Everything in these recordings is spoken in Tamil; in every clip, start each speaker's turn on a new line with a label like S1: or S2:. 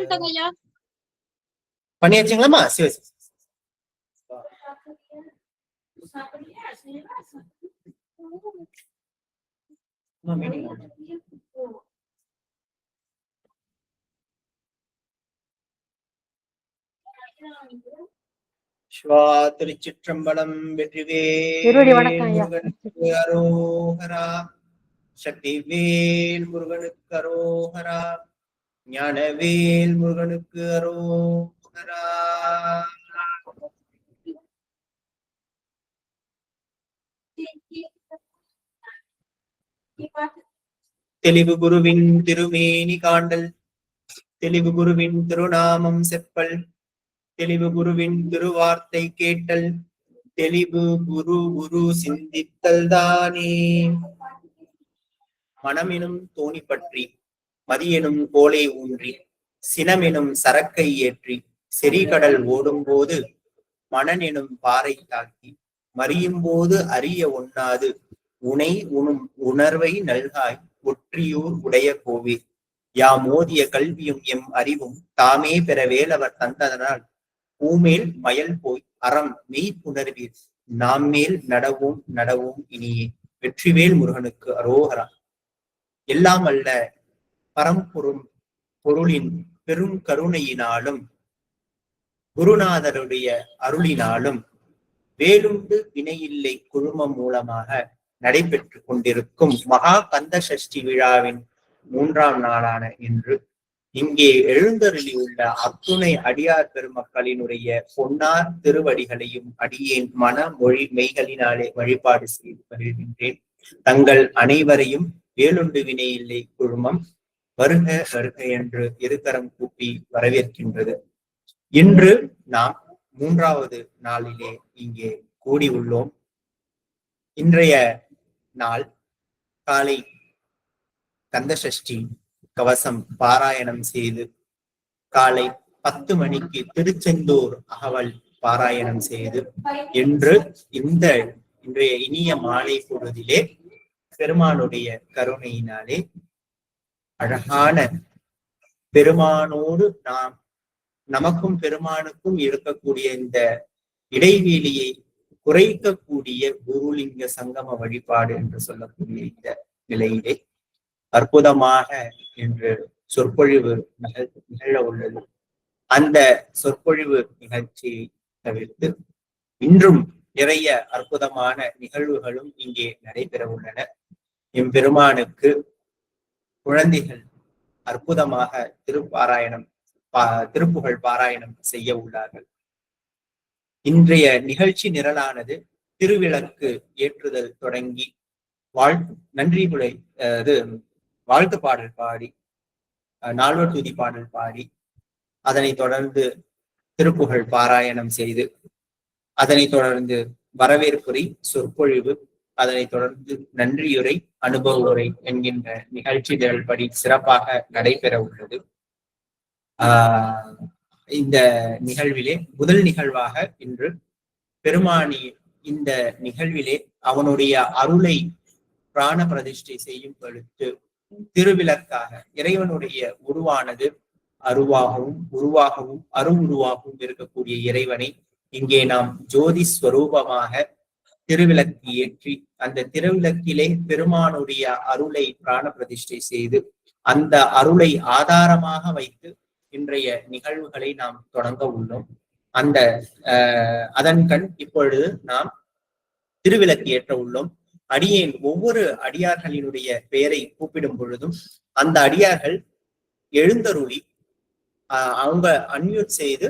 S1: பண்ணிட்டோங்க ஐயா.
S2: பண்ணியாச்சுங்களாமா? சரி திருச்சிற்றம்பலம். வெற்றிவேல் முருகனுக்கு அரோகரா. சக்திவேல் முருகனுக்கு அரோகரா. ஞானவேல் முருகனுக்கு அரோகரா. தெளிவு குருவின் திருமேனி காண்டல், தெளிவு குருவின் திருநாமம் செப்பல், தெளிவு குருவின் திருவார்த்தை கேட்டல், தெளிவு குரு குரு சிந்தித்தல் தானே. மனமெனும் தோணி பற்றி, மதியெனும் கோலை ஊன்றி, சினமெனும் சரக்கை ஏற்றி, செறிகடல் ஓடும் போது மனனெனும் பாறை தாக்கி, மறியும் போது அறிய ஒண்ணாது உனை உணும் உணர்வை நல்காய் ஒற்றியூர் உடைய கோவே. யாம் ஓதிய கல்வியும் எம் அறிவும் தாமே பெற வேலவர் தந்ததனால் பூமேல் மயல் போய் அறம் மெய் புணர்வீர் நாம் மேல் நடவோம் நடவோம் இனியே. வெற்றிவேல் முருகனுக்கு அரோகரா. எல்லாம் அல்ல பரம்பொருள் பொருளின் பெரும் கருணையினாலும் குருநாதருடைய அருளினாலும் வேலுண்டு வினையில்லை குழுமம் மூலமாக நடைபெற்று கொண்டிருக்கும் மகா கந்த சஷ்டி விழாவின் 3ஆம் நாளான இன்று இங்கே எழுந்தருளி உள்ள அத்துணை அடியார் பெருமக்களினுடைய பொன்னார் திருவடிகளையும் அடியேன் மன மொழி மெய்களினாலே வழிபாடு செய்து வருகின்றேன். தங்கள் அனைவரையும் வேலுண்டு வினையில்லை குழுமம் வருக வருக என்று இருகரம் கூப்பி வரவேற்கின்றது. இன்று நாம் 3வது நாளிலே இங்கே கூடி உள்ளோம். இன்றைய நாள் காலை கந்தசஷ்டி கவசம் பாராயணம் செய்து காலை 10 மணிக்கு திருச்செந்தூர் அகவல் பாராயணம் செய்து இன்றைய இனிய மாலை பொழுதிலே பெருமானுடைய கருணையினாலே அழகான பெருமானோடு நமக்கும் பெருமானுக்கும் இருக்கக்கூடிய இந்த இடைவெளியை குறைக்கக்கூடிய குருலிங்க சங்கம வழிபாடு என்று சொல்லக்கூடிய இந்த நிலையிலே அற்புதமாக என்று சொற்பொழிவு நிகழ உள்ளது. அந்த சொற்பொழிவு நிகழ்ச்சியை தவிர்த்து இன்றும் நிறைய அற்புதமான நிகழ்வுகளும் இங்கே நடைபெற உள்ளன. எம்பெருமானுக்கு குழந்தைகள் அற்புதமாக திருப்புகழ் பாராயணம் செய்ய உள்ளார்கள். இன்றைய நிகழ்ச்சி நிரலானது திருவிளக்கு ஏற்றுதல் தொடங்கி வாழ்த்து பாடல் பாடி, நால்வர் துதி பாடல் பாடி, அதனைத் தொடர்ந்து திருப்புகழ் பாராயணம் செய்து, அதனைத் தொடர்ந்து வரவேற்புரை சொற்பொழிவு, அதனைத் தொடர்ந்து நன்றியுரை அனுபவ உரை என்கின்ற நிகழ்ச்சி நிரல்படி சிறப்பாக நடைபெற உள்ளது. இந்த நிகழ்விலே முதல் நிகழ்வாக இன்று பெருமானி இந்த நிகழ்விலே அவனுடைய அருளை பிராண பிரதிஷ்டை செய்யும் பொழுது திருவிளக்காக இறைவனுடைய உருவானது உருவாகவும் அருவுருவாகவும் இருக்கக்கூடிய இறைவனை இங்கே நாம் ஜோதி ஸ்வரூபமாக திருவிளக்கு ஏற்றி அந்த திருவிளக்கிலே பெருமானுடைய அருளை பிராண பிரதிஷ்டை செய்து அந்த அருளை ஆதாரமாக வைத்து இன்றைய நிகழ்வுகளை நாம் தொடங்க உள்ளோம். அதன் கண் இப்பொழுது நாம் திருவிளக்கு ஏற்ற உள்ளோம். அடியேன் ஒவ்வொரு அடியார்களினுடைய பெயரை கூப்பிடும் பொழுதும் அந்த அடியார்கள் எழுந்தருளி அவங்க அன்மியூட் செய்து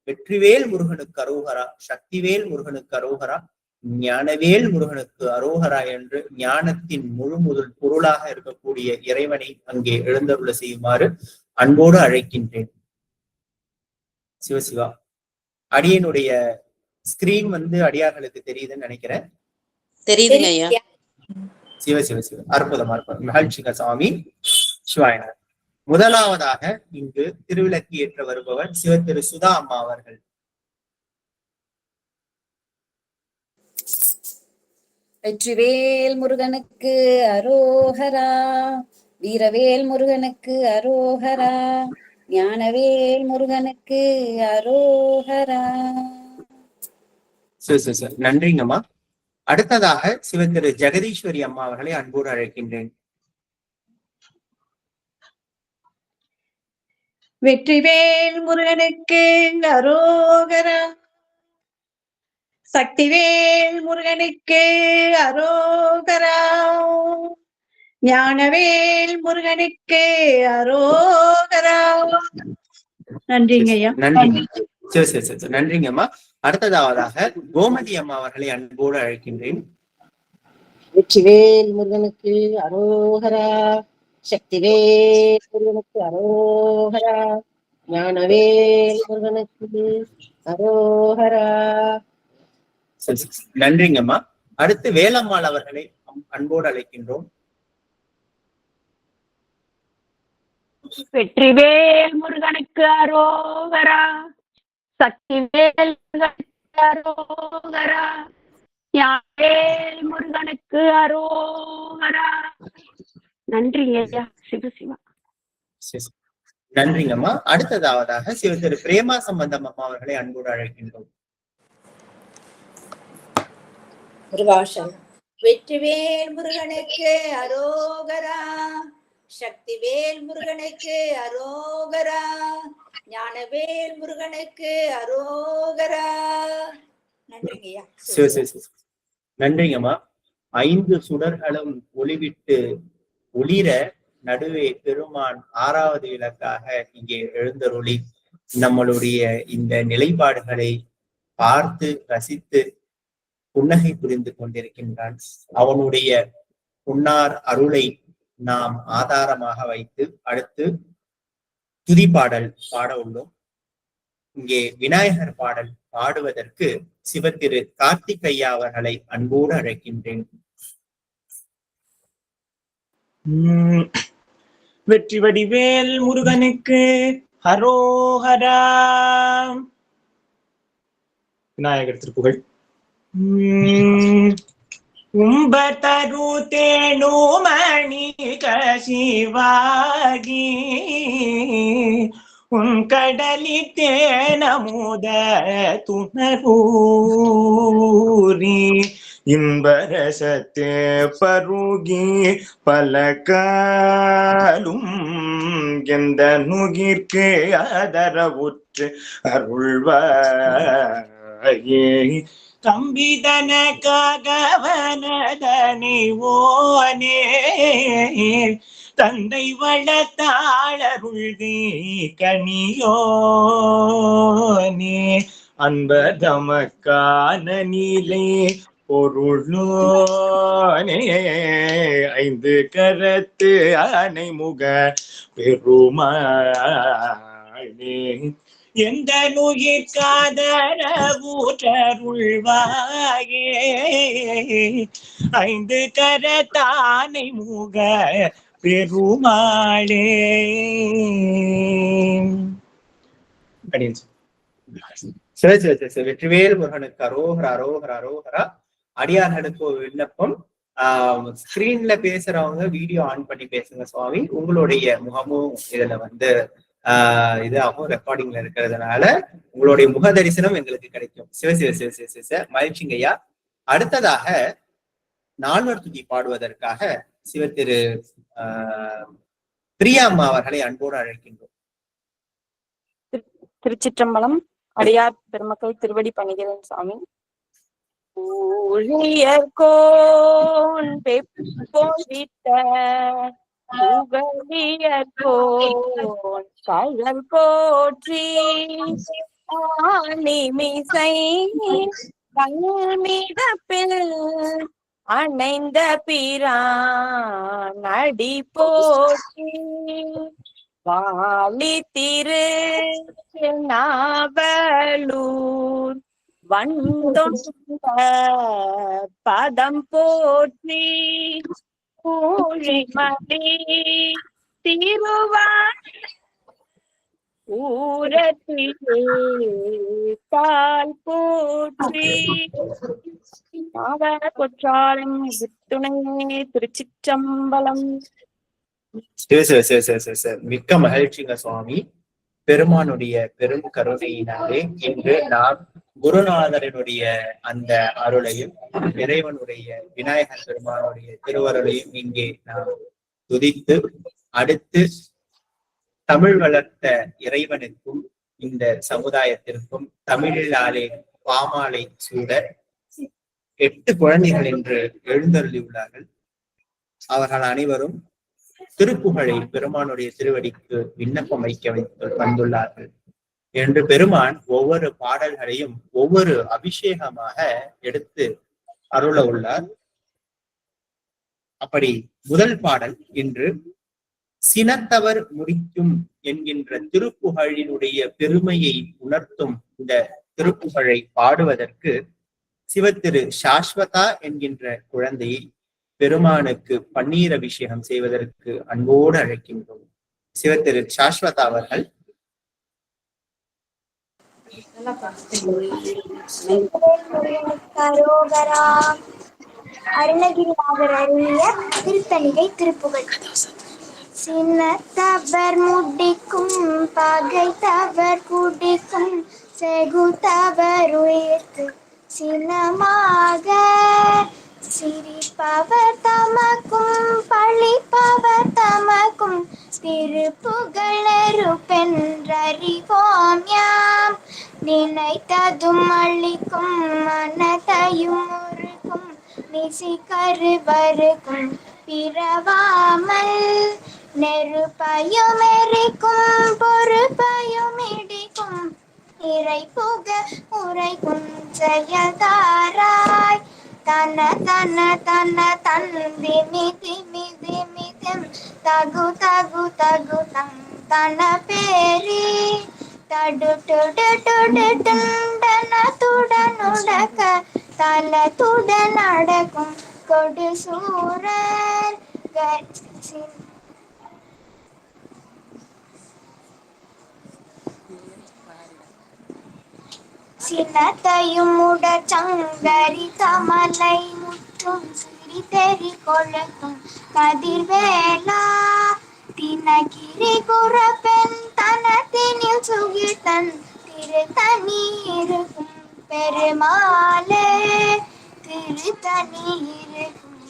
S2: வெற்றிவேல் முருகனுக்கு அரோகரா, சக்திவேல் முருகனுக்கு அரோகரா, ஞானவேல் முருகனுக்கு அரோகரா என்று ஞானத்தின் முழு முதல் பொருளாக இருக்கக்கூடிய இறைவனை அங்கே எழுந்தருள செய்யுமாறு அன்போடு அழைக்கின்றேன். சிவசிவா, அடியனுடைய ஸ்கிரீன் அடியார்களுக்கு தெரியுதுன்னு நினைக்கிறேன்.
S3: தெரியுதுங்க ஐயா.
S2: சிவ சிவ சிவ, அற்புதம் அற்புதம். மகிழ்ச்சிக சுவாமி சிவாயனர். முதலாவதாக இங்கு திருவிளக்கு ஏற்ற வருபவர் சிவ திரு சுதா அம்மா அவர்கள்.
S4: வெற்றிவேல் முருகனுக்கு அரோகரா, வீரவேல் முருகனுக்கு அரோகரா, ஞானவேல் முருகனுக்கு அரோகரா.
S2: சரி சரி சரி, நன்றிங்கம்மா. அடுத்ததாக சிவத்திரு ஜெகதீஸ்வரி அம்மா அவர்களை அன்போடு அழைக்கின்றேன்.
S1: வெற்றிவேல் முருகனுக்கு அரோகரா. சக்திவேல் முருகனுக்கு அரோகரா. ஞானவேல் முருகனுக்கு அரோகரா. நன்றிங்க ஐயா.
S2: நன்றி. சரி சரி சரி, நன்றிங்கம்மா. அடுத்ததாவதாக கோமதி அம்மா அவர்களை அன்போடு அழைக்கின்றேன்.
S3: வெற்றிவேல் முருகனுக்கு அரோகரா. சக்திவேல் முருகனுக்கு அரோகரா. ஞானவேல் முருகனுக்கு அரோகரா.
S2: நன்றிங்கம்மா. அடுத்து வேலம்மாள் அவர்களை அன்போடு அழைக்கின்றோம்.
S5: வெற்றிவேல் முருகனுக்கு அரோகரா. சக்திவேல் முருகனுக்கு அரோகரா. ஞானவேல் முருகனுக்கு அரோகரா. நன்றிங்க ஐயா. சிவசிவா.
S2: நன்றிங்கம்மா. அடுத்ததாவதாக சிவத்திரு பிரேமா சம்பந்தம் அம்மா அவர்களை அன்போடு அழைக்கின்றோம்.
S6: முருகாசம். வெற்றிவேல் முருகனுக்கு அரோகரா. சக்திவேல் முருகனுக்கு அரோகரா. ஞானவேல் முருகனுக்கு அரோகரா. நன்றிங்கய்யா.
S2: நன்றிங்கம்மா. 5 சுடர்களும் ஒளிவிட்டு ஒளிர நடுவே பெருமான் 6வது விளக்காக இங்கே எழுந்தருளி நம்மளுடைய இந்த நிலைப்பாடுகளை பார்த்து ரசித்து புன்னகை புரிந்து கொண்டிருக்கின்றான். அவனுடைய புன்னார் அருளை நாம் ஆதாரமாக வைத்து அடுத்து துதிப்பாடல் பாட உள்ளோம். இங்கே விநாயகர் பாடல் பாடுவதற்கு சிவத்திரு கார்த்திகையா அவர்களை அன்போடு அழைக்கின்றேன்.
S7: வெற்றி வடிவேல் முருகனுக்கு ஹரோஹரா. விநாயகர் திருப்புகழ். உம்பதரு தேனு மணி கசிவாகி உன் கடலி தேனமுத துணரூரி இன்பரசத்தே பருகி பலகாலும் எந்த நுகிற்கு அதரவுற்று அருள்வாயே. கம்பிதன காகவனதனி ஓனே தந்தை வளத்தாளருள்தி கனியோனே அன்பதமக்கான நீலே பொருளோனே 5 கரத்து அணைமுக பெருமாளே எந்த நுயிர்காதரவுற்றருள்வாயே 5 கரத்தானை முக பெருமாளே.
S2: வெற்றிவேல் முருகனுக்கு அரோகரா அரோகரா அரோகரா. அடியார்களுக்கு ஒரு விண்ணப்பம். ஸ்கிரீன்ல பேசுறவங்க வீடியோ ஆன் பண்ணி பேசுங்க சுவாமி. உங்களுடைய முகமும் இதுல இதாகவும் ரெக்கார்டிங்ல இருக்கிறதுனால உங்களுடைய முக தரிசனம் எங்களுக்கு கிடைக்கும். மகிழ்ச்சிங்கய்யா. அடுத்ததாக 4வது துதி பாடுவதற்காக சிவத்திரு பிரியா அம்மா அவர்களை அன்போடு அழைக்கின்றோம்.
S5: திருச்சிற்றம்பலம். அடியார் பெருமக்கள் திருவடி பணிகிறேன் சாமி. ஊழியர்கோன் வெப்போவிட்ட புகழியர்கோன் கழல் போற்றி ஆனிமிசை கல்மிதப்பில் அணைந்த பிரான் அடி போற்றி வாலி திரு நாவலூர் வந்தொண்ட பதம் போற்றி ஊழிமதி திருவாள் ஊரத்திலே தால் போற்றி கொற்றாலும் துணை திருச்சிற்றம்பலம்.
S2: மிக்க மகிழ்ச்சிங்க சுவாமி. பெருமானுடைய பெரும் கருணையினாலே இன்று நாம் குருநாதரனுடைய அந்த அருளையும் இறைவனுடைய விநாயகர் பெருமானுடைய திருவருளையும் இங்கே நாம் துதித்து அடுத்து தமிழ் வளர்த்த இறைவனுக்கும் இந்த சமுதாயத்திற்கும் தமிழிலாலே பாமாலை சூட 8 குழந்தைகள் என்று எழுந்தருளியுள்ளார்கள். அவர்கள் அனைவரும் திருப்புகழை பெருமானுடைய திருவடிக்கு விண்ணப்பம் வைக்க வந்துள்ளார்கள் என்று பெருமான் ஒவ்வொரு பாடல்களையும் ஒவ்வொரு அபிஷேகமாக எடுத்து அருள உள்ளார். அப்படி முதல் பாடல் இன்று சினத்தவர் முடிக்கும் என்கின்ற திருப்புகழினுடைய பெருமையை உணர்த்தும் இந்த திருப்புகழை பாடுவதற்கு சிவத்திரு சாஸ்வதா என்கின்ற குழந்தையை பெருமானுக்கு பன்னீர் அபிஷேகம் செய்வதற்கு அன்போடு அழைக்கின்றோம். சிவத்திரு சாஸ்வதா அவர்கள்
S8: அருணகிரிநாதர் அருளிய திருத்தணிகை திருப்புகழ். சினத்தவர் முடிக்கும் பகைத்தவர் குடிக்கும் செகுத்தவர் உயிர்த்து சினமாக சிரிப்பவர் தமக்கும் பழிப்பவர் தமக்கும் திருப்புகழ் நெருப்பென்றறிவோம் யாம். நினைத்ததும் அளிக்கும் மனதையும் முறுக்கும் நிசி கருவருக்கும் பிறவாமல் நெருப்பையும் எரிக்கும் பொறுப்பையும் இடிக்கும் இறை புக உரைக்கும் செயல்தாராய். தன தன தன தந்தி மிதி மிதி மிதம் தகு தகு தகு தம் தன பேரி தடு டுடு டுடு துண்டன துடனுடக்க தல துடன் அடக்கும் கொடு சூரர் சினத்தையும் உடச்சங்கரி தமலை முற்றும் சிறி தெரி கொழுக்கும் கதிர்வேலா தினகிரி குறப்பெண் தனத்தினில் சுகிர்த்தன் திருத்தனி இருக்கும் பெருமாளே திருத்தனி இருக்கும்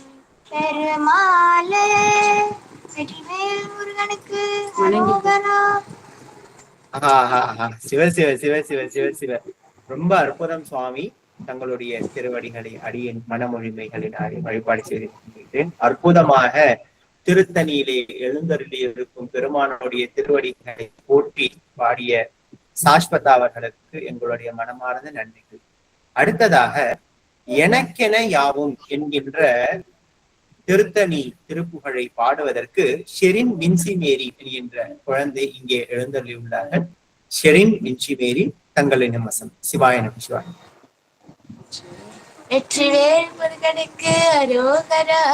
S8: பெருமாளே. வெற்றிவேல் முருகனுக்கு அரோகரா.
S2: சிவ சிவ சிவ சிவ சிவ சிவ. ரொம்ப அற்புதம் சுவாமி. தங்களுடைய திருவடிகளை அடியின் மனமொழிமைகளினால் வழிபாடு செய்திருக்கின்றேன். அற்புதமாக திருத்தணியிலே எழுந்தருளி இருக்கும் பெருமானுடைய திருவடிகளை போற்றி பாடிய சாஸ்வதா அவர்களுக்கு எங்களுடைய மனமார்ந்த நன்றிகள். அடுத்ததாக எனக்கென யாவும் என்கின்ற திருத்தணி திருப்புகழை பாடுவதற்கு ஷெரின் வின்சி மேரி என்கின்ற குழந்தை இங்கே எழுந்தருளியுள்ளார்கள். ஷெரின் வின்சி மேரி தங்களின் வசம். சிவாய நம சிவாய.
S8: வெற்றிவேல் முருகனுக்கு அரோகரா.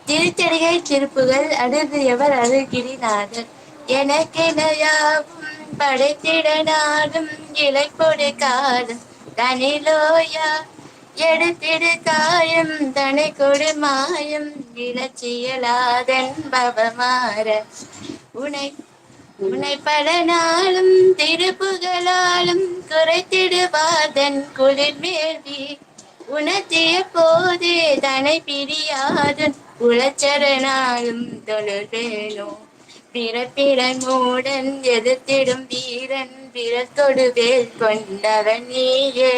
S8: திருத்தணிகை திருப்புகள் அழுதியவர் அருகிரிநாதர். எனக்கென யாவும் படைத்திட நாடும் இலைப்பொடு காலம் தனிலோயா எடுத்திடு காயம் தனை கொடு மாயம் இலச்சியலாதன் பவமாற உனை உனை பல நாளும் திருப்புகளாலும் குறைத்திடுவாதன் குளிர் மேல்வி உணர்த்திய போதே தனை பிரியாதன் உளச்சரணாலும் தொழுவேனோ. பிறப்பிடன் மூடன் எதிர்த்திடும் வீரன் பிறத்தொடு வேல் கொண்டவன் நீயே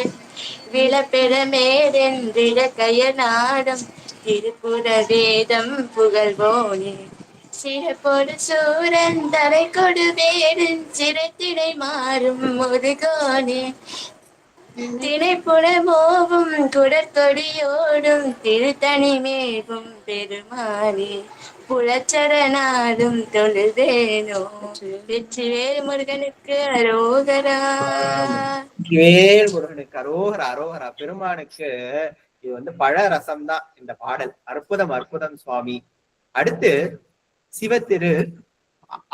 S8: விளப்பெறமேதென்றிட கய நாடம் திருப்புர வேதம் புகழ்வோனே. சிறப்பொரு சூரன் தலை கொடு வேடன் சிறத்திடை மாறும் முருகோனே. திணைப்புறமோவும் குடற்கொடியோடும் திருத்தணி மேவும் பெருமானே புலச்சரணாடும் தொழுதேனோ. வெற்றிவேல் முருகனுக்கு அரோகரா.
S2: வேல் முருகனுக்கு அரோகரா அரோகரா. பெருமானுக்கு இது பழ ரசம் தான் இந்த பாடல். அற்புதம் அற்புதம் சுவாமி. அடுத்து சிவத்திரு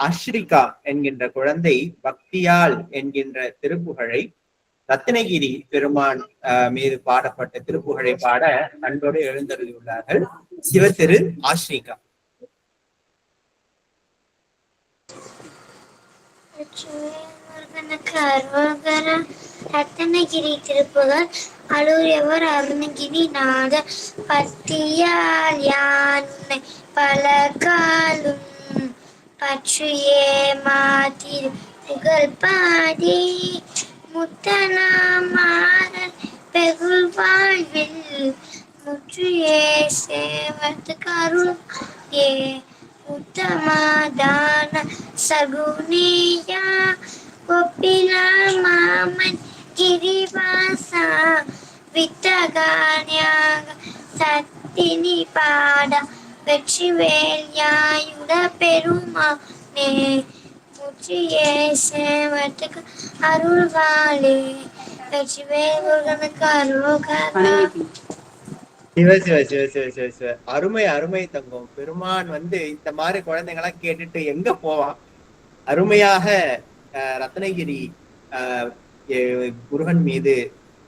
S2: அஸ்ரிகா என்கின்ற குழந்தை பக்தியால் என்கின்ற திருப்புகழை ரத்னகிரி பெருமான் மீது பாடப்பட்ட திருப்புகழை பாட அன்போடு எழுந்தருளியுள்ளார்கள். சிவத்திரு ஆஸ்ரிகா.
S8: வெற்றிவேல் முருகனுக்கு அரோகரா. ரத்தனகிரி திருப்புகழ். அருளியவர் அருணகிரி நாத. பக்தியால் யான் உன்னை பல காலும் பற்றியே மாதிரு புகழ் பாடி முத்தனாமாறன் பெகுள் வாழ்வில் முற்றியே சேவத்து கருள் ஏ உத்தமதான சகுனியா ஒப்பிலா மாமன் கிரிவாசா வித்தகான்யாக சத்தினி பாடா வெற்றிவேல் யாயுட பெருமானே முற்றியே சேவத்துக்கு அருள்வாளே வெற்றிவேல் முருகனுக்கு அரோகரா.
S2: சிவ சிவ சிவ சிவ சிவ சிவ அருமை அருமை தங்கம். பெருமான் இந்த மாதிரி குழந்தைங்களாம் கேட்டுட்டு எங்க போவான். அருமையாக ரத்னகிரி முருகன் மீது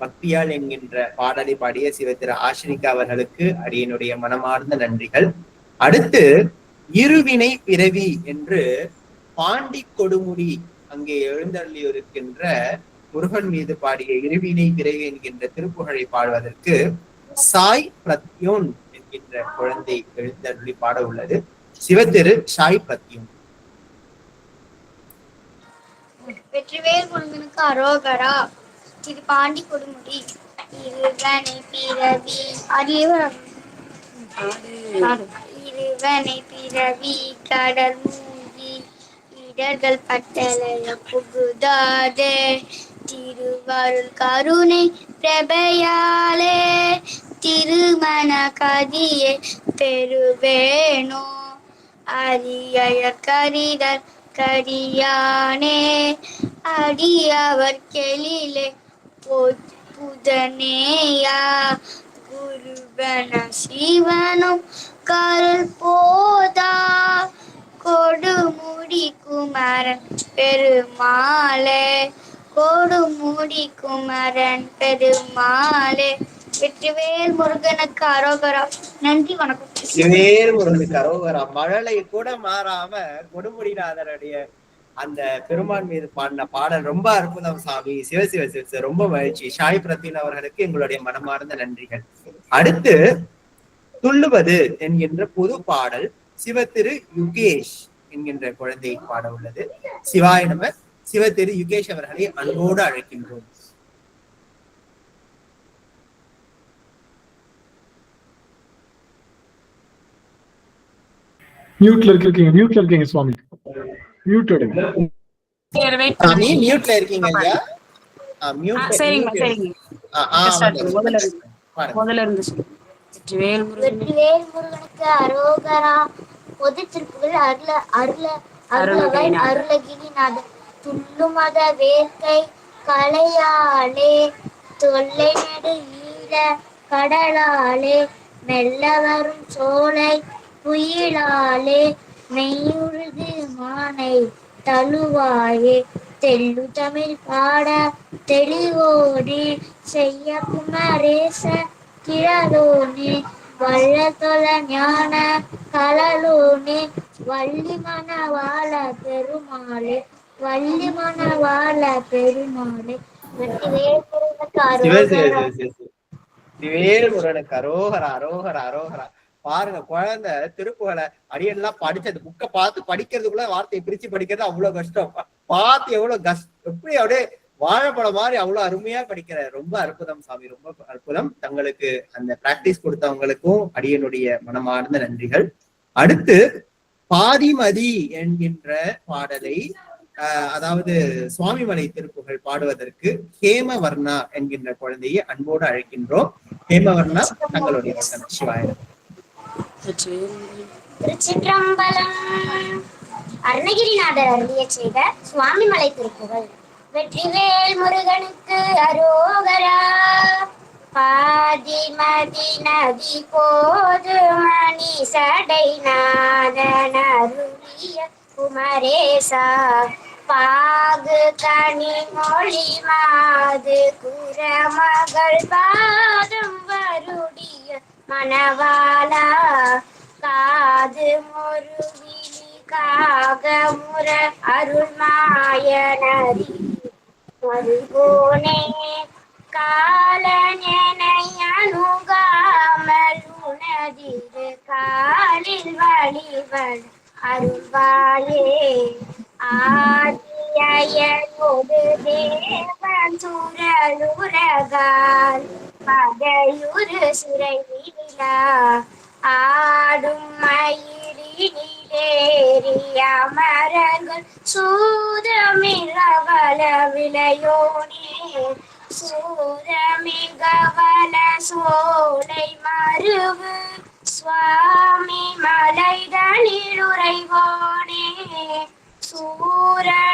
S2: பக்தியால் என்கின்ற பாடலை பாடிய சிவத்திரு ஆசிரிகா அவர்களுக்கு அடியனுடைய மனமார்ந்த நன்றிகள். அடுத்து இருவினை பிறவி என்று பாண்டி கொடுமுடி அங்கே எழுந்தருளியிருக்கின்ற முருகன் மீது பாடிய இருவினை பிறவி என்கின்ற திருப்புகழை பாடுவதற்கு சாய் பிரத்யோன் என்கின்ற குழந்தை எழுந்தருளி பாட உள்ளது. சிவத்திரு சாய் பிரத்யோன்.
S8: வெற்றிவேல் முருகனுக்கு அரோகரா. திரு பாண்டி கொடுமுடி. இருவனை பிறவி இருவனை பிறவி கடல் மூழ்கி இடர்கள் பட்டலைய புகுதாதே திருவருள் கருணை பிரபையாலே திருமண கதியை பெறுவேனோ அரிய கரிதர் கரியானே அடியவர் கெளிலே புதனேயா குருவன சிவனும் கருள் போதா கொடுமுடி குமரன் பெருமாளே கொடுமுடி குமரன் பெருமாளே. வெற்றிவேல் முருகனுக்கு அரோகரா. நன்றி, வணக்கம்.
S2: சிவேல் முருகனுக்கு அரோகரா. மழலை கூட மாறாம கொடுமுடிநாதருடைய அந்த பெருமான் மீது பாடின பாடல் ரொம்ப அற்புதம் சாமி. சிவ சிவ சிவ ரொம்ப மகிழ்ச்சி. சாய் பிரத்தின் அவர்களுக்கு எங்களுடைய மனமார்ந்த நன்றிகள். அடுத்து துள்ளுவது என்கின்ற பொது பாடல் சிவத்திரு யுகேஷ் என்கின்ற குழந்தை பாட உள்ளது. சிவாய நம. சிவத்திரு யுகேஷ் அவர்களை அன்போடு அழைக்கின்றோம்.
S9: மியூட்ல இருக்கீங்க சுவாமி. மியூட் எடுங்க.
S2: சாமி மியூட்ல இருக்கீங்க ஐயா.
S5: சரிங்க சரிங்க. முதல்ல இருந்து
S8: வெற்றிவேல் முருகனுக்கு அரோகரா. பொது திருப்புகள் அருளகிரிநாதன் துள்ளுமத வேர்க்கை கலையாலே தொல்லை நெடு ஈழ கடலாலே மெல்ல வரும் சோலை புயலாலே மெய்யுழுது மானை தழுவாயே தெள்ளு தமிழ் பாட தெளிவோனே செய்ய குமரேச கிழலோனே வள்ள தொல ஞான கலலோனே வள்ளி மணவாள பெருமாளே வள்ளி மணவாள பெருமாளே.
S2: சிவேல் முருகனுக்கு அரோகரா அரோகரா அரோகரா. பாருங்க, குழந்தை திருப்புகளை அடியெல்லாம் படிச்சது புக்கை பார்த்து படிக்கிறதுக்குள்ள வார்த்தையை பிரிச்சு படிக்கிறது அவ்வளவு கஷ்டம். பார்த்து எவ்வளவு எப்படி அப்படியே வாழைப்பழம் மாதிரி அவ்வளவு அருமையா படிக்கிற. ரொம்ப அற்புதம் சாமி, ரொம்ப அற்புதம். தங்களுக்கு அந்த பிராக்டிஸ் கொடுத்தவங்களுக்கும் அடியனுடைய மனமார்ந்த நன்றிகள். அடுத்து பாதிமதி என்கின்ற பாடலை அதாவது சுவாமிமலை திருப்புகள் பாடுவதற்கு ஹேமவர்ணா என்கின்ற குழந்தையை அன்போடு அழைக்கின்றோம். ஹேமவர்ணா, தங்களுடைய சிவாயம்.
S8: திருச்சிற்றம்பலம். அருணகிரிநாதர் அருளிய செய்த சுவாமிமலை திருப்புகள். வெற்றிவேல் முருகனுக்கு அரோகரா. பாதிமதி நதி போது மணி சடை நாதன் அருளிய குமரேசா பாகு கனி மொழி மாது குரமகள் பாதம் வருடிய மணவாளா காது மொருவிழி காக முர அருள் மாயனரி அதுபோனே காலனை அணுகாமல் உனதிரு காலில் வழிவள் அருள்வாயே ஆதியனோடு தேவன் சுரலுரகால் பகையுறு சிறை விழா ஆடும் மயிலினேறிய மரங்கள் சூதமிழவல விளையோனே சூதமிகவல சோலை மருவு சுவாமி மலைதனில் உறைவோனே சூரனுடலரவாரி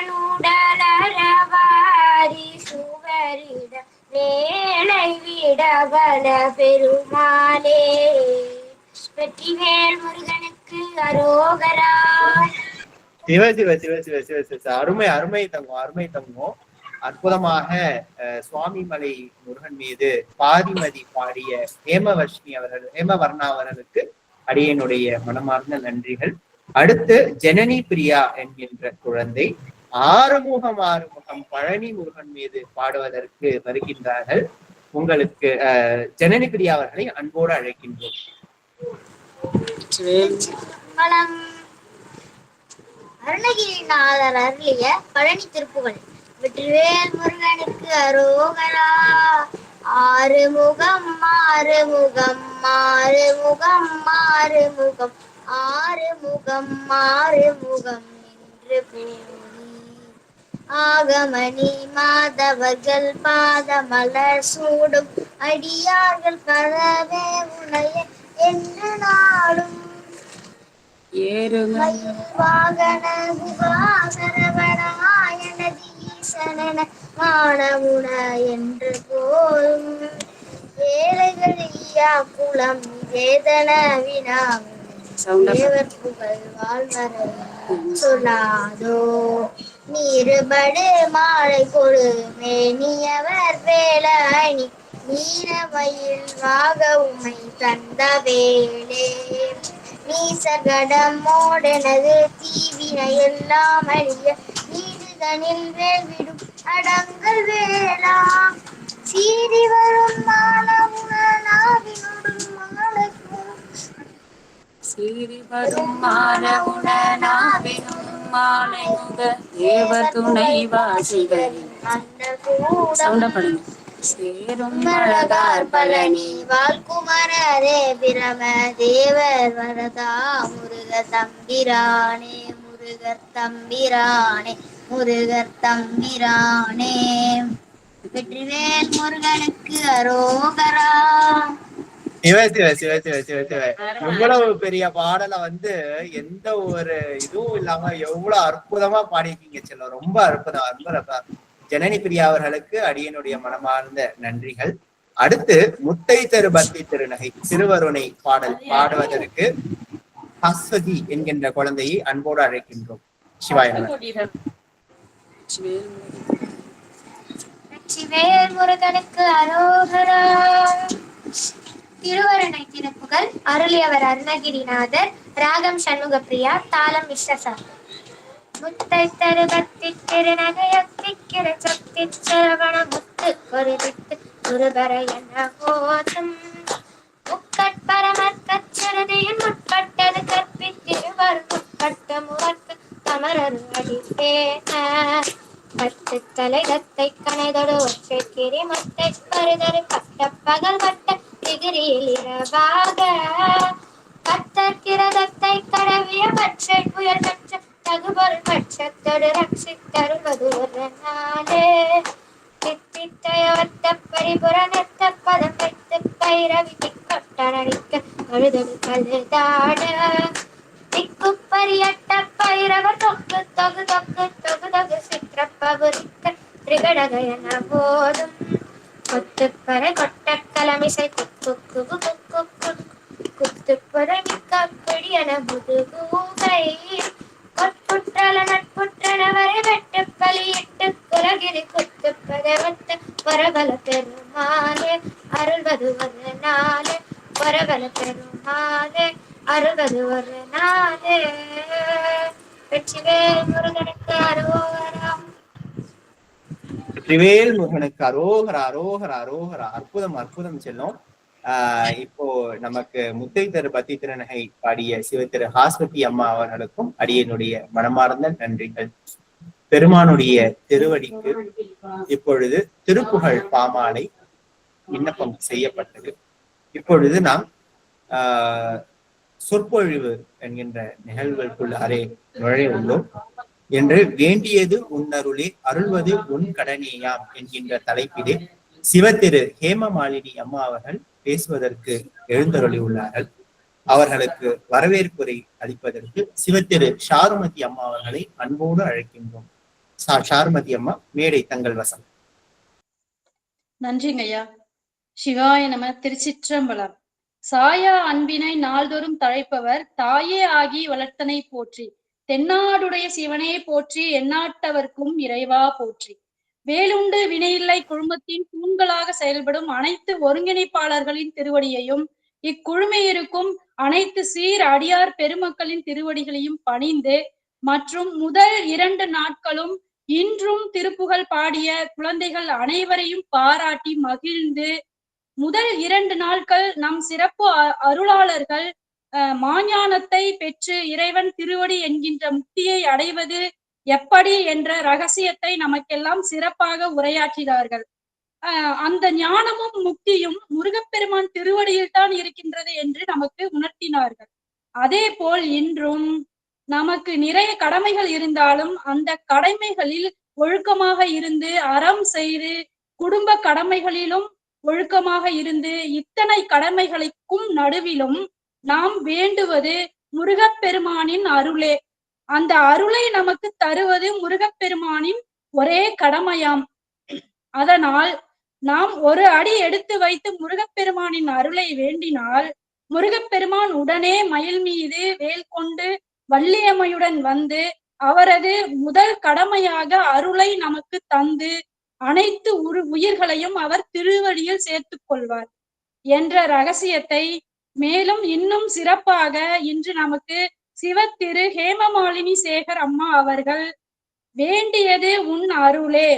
S8: சுவரிட வேலை விடவல பெருமாளே வெற்றிவேல் முருகனுக்கு அரோகரா.
S2: சிவ சிவ சிவ சிவ சிவ சிவ அருமை அருமை தங்கம். அற்புதமாக சுவாமி மலை முருகன் மீது பாதிமதி பாடிய ஹேமவர்ணா அவர்களுக்கு அடியனுடைய மனமார்ந்த நன்றிகள். அடுத்து ஜனனி பிரியா என்கின்ற குழந்தை ஆறுமுகம் பழனி முருகன் மீது பாடுவதற்கு வருகின்றார்கள். உங்களுக்கு ஜனனி பிரியா அவர்களை அன்போடு அழைக்கின்றோம்.
S8: அருணகிரிநாதர் அருளிய பழனி திருப்புகழ். வெற்றிவேல் முருகனுக்கு அரோகரா. ஆறுமுகம் ஆறுமுகம் ஆறுமுகம் ஆறுமுகம் ஆறுமுகம் ஆறுமுகம் என்று போனி ஆகமணி மாதவர்கள் பாத மலர் சூடும் அடியார்கள் பலவே உனைய என்று நாடும் வாகன குபாசரவணாயனதி ஈசனன மானமுன என்று போலும் ஏழைகள் ஈயா குளம் வேதன வினாவும் தேவர் புகழ் வாழ்வரை சொல்லாதோ நீருபடு மாலை கொடு மேனியவர் வேளாணி நீரமயில் வாக உமை தந்த வேளே நீசகடம் மோடனது தீவினை எல்லாம் அழிய நீடுதனில் வேல் விடும் அடங்கல் வேளா சீறி வரும் மாலவுணனாவினுடும் மாலைக்கும்
S4: சீறி வரும் மாலவுணனாவினுடும் மாலை முக தேவ துணை வாசிகரின் சவுண்டப்படுங்க சேரும் அழகார் பழனி
S8: வால்குமரரே பிரம தேவர் வரதா முருகர் தம்பிரானே முருகர் தம்பிரானே முருகர் தம்பிரானே. வெற்றிவேல் முருகனுக்கு அரோகரா.
S2: சிவ சிவ சிவ சிவ சிவ சிவ இவ்வளவு பெரிய பாடலை எந்த ஒரு இதுவும் இல்லாம எவ்வளவு அற்புதமா பாடிருக்கீங்க செல்லம். ரொம்ப அற்புதம் அற்புதம். ஜனனி பிரியா அவர்களுக்கு அடியனுடைய மனமார்ந்த நன்றிகள். அடுத்து முத்தை தரு பக்தி திருநகை திருவருணை பாடல் பாடுவதற்கு அஸ்வதி என்கின்ற குழந்தையை அன்போடு அழைக்கின்றோம். சிவாய
S8: வெற்றிவேல் முருகனுக்கு அரோகரா. திருவருணை திருப்புகள் அருளியவர் அருணகிரிநாதர். ராகம் சண்முகப்பிரியா. தாளம் விஸ்வசா. முத்தை தரு பக்தி திருநகையத்திக்கிற சக்தி சரவண முத்து கொருதித்து குருபர என போதும் முக்கட்பரமற்கச்சரதையின் முற்பட்டது கற்பித்திருவர் முற்பட்ட முகத்து தமரரு அடிப்பேன பட்டு தலை தத்தை கனைதொடு ஒற்றை கிரி மத்தை பருதரு பட்ட பகல் வட்ட திகிரியில் இரவாக கத்தற்கிறதத்தை கடவிய பற்றை புயல் பெற்ற தகுபொருள் பட்சத்தோடு ரட்சித்தருள்வது ஒரு நாளே தித்தித்தயவத்த பரிபுரணத்த பதம் வைத்து பைரவி திக்கொட்ட நடிக்க அழுதொடு கழுதாட திக்குப்பரியட்ட பைரவர் தொக்கு தொகு தொக்கு தொகு தொகு சித்திரப்பபுரிக்க திரிகடகயன போதும் கொத்துப்பறை கொட்ட கலமிசை குக்கு குகு குக்கு குத்துப்பறை மிக்க பிடியன புதுகூகை கொட்புற்றல நட்புற்றனவரை வெட்டு பலியிட்டு குலகிரி குத்து பதவத்து வரபல பெருமாளே அருள்வது ஒரு நாளே வரபல பெருமாளே அருள்வது ஒரு நாளே. வெற்றிவேல் முருகனுக்கு அரோகரா.
S2: வெற்றிவேல் முருகனுக்கு அரோகரா அரோகரா அரோகரா. அற்புதம் அற்புதம் செல்லும். இப்போ நமக்கு முத்தை திரு பத்தி திருநகை பாடிய சிவத்திரு ஹாஸ்வதி அம்மா அவர்களுக்கும் அடியனுடைய மனமார்ந்த நன்றிகள். பெருமானுடைய திருவடிக்கு இப்பொழுது திருப்புகழ் பாமாலை விண்ணப்பம் செய்யப்பட்டது. இப்பொழுது நாம் சொற்பொழிவு என்கின்ற நிகழ்வுகளுக்குள்ளாரே நுழைய உள்ளோம். என்று வேண்டியது உன்னருளே அருள்வது உன் கடனேயாம் என்கின்ற தலைப்பிலே சிவத்திரு ஹேமமாலினி அம்மா அவர்கள் பேசுவதற்கு எழுந்தருளி உள்ளார்கள். அவர்களுக்கு வரவேற்புரை அளிப்பதற்கு சிவத்திரு ஷாருமதி அம்மா அவர்களை அன்போடு அழைக்கின்றோம். ஷாருமதி அம்மா, மேடை தங்கள் வசம்.
S10: நன்றிங்க ஐயா. சிவாய நம. திருச்சிற்றம்பலம். சாயா அன்பினை நாள்தோறும் தழைப்பவர் தாயே ஆகி வளர்த்தனை போற்றி. தென்னாடுடைய சிவனே போற்றி, எந்நாட்டவர்க்கும் இறைவா போற்றி. வேலுண்டு வினையில்லை குழுமத்தின் தூண்களாக செயல்படும் அனைத்து ஒருங்கிணைப்பாளர்களின் திருவடியையும் இக்குழுமையிருக்கும் அனைத்து சீர் அடியார் பெருமக்களின் திருவடிகளையும் பணிந்து மற்றும் முதல் 2 நாட்களும் இன்றும் திருப்புகழ் பாடிய குழந்தைகள் அனைவரையும் பாராட்டி மகிழ்ந்து, முதல் 2 நாட்கள் நம் சிறப்பு அருளாளர்கள் மாஞானத்தை பெற்று இறைவன் திருவடி என்கின்ற முக்தியை அடைவது எப்படி என்ற ரகசியத்தை நமக்கெல்லாம் சிறப்பாக உரையாற்றினார்கள். அந்த ஞானமும் முக்தியும் முருகப்பெருமான் திருவடியில் தான் இருக்கின்றது என்று நமக்கு உணர்த்தினார்கள். அதே போல் இன்றும் நமக்கு நிறைய கடமைகள் இருந்தாலும் அந்த கடமைகளில் ஒழுக்கமாக இருந்து அறம் செய்து, குடும்ப கடமைகளிலும் ஒழுக்கமாக இருந்து, இத்தனை கடமைகளுக்கும் நடுவிலும் நாம் வேண்டுவது முருகப்பெருமானின் அருளே. அந்த அருளை நமக்கு தருவது முருகப்பெருமானின் ஒரே கடமையாம். அதனால் நாம் ஒரு அடி எடுத்து வைத்து முருகப்பெருமானின் அருளை வேண்டினால் முருகப்பெருமான் உடனே மயில் மீது வேல் கொண்டு வள்ளியம்மையுடன் வந்து அவரது முதல் கடமையாக அருளை நமக்கு தந்து அனைத்து உயிர்களையும் அவர் திருவடியில் சேர்த்துக் கொள்வார் என்ற ரகசியத்தை மேலும் இன்னும் சிறப்பாக இன்று நமக்கு சிவத்திரு ஹேமமாலினி சேகர் அம்மா அவர்கள் வேண்டியது உன் அருளே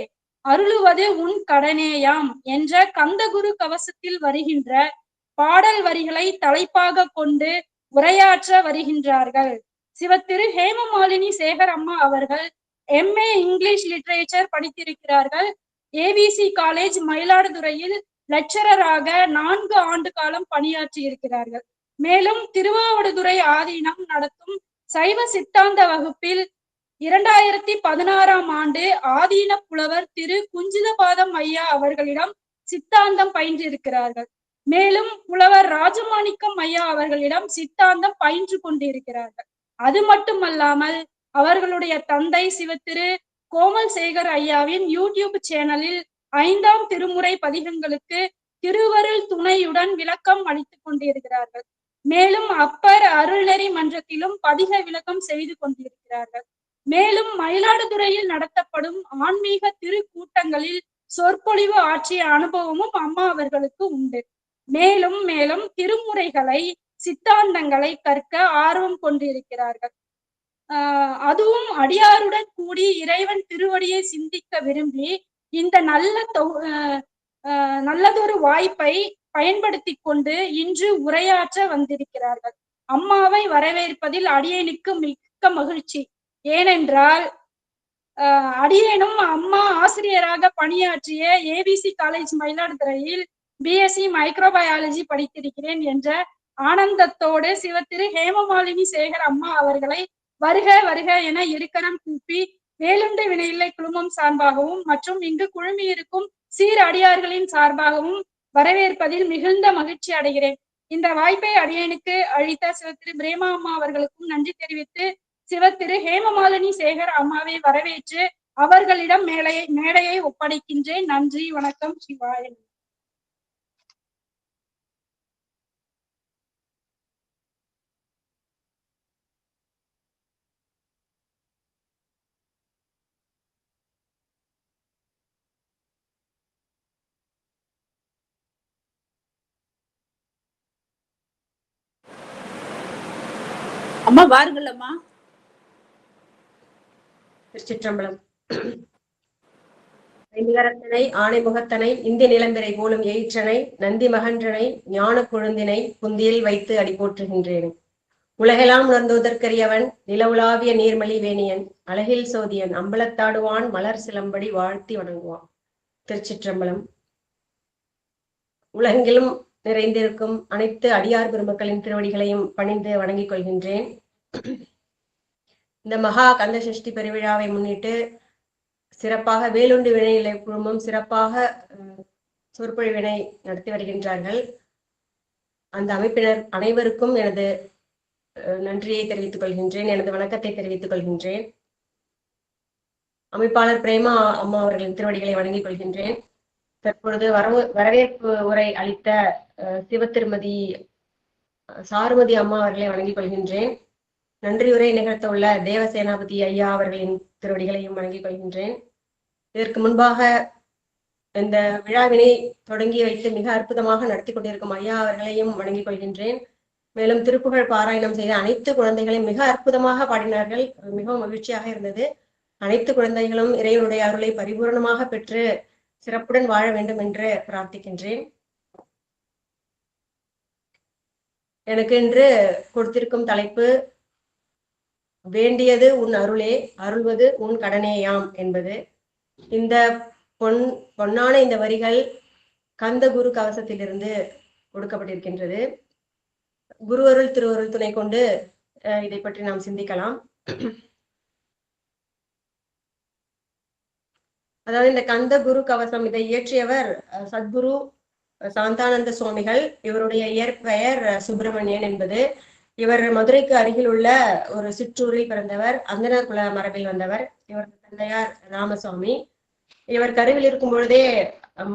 S10: அருளுவது உன் கடனேயாம் என்ற கந்தகுரு கவசத்தில் வருகின்ற பாடல் வரிகளை தலைப்பாக கொண்டு உரையாற்ற வருகின்றார்கள். சிவத்திரு ஹேமமாலினி சேகர் அம்மா அவர்கள் MA இங்கிலீஷ் லிட்ரேச்சர் படித்திருக்கிறார்கள். ABC காலேஜ் மயிலாடுதுறையில் லெக்சரராக 4 ஆண்டு காலம் பணியாற்றி இருக்கிறார்கள். மேலும் திருவாவடுதுறை ஆதீனம் நடத்தும் சைவ சித்தாந்த வகுப்பில் 2016ஆம் ஆண்டு ஆதீன புலவர் திரு குஞ்சிதபாதம் ஐயா அவர்களிடம் சித்தாந்தம் பயின்றிருக்கிறார்கள். மேலும் புலவர் ராஜமாணிக்கம் ஐயா அவர்களிடம் சித்தாந்தம் பயின்று கொண்டிருக்கிறார்கள். அது மட்டுமல்லாமல் அவர்களுடைய தந்தை சிவத்திரு கோமல் சேகர் ஐயாவின் யூடியூப் சேனலில் 5ஆம் திருமுறை பதிகங்களுக்கு திருவருள் துணையுடன் விளக்கம் அளித்துக் கொண்டிருக்கிறார்கள். மேலும் அப்பர் அருள்நெறி மன்றத்திலும் பதிக விளக்கம் செய்து கொண்டிருக்கிறார்கள். மேலும் மயிலாடுதுறையில் நடத்தப்படும் ஆன்மீக திருக்கூட்டங்களில் சொற்பொழிவு ஆற்றிய அனுபவமும் அம்மா அவர்களுக்கு உண்டு. மேலும் மேலும் திருமுறைகளை சித்தாந்தங்களை கற்க ஆர்வம் கொண்டிருக்கிறார்கள். அதுவும் அடியாருடன் கூடி இறைவன் திருவடியை சிந்திக்க விரும்பி இந்த நல்லதொரு வாய்ப்பை பயன்படுத்தி கொண்டு இன்று உரையாற்ற வந்திருக்கிறார்கள். அம்மாவை வரவேற்பதில் அடியேனுக்கு மிக்க மகிழ்ச்சி. ஏனென்றால் அடியேனும் அம்மா ஆசிரியராக பணியாற்றிய ABC காலேஜ் மயிலாடுதுறையில் BSc மைக்ரோபயாலஜி படித்திருக்கிறேன் என்ற ஆனந்தத்தோடு சிவத்திரு ஹேமமாலினி சேகர் அம்மா அவர்களை வருக வருக என இருக்கரம் கூப்பி வேலுண்டு வினையில்லை குழுமம் சார்பாகவும் மற்றும் இங்கு குழுமியிருக்கும் சீர் அடியார்களின் சார்பாகவும் வரவேற்பதில் மிகுந்த மகிழ்ச்சி அடைகிறேன். இந்த வாய்ப்பை அடியேனுக்கு அளித்த சிவத்திரு பிரேமா அம்மா அவர்களுக்கும் நன்றி தெரிவித்து சிவத்திரு ஹேமமாலினி சேகர் அம்மாவை வரவேற்று அவர்களிடம் மேடையை ஒப்படைக்கின்றேன். நன்றி, வணக்கம். சிவாய.
S6: அம்மா வாருங்கள் அம்மா.
S3: திருச்சிற்றம்பலம். ஐந்துகரத்தனை ஆணைமுகத்தனை இந்தி நிலம்பிரை போலும் எயிற்றனை நந்தி மகன்றனை ஞான கொழுந்தினை புந்தியில் வைத்து அடி போற்றுகின்றேன். உலகெல்லாம் உணர்ந்துவதற்கரியவன் நிலவுலாவிய நீர்மலி வேணியன் அழகில் சோதியன் அம்பலத்தாடுவான் மலர் சிலம்படி வாழ்த்தி வணங்குவான். திருச்சிற்றம்பலம். உலகெங்கிலும் நிறைந்திருக்கும் அனைத்து அடியார் பெருமக்களின் திருவடிகளையும் பணிந்து வணங்கிக் கொள்கின்றேன். இந்த மகா கந்த சஷ்டி பெருவிழாவை முன்னிட்டு சிறப்பாக வேலுண்டு வினைநிலை குழுமம் சிறப்பாக சொற்பொழிவினை நடத்தி வருகின்றார்கள். அந்த அமைப்பினர் அனைவருக்கும் எனது நன்றியை தெரிவித்துக் கொள்கின்றேன், எனது வணக்கத்தை தெரிவித்துக் கொள்கின்றேன். அமைப்பாளர் பிரேமா அம்மா அவர்களின் திருவடிகளை வணங்கிக் கொள்கின்றேன். தற்பொழுது வரவேற்பு உரை அளித்த சிவத்திருமதி சாருமதி அம்மா அவர்களை வணங்கிக் கொள்கின்றேன். நன்றியுரை நிகழ்த்த உள்ள தேவசேனாபதி ஐயா அவர்களின் திருவடிகளையும் வணங்கிக் கொள்கின்றேன். இதற்கு முன்பாக இந்த விழாவினை தொடங்கி வைத்து மிக அற்புதமாக நடத்தி கொண்டிருக்கும் ஐயா அவர்களையும் வணங்கிக் கொள்கின்றேன். மேலும் திருப்புகழ் பாராயணம் செய்த அனைத்து குழந்தைகளையும் மிக அற்புதமாக பாடினார்கள். மிகவும் மகிழ்ச்சியாக இருந்தது. அனைத்து குழந்தைகளும் இறைவனுடைய அருளை பரிபூர்ணமாக பெற்று சிறப்புடன் வாழ வேண்டும் என்று பிரார்த்திக்கின்றேன். எனக்கு இன்று கொடுத்திருக்கும் தலைப்பு வேண்டியது உன் அருளே, அருள்வது உன் கடனேயாம் என்பது. இந்த பொன்னான இந்த வரிகள் கந்த குரு கவசத்திலிருந்து கொடுக்கப்பட்டிருக்கின்றது. குருவருள் திருவருள் துணை கொண்டு இதை பற்றி நாம் சிந்திக்கலாம். அதாவது இந்த கந்த குரு கவசம் இதை இயற்றியவர் சத்குரு சாந்தானந்த சுவாமிகள். இவருடைய இயற்பெயர் சுப்பிரமணியன் என்பது. இவர் மதுரைக்கு அருகில் உள்ள ஒரு சிற்றூரில் பிறந்தவர். அந்தனர் குல மரபில் வந்தவர். இவர் தந்தையார் ராமசுவாமி. இவர் கருவில் இருக்கும் பொழுதே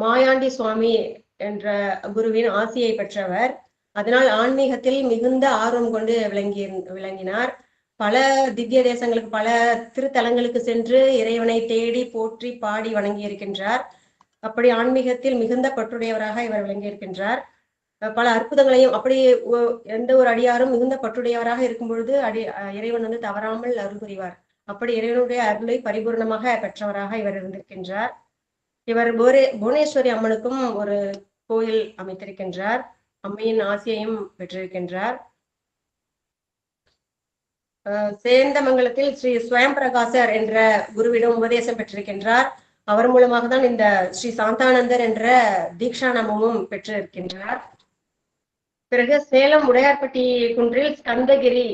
S3: மாயாண்டி சுவாமி என்ற குருவின் ஆசியை பெற்றவர். அதனால் ஆன்மீகத்தில் மிகுந்த ஆர்வம் கொண்டு விளங்கினார். பல திவ்ய தேசங்களுக்கு பல திருத்தலங்களுக்கு சென்று இறைவனை தேடி போற்றி பாடி வணங்கி இருக்கின்றார். அப்படி ஆன்மீகத்தில் மிகுந்த பற்றுடையவராக இவர் விளங்கியிருக்கின்றார். பல அற்புதங்களையும் அப்படி எந்த ஒரு அடியாரும் மிகுந்த பற்றுடையவராக இருக்கும் பொழுது இறைவன் வந்து தவறாமல் அருள் புரிவார். அப்படி இறைவனுடைய அருளை பரிபூர்ணமாக பெற்றவராக இவர் இருந்திருக்கின்றார். இவர் புவனேஸ்வரி அம்மனுக்கும் ஒரு கோயில் அமைத்திருக்கின்றார். அம்மையின் ஆசியையும் பெற்றிருக்கின்றார். சேந்தமங்கலத்தில் ஸ்ரீ ஸ்வயம் பிரகாசர் என்ற குருவிடம் உபதேசம் பெற்றிருக்கின்றார். அவர் மூலமாக தான் இந்த ஸ்ரீ சாந்தானந்தர் என்ற தீக்ஷா நாமமும் பெற்றிருக்கின்றார். பிறகு சேலம் உடையார்பட்டி குன்றில் ஸ்கந்தகிரி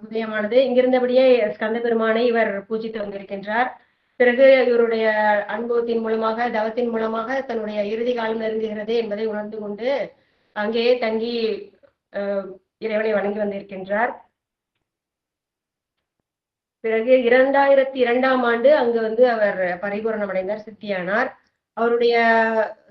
S3: உதயமானது. இங்கிருந்தபடியே ஸ்கந்த பெருமானை இவர் பூஜித்து வந்திருக்கின்றார். பிறகு இவருடைய அனுபவத்தின் மூலமாக தவத்தின் மூலமாக தன்னுடைய இறுதி காலம் நெருங்குகிறது என்பதை உணர்ந்து கொண்டு அங்கேயே தங்கி இறைவனை வணங்கி வந்திருக்கின்றார். பிறகு 2002ஆம் ஆண்டு அங்கு வந்து அவர் பரிபூரணம் அடைந்தார், சித்தியானார். அவருடைய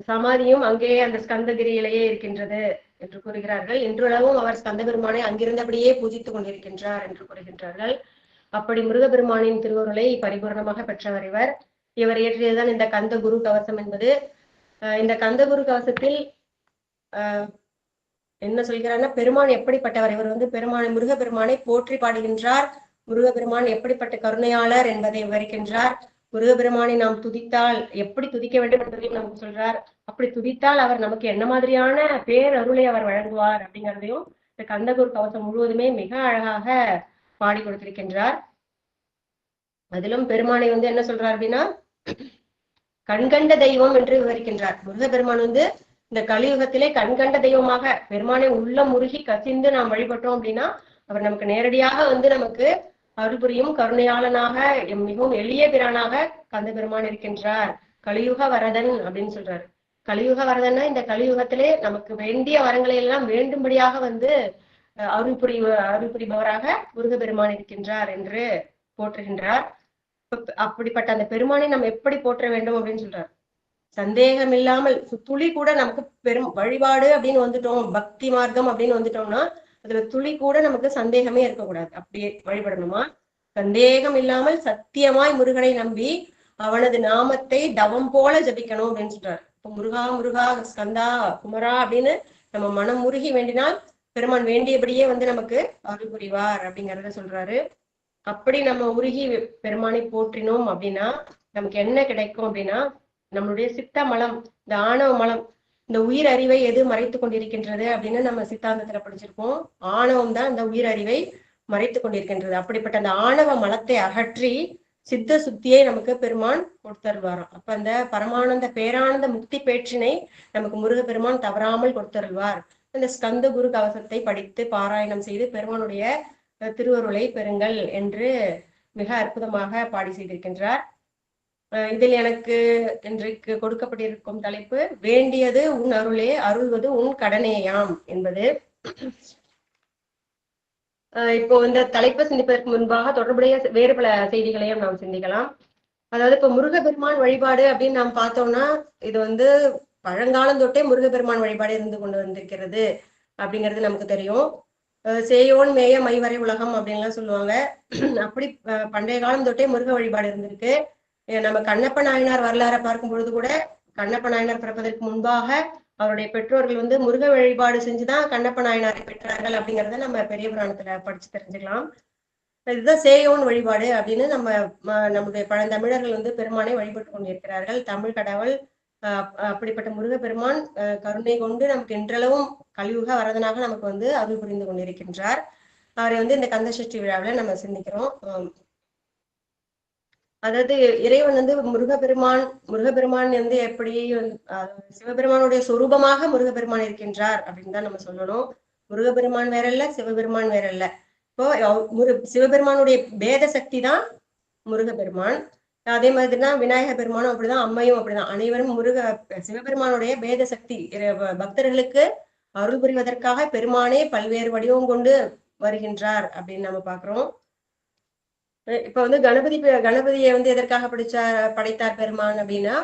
S3: சமாதியும் அங்கே அந்த ஸ்கந்தகிரியிலேயே இருக்கின்றது என்று கூறுகிறார்கள். இன்றளவும் அவர் ஸ்கந்த பெருமானை அங்கிருந்தபடியே பூஜித்துக் கொண்டிருக்கின்றார் என்று கூறுகின்றார்கள். அப்படி முருகப்பெருமானின் திருவருளை பரிபூர்ணமாக பெற்றவர் இவர். இவர் இயற்றியதுதான் இந்த கந்த குரு கவசம் என்பது. இந்த கந்த குரு கவசத்தில் என்ன சொல்கிறார்னா, பெருமான் எப்படிப்பட்டவர், இவர் வந்து முருகப்பெருமானை போற்றி பாடுகின்றார். முருகப்பெருமான் எப்படிப்பட்ட கருணையாளர் என்பதை விவரிக்கின்றார். முருகப்பெருமானை நாம் துதித்தால் எப்படி துதிக்க வேண்டும் என்பதையும் நமக்கு சொல்றார். அப்படி துதித்தால் அவர் நமக்கு என்ன மாதிரியான பேரருளை அவர் வழங்குவார் அப்படிங்கிறதையும் இந்த கந்தகுரு கவசம் முழுவதுமே மிக அழகாக பாடி கொடுத்திருக்கின்றார். அதிலும் பெருமானை வந்து என்ன சொல்றார் அப்படின்னா, கண்கண்ட தெய்வம் என்று விவரிக்கின்றார். முருகப்பெருமான் வந்து இந்த கலியுகத்திலே கண்கண்ட தெய்வமாக பெருமானை உள்ள முருகி கசிந்து நாம் வழிபட்டோம் அப்படின்னா அவர் நமக்கு நேரடியாக வந்து நமக்கு அருள் புரியும் கருணையாளனாக மிகவும் எளிய பிரானாக கந்த பெருமான் இருக்கின்றார். கலியுக வரதன் அப்படின்னு சொல்றாரு. கலியுக வரதன்னா இந்த கலியுகத்திலே நமக்கு வேண்டிய வரங்களை எல்லாம் வேண்டும்படியாக வந்து அருள் புரிபவராக முருகப்பெருமான் இருக்கின்றார் என்று போற்றுகின்றார். அப்படிப்பட்ட அந்த பெருமானை நம்ம எப்படி போற்ற வேண்டும் அப்படின்னு சொல்றார். சந்தேகம் இல்லாமல் துளி கூட நமக்கு பெரும் வழிபாடு அப்படின்னு வந்துட்டோம், பக்தி மார்க்கம் அப்படின்னு வந்துட்டோம்னா அதுல துளி கூட நமக்கு சந்தேகமே இருக்கக்கூடாது. அப்படியே வழிபடணுமா, சந்தேகம் இல்லாமல் சத்தியமாய் முருகனை நம்பி அவனது நாமத்தை தவம் போல ஜபிக்கணும் அப்படின்னு சொல்றாரு. இப்ப முருகா முருகா ஸ்கந்தா குமரா அப்படின்னு நம்ம மனம் முருகி வேண்டினால் பெருமான் வேண்டியபடியே வந்து நமக்கு அருள் புரிவார் அப்படிங்கிறத சொல்றாரு. அப்படி நம்ம உருகி பெருமானை போற்றினோம் அப்படின்னா நமக்கு என்ன கிடைக்கும் அப்படின்னா, நம்மளுடைய சித்த மலம், இந்த ஆணவ மலம், இந்த உயிர் அறிவை எது மறைத்து கொண்டிருக்கின்றது அப்படின்னு நம்ம சித்தாந்தத்துல படிச்சிருக்கோம். ஆணவம் தான் இந்த உயிர் அறிவை மறைத்து கொண்டிருக்கின்றது. அப்படிப்பட்ட அந்த ஆணவ மலத்தை அகற்றி சித்த சுத்தியை நமக்கு பெருமான் கொடுத்தருள்வாராம். அப்ப அந்த பரமானந்த பேரானந்த முக்தி பேற்றினை நமக்கு முருகப்பெருமான் தவறாமல் கொடுத்தருள்வார். இந்த ஸ்கந்த குரு கவசத்தை படித்து பாராயணம் செய்து பெருமானுடைய திருவருளை பெறுங்கள் என்று மிக அற்புதமாக பாடி செய்திருக்கின்றார். இதில் எனக்கு இன்றைக்கு கொடுக்கப்பட்டிருக்கும் தலைப்பு வேண்டியது உன் அருளே, அருள்வது உன் கடனேயாம் என்பது. இப்போ இந்த தலைப்பை சிந்திப்பதற்கு முன்பாக தொடர்புடைய வேறு பல செய்திகளையும் நாம் சிந்திக்கலாம். அதாவது இப்ப முருகப்பெருமான் வழிபாடு அப்படின்னு நாம் பார்த்தோம்னா இது வந்து பழங்காலம் தொட்டே முருகப்பெருமான் வழிபாடு இருந்து கொண்டு வந்திருக்கிறது அப்படிங்கிறது நமக்கு தெரியும். சேயோன் மேய மைவரை உலகம் அப்படின்லாம் சொல்லுவாங்க. அப்படி பண்டைய காலம் தொட்டே முருக வழிபாடு இருந்திருக்கு. நம்ம கண்ணப்ப நாயனார் வரலாறை பார்க்கும் பொழுது கூட கண்ணப்ப நாயனார் பிறப்பதற்கு முன்பாக அவருடைய பெற்றோர்கள் வந்து முருக வழிபாடு செஞ்சுதான் கண்ணப்ப நாயனாரை பெற்றார்கள் அப்படிங்கிறத நம்ம பெரிய புராணத்துல படிச்சு தெரிஞ்சுக்கலாம். இதுதான் சேயோன் வழிபாடு அப்படின்னு நம்முடைய பழந்தமிழர்கள் வந்து பெருமானை வழிபட்டு கொண்டிருக்கிறார்கள். தமிழ் கடவுள் அப்படிப்பட்ட முருகப்பெருமான் கருணை கொண்டு நமக்கு இன்றளவும் கலியுக வரதனாக நமக்கு வந்து அருள் புரிந்து கொண்டிருக்கின்றார். அவரை வந்து இந்த கந்த சஷ்டி விழாவில் நம்ம சிந்திக்கிறோம். அதாவது இறைவன் வந்து முருகப்பெருமான் வந்து எப்படி சிவபெருமானுடைய சொரூபமாக முருகப்பெருமான் இருக்கின்றார் அப்படின்னு தான் நம்ம சொல்லணும். முருகப்பெருமான் வேற இல்ல, சிவபெருமான் வேற இல்ல. இப்போ சிவபெருமானுடைய பேத சக்தி தான் முருகப்பெருமான். அதே மாதிரிதான் விநாயக பெருமானும் அப்படிதான், அம்மையும் அப்படிதான். அனைவரும் சிவபெருமானுடைய பேத சக்தி. பக்தர்களுக்கு அருள் புரிவதற்காக பெருமானே பல்வேறு வடிவம் கொண்டு வருகின்றார் அப்படின்னு நம்ம பாக்குறோம். இப்ப வந்து கணபதியை வந்து எதற்காக படைத்தார் பெருமான் அப்படின்னா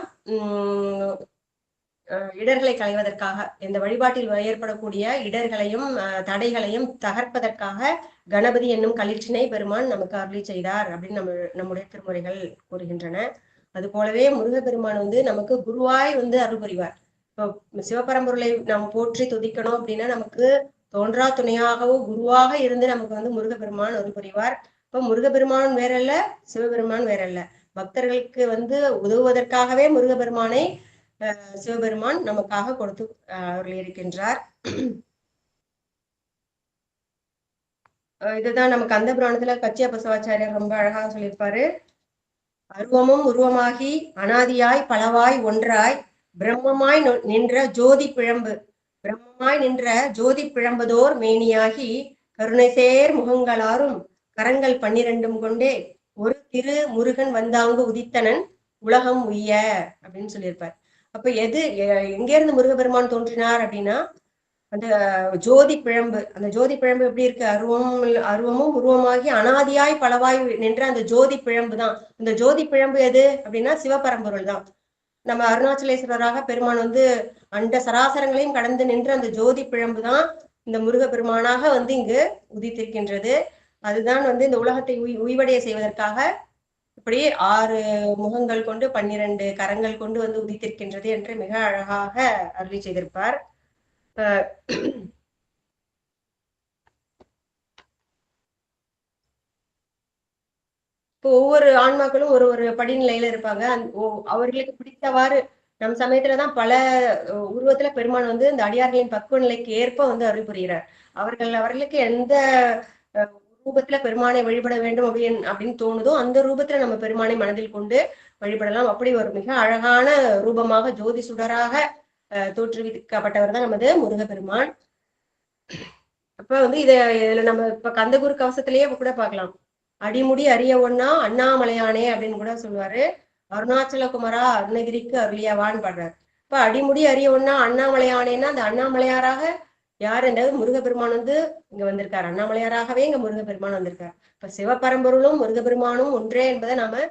S3: இடர்களை களைவதற்காக, இந்த வழிபாட்டில் ஏற்படக்கூடிய இடர்களையும் தடைகளையும் தகர்ப்பதற்காக கணபதி என்னும் களிற்றினை பெருமான் நமக்கு அருளி செய்தார் அப்படின்னு நம்முடைய திருமுறைகள் கூறுகின்றன. அது போலவே முருகப்பெருமான் வந்து நமக்கு குருவாய் வந்து அருள் புரிவார். இப்போ சிவபரம்பொருளை நாம் போற்றி துதிக்கணும் அப்படின்னா நமக்கு தோன்றா துணையாகவோ குருவாக இருந்து நமக்கு வந்து முருகப்பெருமான் அருள் புரிவார். இப்ப முருகப்பெருமான் வேற இல்ல, சிவபெருமான் வேற இல்ல. பக்தர்களுக்கு வந்து உதவுவதற்காகவே முருகப்பெருமானை சிவபெருமான் நமக்காக கொடுத்து அருள் இருக்கின்றார். இதுதான் நமக்கு அந்த புராணத்துல கச்சிய பசவாச்சாரியர் ரொம்ப அழகாக சொல்லியிருப்பாரு. அருவமும் உருவமாகி அனாதியாய் பலவாய் ஒன்றாய் பிரம்மமாய் நின்ற ஜோதி பிழம்பு, பிரம்மமாய் நின்ற ஜோதி பிழம்பதோர் மேனியாகி கருணை சேர் முகங்களாரும் கரங்கள் 12 கொண்டே ஒரு திரு முருகன் வந்தாங்கு உதித்தனன் உலகம் உய்ய அப்படின்னு சொல்லியிருப்பார். அப்ப எங்க இருந்து முருகப்பெருமான் தோன்றினார் அப்படின்னா அந்த ஜோதி பிழம்பு. அந்த ஜோதி பிழம்பு எப்படி இருக்கு? அருவமும் உருவமாகி அனாதியாய் பலவாய் நின்ற அந்த ஜோதி பிழம்பு தான். அந்த ஜோதி பிழம்பு எது அப்படின்னா சிவபரம்பொருள் தான். நம்ம அருணாச்சலேஸ்வரராக பெருமான் வந்து அண்ட சராசரங்களையும் கடந்து நின்ற அந்த ஜோதி பிழம்பு தான் இந்த முருகப்பெருமானாக வந்து இங்கு உதித்திருக்கின்றது. அதுதான் வந்து இந்த உலகத்தை உய்வடைய செய்வதற்காக இப்படி 6 முகங்கள் கொண்டு 12 கரங்கள் கொண்டு வந்து உதித்திருக்கின்றது என்று மிக அழகாக அருளி செய்திருப்பார். இப்போ ஒவ்வொரு ஆன்மாக்களும் ஒரு ஒரு படிநிலையில இருப்பாங்க. அவர்களுக்கு பிடித்தவாறு நம் சமயத்துலதான் பல உருவத்துல பெருமான் வந்து இந்த அடியார்களின் பக்குவ நிலைக்கு ஏற்ப வந்து அருள் புரிகிறார். அவர்களுக்கு எந்த ரூபத்துல பெருமானை வழிபட வேண்டும் அப்படின்னு தோணுதோ அந்த ரூபத்துல நம்ம பெருமானை மனதில் கொண்டு வழிபடலாம். அப்படி ஒரு மிக அழகான ரூபமாக ஜோதி சுடராக தோற்றுவிக்கப்பட்டவர் தான் நமது முருகப்பெருமான். அப்ப வந்து இதுல நம்ம இப்ப கந்தகுரு கவசத்திலேயே கூட பார்க்கலாம். அடிமுடி அறிய ஒன்னா அண்ணாமலையானே அப்படின்னு கூட சொல்லுவாரு. அருணாச்சல குமரா அருணகிரிக்கு அருளியவான்னு பாடுறாரு. இப்ப அடிமுடி அறிய ஒன்னா அண்ணாமலையானேன்னா அந்த அண்ணாமலையாராக யார் என்றது முருகப்பெருமான் வந்து இங்க வந்திருக்காரு. அண்ணாமலையாராகவே இங்க முருகப்பெருமான் வந்திருக்காரு. இப்ப சிவபரம்பொருளும் முருகப்பெருமானும் ஒன்றே என்பதை நாம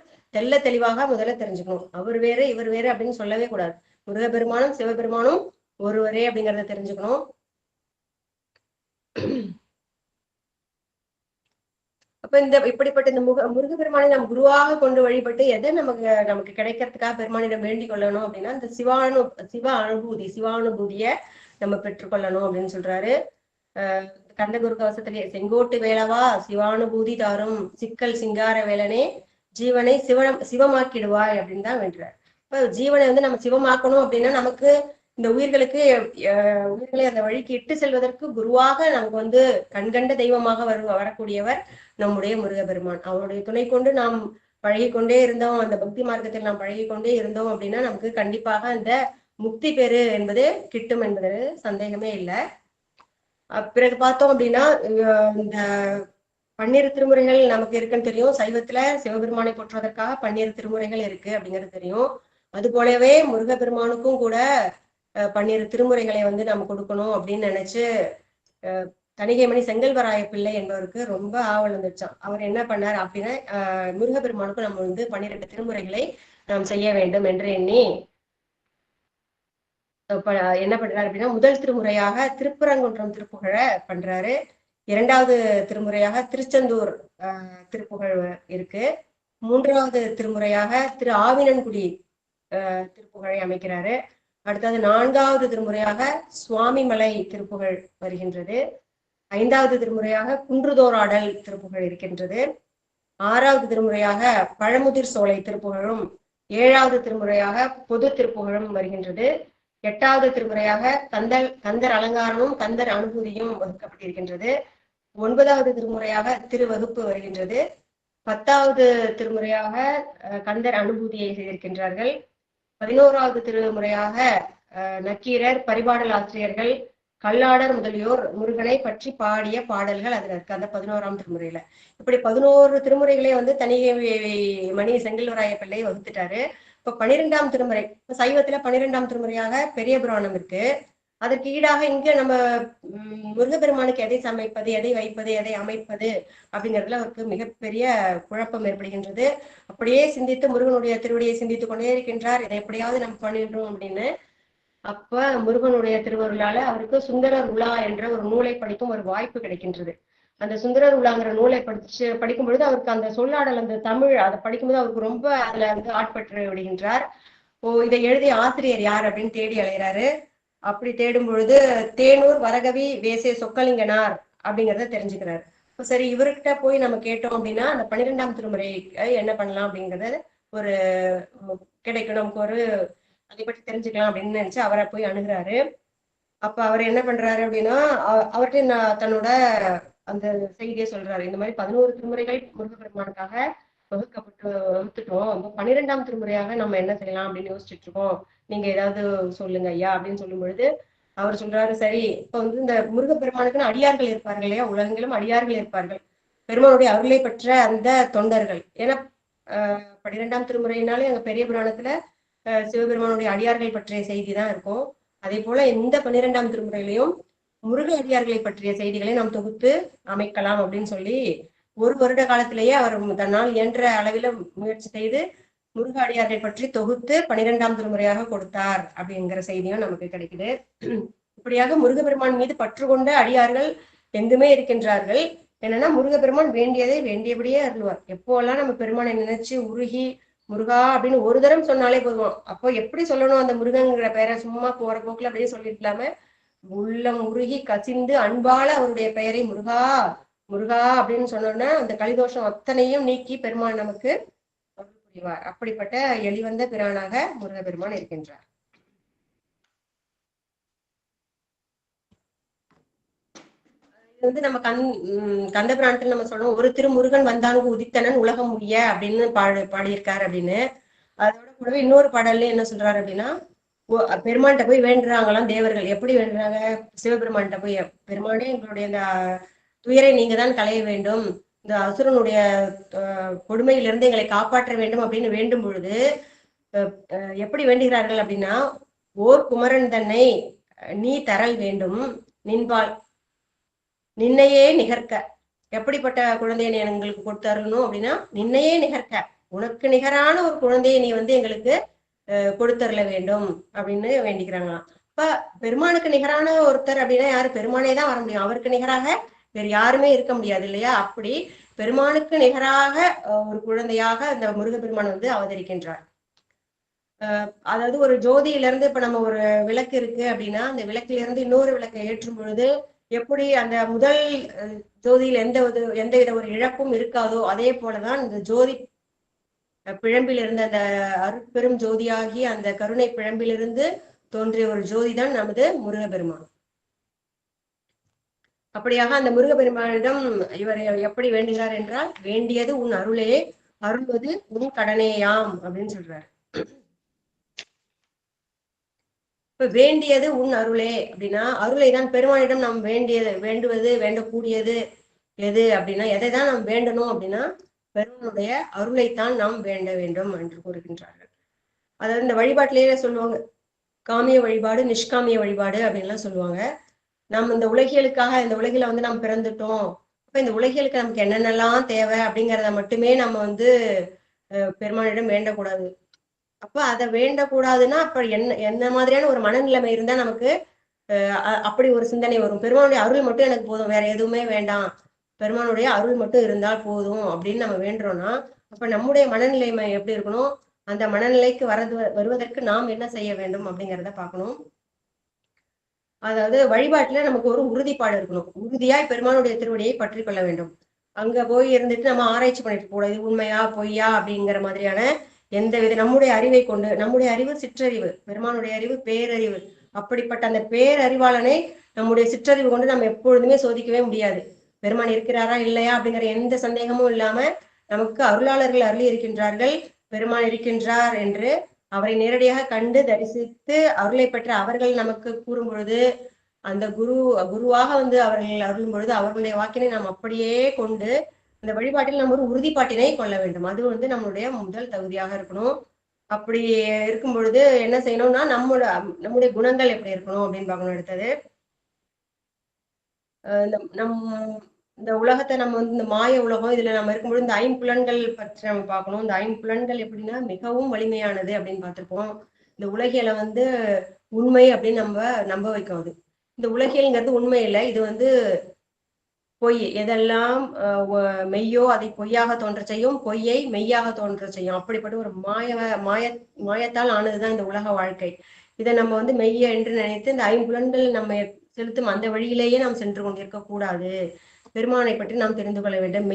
S3: தெளிவாக முதல்ல தெரிஞ்சுக்கணும். அவர் வேறு இவர் வேறு அப்படின்னு சொல்லவே கூடாது. முருகப்பெருமானும் சிவபெருமானும் ஒருவரே அப்படிங்கிறத தெரிஞ்சுக்கணும். அப்ப இப்படிப்பட்ட இந்த முருகப்பெருமானை நாம் குருவாக கொண்டு வழிபட்டு எதை நமக்கு கிடைக்கிறதுக்காக பெருமானிடம் வேண்டிக் கொள்ளணும் அப்படின்னா இந்த சிவானுபூதிய நம்ம பெற்றுக்கொள்ளணும் அப்படின்னு சொல்றாரு. கந்தகுரு கவசத்திலே செங்கோட்டு வேளவா சிவானுபூதி தாரும் சிக்கல் சிங்கார வேலனே ஜீவனை சிவமாக்கிடுவாய் அப்படின்னு தான் வேண்டுறார். இப்ப ஜீவனை வந்து நம்ம சிவமாக்கணும் அப்படின்னா நமக்கு இந்த உயிர்களுக்கு உயிர்களை அந்த வழிக்கு இட்டு செல்வதற்கு குருவாக நமக்கு வந்து கண்கண்ட தெய்வமாக வரக்கூடியவர் நம்முடைய முருகப்பெருமான். அவருடைய துணை கொண்டு நாம் பழகி கொண்டே இருந்தோம், அந்த பக்தி மார்க்கத்தில் நாம் பழகி கொண்டே இருந்தோம் அப்படின்னா நமக்கு கண்டிப்பாக அந்த முக்தி பெறு என்பது கிட்டும் என்பது சந்தேகமே இல்லை. பிறகு பார்த்தோம் அப்படின்னா இந்த 12 திருமுறைகள் நமக்கு இருக்குன்னு தெரியும். சைவத்துல சிவபெருமானை போற்றுவதற்காக 12 திருமுறைகள் இருக்கு அப்படிங்கிறது தெரியும். அது போலவே முருகப்பெருமானுக்கும் கூட 12 திருமுறைகளை வந்து நம்ம கொடுக்கணும் அப்படின்னு நினைச்சு தணிகைமணி செங்கல்வராய பிள்ளை என்பவருக்கு ரொம்ப ஆவல் வந்துச்சான். அவர் என்ன பண்ணார் அப்படின்னா முருகப்பெருமானுக்கும் நம்ம வந்து 12 திருமுறைகளை நாம் செய்ய வேண்டும் என்று எண்ணி என்ன பண்றாரு அப்படின்னா முதல் திருமுறையாக திருப்பரங்குன்றம் திருப்புகழை பண்றாரு. 2வது திருமுறையாக திருச்செந்தூர் திருப்புகழ் இருக்கு. 3வது திருமுறையாக திரு ஆவினன்குடி திருப்புகழை அமைக்கிறாரு. அடுத்தது 4வது திருமுறையாக சுவாமிமலை திருப்புகழ் வருகின்றது. 5வது திருமுறையாக குன்றுதோராடல் திருப்புகழ் இருக்கின்றது. 6வது திருமுறையாக பழமுதிர் சோலை திருப்புகழும் 7வது திருமுறையாக பொது திருப்புகழும் வருகின்றது. 8வது திருமுறையாக கந்தர் அலங்காரமும் கந்தர் அனுபூதியும் வகுக்கப்பட்டிருக்கின்றது. 9வது திருமுறையாக திருவகுப்பு வருகின்றது. 10வது திருமுறையாக கந்தர் அனுபூதியை செய்திருக்கின்றார்கள். 11வது திருமுறையாக நக்கீரர் பரிபாடல் ஆசிரியர்கள் கல்லாடர் முதலியோர் முருகனை பற்றி பாடிய பாடல்கள் அதுல இருக்கு அந்த 11ஆம் திருமுறையில. இப்படி 11 திருமுறைகளே வந்து தணிகைமணி செங்கல்வராய பிள்ளை வகுத்துட்டாரு. இப்ப 12ஆம் திருமுறை, சைவத்துல 12ஆம் திருமுறையாக பெரிய புராணம் இருக்கு. அதற்கு ஈடாக இங்க நம்ம முருகப்பெருமானுக்கு எதை சமைப்பது, எதை வைப்பது, எதை அமைப்பது அப்படிங்கிறதுல அவருக்கு மிகப்பெரிய குழப்பம் ஏற்படுகின்றது. அப்படியே சிந்தித்து முருகனுடைய திருவடியை சிந்தித்துக் கொண்டே இருக்கின்றார். இதை எப்படியாவது நம்ம பண்ணிடுறோம் அப்படின்னு. அப்ப முருகனுடைய திருவருளால அவருக்கு சுந்தரர் உலா என்ற ஒரு நூலை படிக்கும் ஒரு வாய்ப்பு கிடைக்கின்றது. அந்த சுந்தரர் உலாங்கிற நூலை படிக்கும் பொழுது அவருக்கு அந்த சொல்லாடல், அந்த தமிழ் அதை படிக்கும்போது அவருக்கு ரொம்ப அதுல வந்து ஆட்பற்று விடுகின்றார். இதை எழுதிய ஆசிரியர் யார் அப்படின்னு தேடி அலைகிறாரு. அப்படி தேடும் பொழுது தேனூர் வரகவி வேசே சொக்கலிங்கனார் அப்படிங்கிறத தெரிஞ்சுக்கிறாரு. சரி, இவர்கிட்ட போய் நம்ம கேட்டோம் அப்படின்னா அந்த 12ஆம் திருமுறை என்ன பண்ணலாம் அப்படிங்கறது ஒரு கிடைக்கும், நமக்கு ஒரு அதை பற்றி தெரிஞ்சுக்கலாம் அப்படின்னு நினைச்சு அவரை போய் அணுகிறாரு. அப்ப அவர் என்ன பண்றாரு அப்படின்னா அவர்கிட்ட தன்னோட அந்த செய்தியை சொல்றாரு. இந்த மாதிரி 11 திருமுறைகள் முருகப்பெருமானுக்காக வகுத்துட்டோம். 12ஆம் திருமுறையாக நம்ம என்ன செய்யலாம் அப்படின்னு யோசிச்சுட்டு இருக்கோம், நீங்க ஏதாவது சொல்லுங்க ஐயா அப்படின்னு சொல்லும் பொழுது அவர் சொல்றாரு, சரி இப்ப வந்து இந்த முருகப்பெருமானுக்குன்னு அடியார்கள் இருப்பார்கள் இல்லையா, உலகங்களும் அடியார்கள் இருப்பார்கள், பெருமானுடைய அருளை பெற்ற அந்த தொண்டர்கள். ஏன்னா 12ஆம் திருமுறையினாலே அங்க பெரிய புராணத்துல சிவபெருமானுடைய அடியார்கள் பற்றிய செய்தி தான் இருக்கும். அதே போல இந்த 12ஆம் திருமுறையிலையும் முருக அடியார்களை பற்றிய செய்திகளை நாம் தொகுத்து அமைக்கலாம் அப்படின்னு சொல்லி 1 வருட காலத்திலேயே அவர் தன்னால் இயன்ற அளவில முயற்சி செய்து முருக அடியார்கள் பற்றி தொகுத்து 12ஆம் திருமுறையாக கொடுத்தார் அப்படிங்கிற செய்தியும் நமக்கு கிடைக்குது. இப்படியாக முருகப்பெருமான் மீது பற்று கொண்ட அடியார்கள் எங்குமே இருக்கின்றார்கள். என்னன்னா முருகப்பெருமான் வேண்டியதை வேண்டியபடியே அருள்வார். எப்போல்லாம் நம்ம பெருமானை நினைச்சு உருகி முருகா அப்படின்னு ஒரு தரம் சொன்னாலே போதும். அப்போ எப்படி சொல்லணும், அந்த முருகங்கிற பெயரை சும்மா போற போக்குல அப்படியே சொல்லிருக்கலாம, உள்ளம் உருகி கசிந்து அன்பால அவருடைய பெயரை முருகா முருகா அப்படின்னு சொன்னோம்னா அந்த கலிதோஷம் அத்தனையும் நீக்கி பெருமான் நமக்கு அருள் புரிவார். அப்படிப்பட்ட எளிவந்த பிரானாக முருகப்பெருமான் இருக்கின்றார். வந்து நம்ம கந்த புராணத்துல நம்ம சொல்றோம், ஒரு திருமுருகன் வந்தானுக்கு உதித்தனன் உலகம் முடிய அப்படின்னு பாடியிருக்காரு அப்படின்னு. அதோட கூடவே இன்னொரு பாடல்ல என்ன சொல்றாரு அப்படின்னா, பெருமான்கிட்ட போய் வேண்டுறாங்களாம் தேவர்கள். எப்படி வேண்டுறாங்க, சிவபெருமான்கிட்ட போய், பெருமானே எங்களுடைய இந்த துயரை நீங்க தான் களைய வேண்டும், இந்த அசுரனுடைய கொடுமையிலிருந்து எங்களை காப்பாற்ற வேண்டும் அப்படின்னு வேண்டும் பொழுது எப்படி வேண்டுகிறார்கள் அப்படின்னா, ஓர் குமரன் தன்னை நீ தரல் வேண்டும் நின்பால் நின்னையே நிகர்க்க. எப்படிப்பட்ட குழந்தையை எங்களுக்கு கொடுத்தரணும் அப்படின்னா, நின்னையே நிகர்க்க, உனக்கு நிகரான ஒரு குழந்தையை நீ வந்து எங்களுக்கு கொடுத்தரல வேண்டும் அப்படின்னு வேண்டிக்கிறாங்களாம். இப்ப பெருமானுக்கு நிகரான ஒருத்தர் அப்படின்னா யாரு, பெருமானே தான் வர முடியும். அவருக்கு நிகராக வேறு யாருமே இருக்க முடியாது இல்லையா. அப்படி பெருமானுக்கு நிகராக ஒரு குழந்தையாக அந்த முருகப்பெருமான் வந்து அவதரிக்கின்றார். அதாவது ஒரு ஜோதியில இருந்து இப்ப நம்ம ஒரு விளக்கு இருக்கு அப்படின்னா அந்த விளக்குல இருந்து இன்னொரு விளக்கை ஏற்றும் பொழுது எப்படி அந்த முதல் ஜோதியில் எந்தவித ஒரு இழப்பும் இருக்காதோ அதே போலதான் இந்த ஜோதி பிழம்பில் இருந்த அந்த அருட்பெரும் ஜோதியாகி அந்த கருணை பிழம்பிலிருந்து தோன்றிய ஒரு ஜோதி தான் நமது முருகப்பெருமான். அப்படியாக அந்த முருகப்பெருமானிடம் இவர் எப்படி வேண்டுகிறார் என்றால், வேண்டியது உன் அருளே, அருள்வது உன் கடனேயாம் அப்படின்னு சொல்றாரு. இப்ப வேண்டியது உன் அருளே அப்படின்னா, அருளை தான் பெருமானிடம் நாம் வேண்டுவது வேண்டக்கூடியது எது அப்படின்னா, எதை தான் நாம் வேண்டணும் அப்படின்னா, பெருமானுடைய அருளைத்தான் நாம் வேண்ட வேண்டும் என்று கூறுகின்றார்கள். அதாவது இந்த வழிபாட்டிலேயே சொல்லுவாங்க, காமிய வழிபாடு நிஷ்காமிய வழிபாடு அப்படின்லாம் சொல்லுவாங்க. நம்ம இந்த உலகியலுக்காக இந்த உலகில நாம் பிறந்துட்டோம், அப்ப இந்த உலகியலுக்கு நமக்கு என்னென்னலாம் தேவை அப்படிங்கிறத மட்டுமே நம்ம பெருமானிடம் வேண்டக்கூடாது. அப்ப அதை வேண்டக்கூடாதுன்னா அப்ப என்ன மாதிரியான ஒரு மனநிலைமை இருந்தா நமக்கு அப்படி ஒரு சிந்தனை வரும். பெருமானுடைய அருள் மட்டும் எனக்கு போதும், வேற எதுவுமே வேண்டாம், பெருமானுடைய அருள் மட்டும் இருந்தால் போதும் அப்படின்னு நம்ம வேண்டுறோம்னா, அப்ப நம்முடைய மனநிலைமை எப்படி இருக்கணும், அந்த மனநிலைக்கு வருவதற்கு நாம் என்ன செய்ய வேண்டும் அப்படிங்கிறத பார்க்கணும். அதாவது வழிபாட்டுல நமக்கு ஒரு உறுதிப்பாடு இருக்கணும். உறுதியாய் பெருமானுடைய திருவடியை பற்றி கொள்ள வேண்டும். அங்க போய் இருந்துட்டு நம்ம ஆராய்ச்சி பண்ணிட்டு போகலாம், இது உண்மையா பொய்யா அப்படிங்கிற மாதிரியான எந்த வித நம்முடைய அறிவை கொண்டு, நம்முடைய அறிவு சிற்றறிவு, பெருமானுடைய அறிவு பேரறிவு, அப்படிப்பட்ட அந்த பேரறிவாளனை நம்முடைய சிற்றறிவு கொண்டு நம்ம எப்பொழுதுமே சோதிக்கவே முடியாது. பெருமான் இருக்கிறாரா இல்லையா அப்படிங்கிற எந்த சந்தேகமும் இல்லாம நமக்கு அருளாளர்கள் அருளி இருக்கின்றார்கள், பெருமான் இருக்கின்றார் என்று அவரை நேரடியாக கண்டு தரிசித்து அருளை பெற்ற அவர்கள் நமக்கு கூறும் பொழுது, அந்த குருவாக அவர்கள் அருளும் பொழுது அவர்களுடைய வாக்கினை நாம் அப்படியே கொண்டு அந்த வழிபாட்டில் நம்ம ஒரு உறுதிப்பாட்டினை கொள்ள வேண்டும். அது நம்மளுடைய முதல் தகுதியாக இருக்கணும். அப்படி இருக்கும் பொழுது என்ன செய்யணும்னா, நம்முடைய குணங்கள் எப்படி இருக்கணும் அப்படின்னு பார்க்கணும். அடுத்தது இந்த உலகத்தை நம்ம இந்த மாய உலகம் இதுல நம்ம இருக்கும்போது இந்த ஐம்புலன்கள் பற்றி நம்ம பார்க்கணும். இந்த ஐம்புலன்கள் எப்படின்னா மிகவும் வலிமையானது அப்படின்னு பார்த்திருப்போம். இந்த உலகியலை உண்மை அப்படின்னு நம்ம நம்ப வைக்கும். இந்த உலகியல்ங்கிறது உண்மை இல்லை, இது பொய். எதெல்லாம் மெய்யோ அதை பொய்யாக தோன்ற செய்யும், பொய்யை மெய்யாக தோன்ற செய்யும். அப்படிப்பட்ட ஒரு மாயத்தால் ஆனதுதான் இந்த உலக வாழ்க்கை. இதை நம்ம மெய்ய என்று நினைத்து இந்த ஐம்புலன்கள் நம்ம செலுத்தும் அந்த வழியிலேயே நாம் சென்று கொண்டிருக்க கூடாது. பெருமானை பற்றி நாம் தெரிந்து கொள்ள வேண்டும்.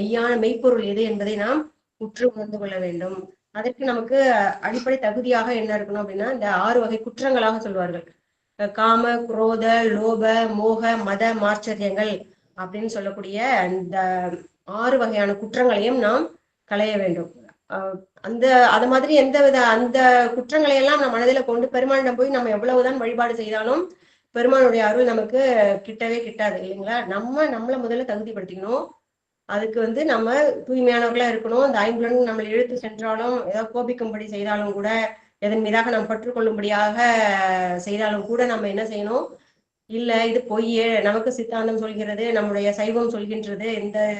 S3: மெய்ப்பொருள் எது என்பதை நாம் உற்று உணர்ந்து கொள்ள வேண்டும். அதற்கு நமக்கு அடிப்படை தகுதியாக என்ன இருக்கணும் அப்படின்னா, இந்த 6 வகை குற்றங்களாக சொல்வார்கள். காம, குரோத, லோப, மோக, மத, மாச்சரியங்கள் அப்படின்னு சொல்லக்கூடிய அந்த 6 வகையான குற்றங்களையும் நாம் களைய வேண்டும். அது மாதிரி அந்த குற்றங்களை எல்லாம் நம்ம மனதில கொண்டு பெருமானிடம் போய் நம்ம எவ்வளவுதான் வழிபாடு செய்தாலும் பெருமானுடைய அருள் நமக்கு கிட்டவே கிட்டாது இல்லைங்களா. நம்மளை முதல்ல தகுதிப்படுத்திக்கணும். அதுக்கு நம்ம தூய்மையானவர்களா இருக்கணும். இந்த ஐம்புலன்கள் நம்மளை இழுத்து சென்றாலும், ஏதாவது கோபிக்கும்படி செய்தாலும் கூட, எதன் மீதாக நாம் பற்றுக்கொள்ளும்படியாக செய்தாலும் கூட நம்ம என்ன செய்யணும், இல்ல இது பொய்யே, நமக்கு சித்தாந்தம் சொல்கிறது, நம்முடைய சைவம் சொல்கின்றது,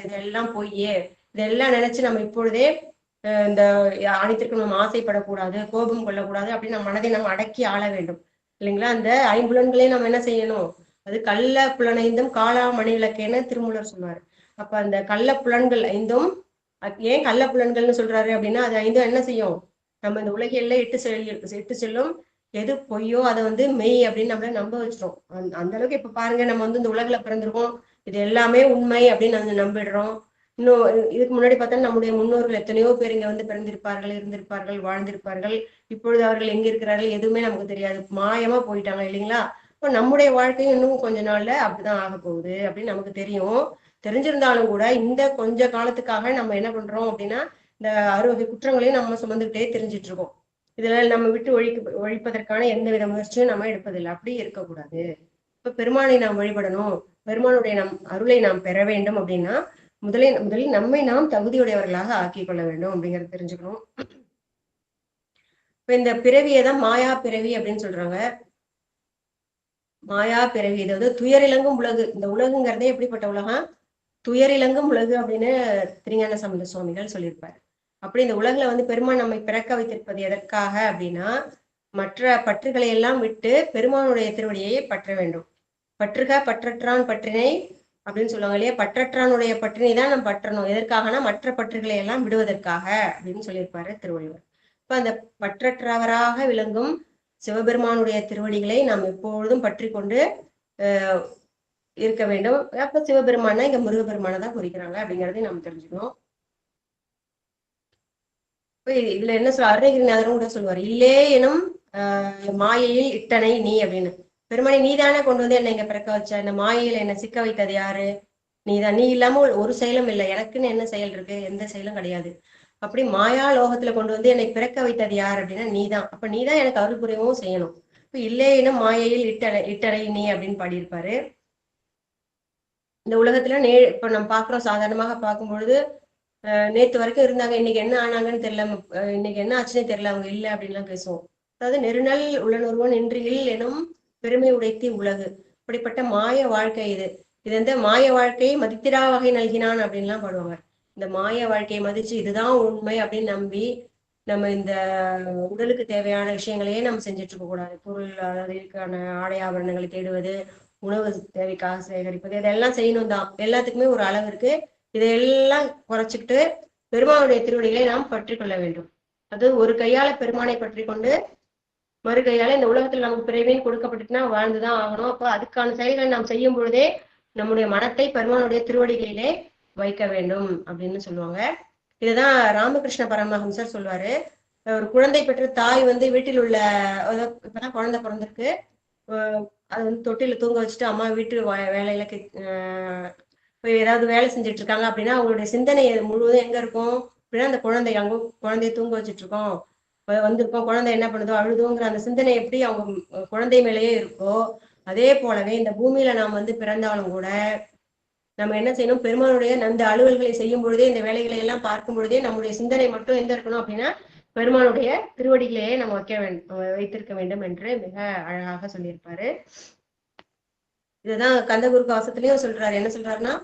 S3: இதெல்லாம் பொய்யே, இதெல்லாம் நினைச்சு நம்ம இப்பொழுதே இந்த அனைத்திற்கும் நம்ம ஆசைப்படக்கூடாது, கோபம் கொள்ளக்கூடாது அப்படின்னு நம்ம மனதை நம்ம அடக்கி ஆள வேண்டும் இல்லைங்களா. அந்த ஐம்புலன்களையும் நம்ம என்ன செய்யணும், அது கள்ள புலனைந்தும் காளா மணி விளக்கேன்னு திருமூலர் சொல்லுவாரு. அப்ப அந்த கள்ள புலன்கள் 5ம், ஏன் கள்ள புலன்கள்னு சொல்றாரு அப்படின்னா, அது 5ம் என்ன செய்யும், நம்ம இந்த உலகில இட்டு செல்லும் எது பொய்யோ அதை மெய் அப்படின்னு நம்மள நம்ப வச்சிரும். அந்த அளவுக்கு இப்ப பாருங்க, நம்ம இந்த உலகில பிறந்திருக்கோம், இது எல்லாமே உண்மை அப்படின்னு நம்பிடுறோம். இன்னும் இதுக்கு முன்னாடி பார்த்தா நம்முடைய முன்னோர்கள் எத்தனையோ பேர் இங்க பிறந்திருப்பார்கள், இருந்திருப்பார்கள், வாழ்ந்திருப்பார்கள். இப்பொழுது அவர்கள் எங்க இருக்கிறார்கள் எதுவுமே நமக்கு தெரியாது, மாயமா போயிட்டாங்க இல்லைங்களா. இப்போ நம்முடைய வாழ்க்கையும் இன்னும் கொஞ்ச நாள்ல அப்படிதான் ஆக போகுது அப்படின்னு நமக்கு தெரியும். தெரிஞ்சிருந்தாலும் கூட இந்த கொஞ்ச காலத்துக்காக நம்ம என்ன பண்றோம் அப்படின்னா, இந்த 6 வகை குற்றங்களையும் நம்ம சுமந்துகிட்டே தெரிஞ்சிட்டு இருக்கோம். இதுல நம்ம விட்டு ஒழிப்பதற்கான எந்த வித முயற்சியும் நம்ம எடுப்பதில்லை. அப்படி இருக்கக்கூடாது. இப்ப பெருமானை நாம் வழிபடணும், பெருமானுடைய அருளை நாம் பெற வேண்டும் அப்படின்னா முதலில் நம்மை நாம் தகுதியுடையவர்களாக ஆக்கிக் கொள்ள வேண்டும் அப்படிங்கறத தெரிஞ்சுக்கணும். இப்ப இந்த பிறவியை தான் மாயா பிறவி அப்படின்னு சொல்றாங்க. மாயா பிறவி, இது துயரிலங்கும் உலகு. இந்த உலகுங்கிறதே எப்படிப்பட்ட உலகம், துயரிலங்கும் உலகு அப்படின்னு திருஞான சம்பந்த சுவாமிகள் சொல்லியிருப்பாரு. அப்படி இந்த உலகுல பெருமான் நம்மை பிறக்க வைத்திருப்பது எதற்காக அப்படின்னா, மற்ற பற்றுகளை எல்லாம் விட்டு பெருமானுடைய திருவடியை பற்ற வேண்டும். பற்றுக பற்றற்றான் பற்றினை அப்படின்னு சொல்லுவாங்க இல்லையா. பற்றற்றானுடைய பற்றினை தான் நம்ம பற்றணும். எதற்காகனா மற்ற பற்றுகளை எல்லாம் விடுவதற்காக அப்படின்னு சொல்லியிருப்பாரு திருவள்ளுவர். இப்ப அந்த பற்றற்றவராக விளங்கும் சிவபெருமானுடைய திருவடிகளை நாம் எப்பொழுதும் பற்றி கொண்டு இருக்க வேண்டும். அப்ப சிவபெருமானா இங்க முருகப்பெருமானை தான் குறிக்கிறாங்க அப்படிங்கிறதையும் நாம் தெரிஞ்சுக்கணும். இதுல என்ன சொல்ல அருணகிரிநாதரும் கூட சொல்லுவார், இல்லே எனும் மாயையில் இட்டனை நீ அப்படின்னு. பெருமானி நீதானே கொண்டு வந்து என்னை இங்க பிறக்க வச்ச, இந்த மாயையில என்னை சிக்க வைத்தது யாரு? நீதான். நீ இல்லாம ஒரு செயலும் இல்லை, எனக்குன்னு என்ன செயல் இருக்கு? எந்த செயலும் கிடையாது. அப்படி மாயா லோகத்துல கொண்டு வந்து என்னை பிறக்க வைத்தது யார் அப்படின்னா நீதான். அப்ப நீதான் எனக்கு அருள் புரியவும் செய்யணும். இப்ப இல்லையினும் மாயையில் இட்டனை நீ அப்படின்னு பாடியிருப்பாரு. இந்த உலகத்துல இப்ப நம்ம பாக்குறோம், சாதாரணமாக பார்க்கும் பொழுது நேத்து வரைக்கும் இருந்தாங்க, இன்னைக்கு என்ன ஆனாங்கன்னு தெரியல, இன்னைக்கு என்ன ஆச்சுன்னே தெரியல, அவங்க இல்லை அப்படின்லாம் பேசுவோம். அதாவது நெருநல் உள்ளனொருவன் இன்றியில் எனும் பெருமை உடைத்தி உலகு. இப்படிப்பட்ட மாய வாழ்க்கை இது. இது வந்து மாய வாழ்க்கையை மதித்திரா வகை நல்கினான் அப்படின்லாம் பாடுவாங்க. இந்த மாய வாழ்க்கையை மதிச்சு இதுதான் உண்மை அப்படின்னு நம்பி நம்ம இந்த உடலுக்கு தேவையான விஷயங்களையே நம்ம செஞ்சுட்டு இருக்க கூடாது. பொருள், அதற்கான ஆடை ஆபரணங்களை தேடுவது, உணவு தேவைக்காக சேகரிப்பது, இதெல்லாம் செய்யணும் தான். எல்லாத்துக்குமே ஒரு அளவு இருக்கு. இதையெல்லாம் குறைச்சிக்கிட்டு பெருமானுடைய திருவடிகளை நாம் பற்றி கொள்ள வேண்டும். அது ஒரு கையால பெருமானை பற்றி கொண்டு மறு கையால இந்த உலகத்தில் நமக்கு பிறவின்னு கொடுக்கப்பட்டுச்சுன்னா வாழ்ந்துதான் ஆகணும். அப்போ அதுக்கான செயல்களை நாம் செய்யும் பொழுதே நம்முடைய மனத்தை பெருமானுடைய திருவடிகளிலே வைக்க வேண்டும் அப்படின்னு சொல்லுவாங்க. இதுதான் ராமகிருஷ்ண பரமஹம்சர் சொல்லுவாரு. ஒரு குழந்தை பெற்ற தாய் வந்து வீட்டில் உள்ள, இப்பதான் குழந்தை பிறந்திருக்கு, அது வந்து தொட்டில தூங்க வச்சுட்டு அம்மா வீட்டு வேலையில போய் ஏதாவது வேலை செஞ்சுட்டு இருக்காங்க அப்படின்னா அவங்களுடைய சிந்தனை முழுவதும் எங்க இருக்கும் அப்படின்னா அந்த குழந்தைய தூங்க வச்சுட்டு இருக்கோம், வந்திருக்கோம், குழந்தை என்ன பண்ணுதோ அழுதுங்கிற அந்த சிந்தனை எப்படி அவங்க குழந்தை மேலேயே இருக்கோ, அதே போலவே இந்த பூமியில நாம் வந்து பிறந்தாலும் கூட நம்ம என்ன செய்யணும், பெருமானுடைய அந்த அலுவல்களை செய்யும் பொழுதே, இந்த வேலைகளை எல்லாம் பார்க்கும் பொழுதே நம்முடைய சிந்தனை மட்டும் எங்க இருக்கணும் அப்படின்னா பெருமானுடைய திருவடிகளையே நம்ம வைத்திருக்க வேண்டும் என்று மிக அழகாக சொல்லியிருப்பாரு. இதுதான் கந்தகுரு கவசத்திலையும் சொல்றாரு. என்ன சொல்றாருன்னா,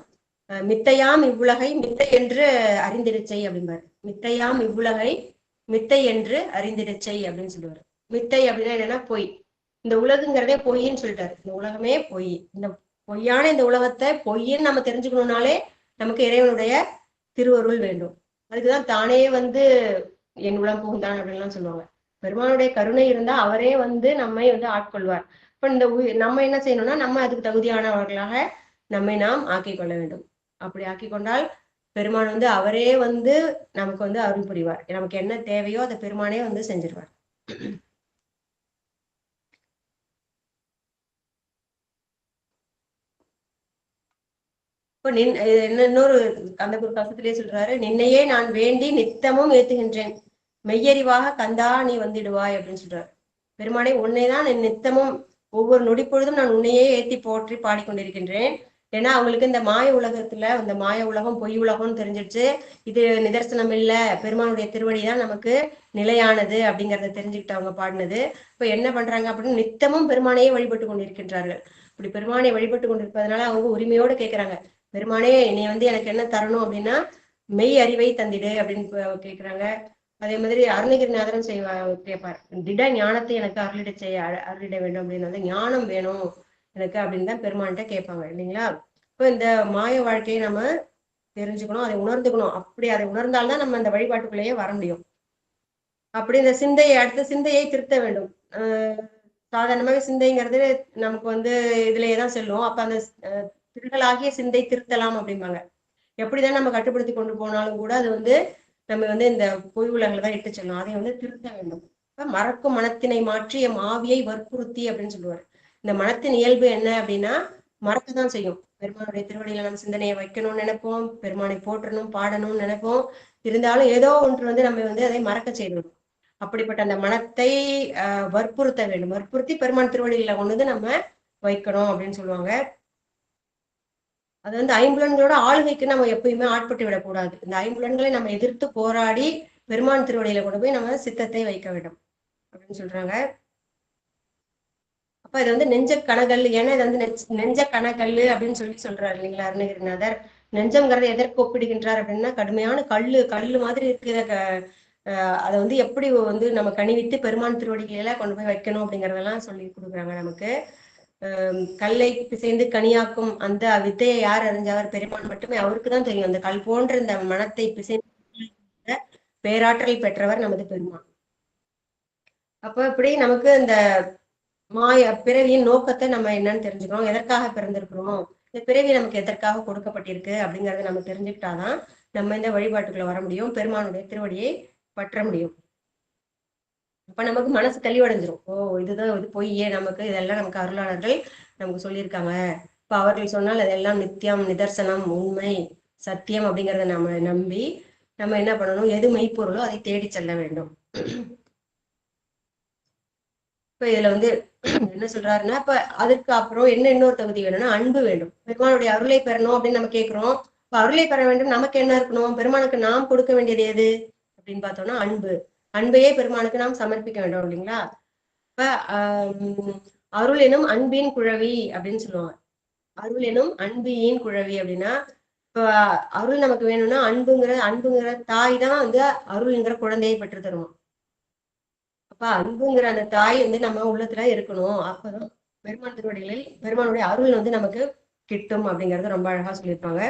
S3: மித்தையாம் இவ்வுலகை மித்தை என்று அறிந்திருச்சை அப்படிம்பாரு. மித்தையாம் இவ்வுலகை மித்தை என்று அறிந்திருச்சை அப்படின்னு சொல்லுவாரு. மித்தை அப்படின்னா என்னன்னா பொய். இந்த உலகுங்கிறதே பொய்ன்னு சொல்லிட்டாரு. இந்த உலகமே பொய். இந்த பொய்யான இந்த உலகத்தை பொய்ன்னு நம்ம தெரிஞ்சுக்கணும்னாலே நமக்கு இறைவனுடைய திருவருள் வேண்டும். அதுக்குதான் தானே வந்து என் உலகம் புகுந்தான் அப்படின்லாம் சொல்லுவாங்க. பெருமானுடைய கருணை இருந்தா அவரே வந்து நம்மை வந்து ஆட்கொள்வார். இப்ப இந்த நம்ம என்ன செய்யணும்னா நம்ம அதுக்கு தகுதியானவர்களாக நம்மை நாம் ஆக்கிக் கொள்ள வேண்டும். அப்படி ஆக்கி கொண்டால் பெருமான் வந்து அவரே வந்து நமக்கு வந்து அருள் புரிவார். நமக்கு என்ன தேவையோ அதை பெருமானே வந்து செஞ்சிருவார். இப்போ இன்னொரு அந்த ஒரு கசத்திலே சொல்றாரு, நின்னையே நான் வேண்டி நித்தமும் ஏத்துகின்றேன், மெய்யறிவாக கந்தா நீ வந்துடுவாய் அப்படின்னு சொல்றாரு. பெருமானே உன்னைதான் நித்தமும் ஒவ்வொரு நொடி பொழுதும் நான் உன்னையே ஏத்தி போற்றி பாடிக்கொண்டிருக்கின்றேன். ஏன்னா அவங்களுக்கு இந்த மாய உலகத்துல இந்த மாய உலகம் பொய் உலகம்னு தெரிஞ்சிடுச்சு. இது நிதர்சனம் இல்ல, பெருமானுடைய திருவடிதான் நமக்கு நிலையானது அப்படிங்கறத தெரிஞ்சுக்கிட்டு அவங்க பாடினது. இப்ப என்ன பண்றாங்க அப்படின்னு நித்தமும் பெருமானையே வழிபட்டு கொண்டிருக்கின்றார்கள். இப்படி பெருமானை வழிபட்டு கொண்டிருப்பதனால அவங்க உரிமையோடு கேட்கிறாங்க, பெருமானே நீ வந்து எனக்கு என்ன தரணும் அப்படின்னா மெய் அறிவை தந்திடு அப்படின்னு கேட்கிறாங்க. அதே மாதிரி அருணகிரிநாதரும் கேட்பார், திட ஞானத்தை எனக்கு அருளிட வேண்டும் அப்படின்னு, வந்து ஞானம் வேணும் எனக்கு அப்படின்னு தான் பெருமான்கிட்ட கேட்பாங்க இல்லைங்களா. இப்போ இந்த மாய வாழ்க்கையை நம்ம தெரிஞ்சுக்கணும், அதை உணர்ந்துக்கணும். அப்படி அதை உணர்ந்தால்தான் நம்ம அந்த வழிபாட்டுக்குள்ளேயே வர முடியும். அப்படி இந்த அடுத்த சிந்தையை திருத்த வேண்டும். சாதாரணமாகவே சிந்தைங்கிறது நமக்கு வந்து இதுலயே தான் செல்லும். அப்ப அந்த திருகளாகிய சிந்தை திருத்தலாம் அப்படிம்பாங்க. எப்படிதான் நம்ம கட்டுப்படுத்தி கொண்டு போனாலும் கூட அது வந்து நம்ம வந்து இந்த பொய் உலகில தான் இட்டு செல்லும். அதை வந்து திருத்த வேண்டும். இப்ப மறக்கும் மனத்தினை மாற்றி எம் ஆவியை வற்புறுத்தி அப்படின்னு சொல்லுவார். இந்த மனத்தின் இயல்பு என்ன அப்படின்னா மறக்கதான் செய்யும். பெருமானுடைய திருவடியில நம்ம சிந்தனையை வைக்கணும்னு நினைப்போம், பெருமானை போற்றணும் பாடணும்னு நினைப்போம். இருந்தாலும் ஏதோ ஒன்று வந்து நம்ம வந்து அதை மறக்க செய்யணும். அப்படிப்பட்ட அந்த மனத்தை வற்புறுத்த வேண்டும். வற்புறுத்தி பெருமான் திருவடியில கொண்டு வந்து நம்ம வைக்கணும் அப்படின்னு சொல்லுவாங்க. அது வந்து ஐம்புலன்களோட ஆளுகைக்கு நம்ம எப்பயுமே ஆட்பட்டு விடக்கூடாது. இந்த ஐம்புலன்களை நம்ம எதிர்த்து போராடி பெருமான் திருவடியில கொண்டு போய் நம்ம சித்தத்தை வைக்க வேண்டும் அப்படின்னு சொல்றாங்க. அப்ப இது வந்து நெஞ்ச கனகல். ஏன்னா இது வந்து நெஞ்ச கனகல் அப்படின்னு சொல்றாரு இல்லைங்களா அருணகிரிநாதர். நெஞ்சம்ங்கிறத எதற்கு ஒப்பிடுகின்றார் அப்படின்னா கடுமையான கல்லு மாதிரி இருக்கிற அதை வந்து எப்படி வந்து நம்ம கனிவித்து பெருமான் திருவடிகளை கொண்டு போய் வைக்கணும் அப்படிங்கறதெல்லாம் சொல்லி கொடுக்குறாங்க நமக்கு. கல்லை பிசைந்து கனியாக்கும் அந்த வித்தையை யார் அறிஞ்சவர்? பெருமான் மட்டுமே, அவருக்கு தான் தெரியும். அந்த கல் போன்ற இந்த மனத்தை பிசைந்த பேராற்றல் பெற்றவர் நமது பெருமான். அப்ப இப்படி நமக்கு இந்த பிறவியின் நோக்கத்தை நம்ம என்னன்னு தெரிஞ்சுக்கிறோம், எதற்காக பிறந்திருக்கிறோம், இந்த பிறவி நமக்கு எதற்காக கொடுக்கப்பட்டிருக்கு அப்படிங்கறத நம்ம தெரிஞ்சுக்கிட்டாதான் நம்ம இந்த வழிபாட்டுக்குள்ள வர முடியும், பெருமானுடைய திருவடியை பற்ற முடியும். அப்ப நமக்கு மனசு தெளிவடைஞ்சிரும். ஓ, இதுதான் இது பொய்யே, நமக்கு இதெல்லாம் நமக்கு அருளாளர்கள் நமக்கு சொல்லியிருக்காங்க. இப்ப அவர்கள் சொன்னால் அதெல்லாம் நித்தியம், நிதர்சனம், உண்மை, சத்தியம் அப்படிங்கிறத நம்ம நம்பி நம்ம என்ன பண்ணணும், எது மெய்ப்பொருளோ அதை தேடி செல்ல வேண்டும். இப்ப இதுல என்ன சொல்றாருன்னா, இப்ப அதுக்கு அப்புறம் இன்னொரு தகுதி வேணும்னா அன்பு வேண்டும். பெருமானுடைய அருளை பெறணும் அப்படின்னு நம்ம கேட்கிறோம். இப்ப அருளை பெற வேண்டும், நமக்கு என்ன இருக்கணும், பெருமானுக்கு நாம் கொடுக்க வேண்டியது எது அப்படின்னு பார்த்தோம்னா அன்பு. அன்பையே பெருமானுக்கு நாம் சமர்ப்பிக்க வேண்டும் இல்லைங்களா? இப்ப அருள் எனும் அன்பின் குழவி அப்படின்னு சொல்லுவாங்க. அருள் எனும் அன்பியின் குழவி அப்படின்னா, இப்ப அருள் நமக்கு வேணும்னா அன்புங்கிற தாய் தான் அருள்ங்கிற குழந்தையை பெற்று தருவோம். அப்ப அன்புங்கிற அந்த தாய் நம்ம உள்ளத்துல இருக்கணும். அப்பதான் பெருமான் திருவடிகளில் பெருமானுடைய அருள் நமக்கு கிட்டும் அப்படிங்கறது ரொம்ப அழகா சொல்லியிருப்பாங்க.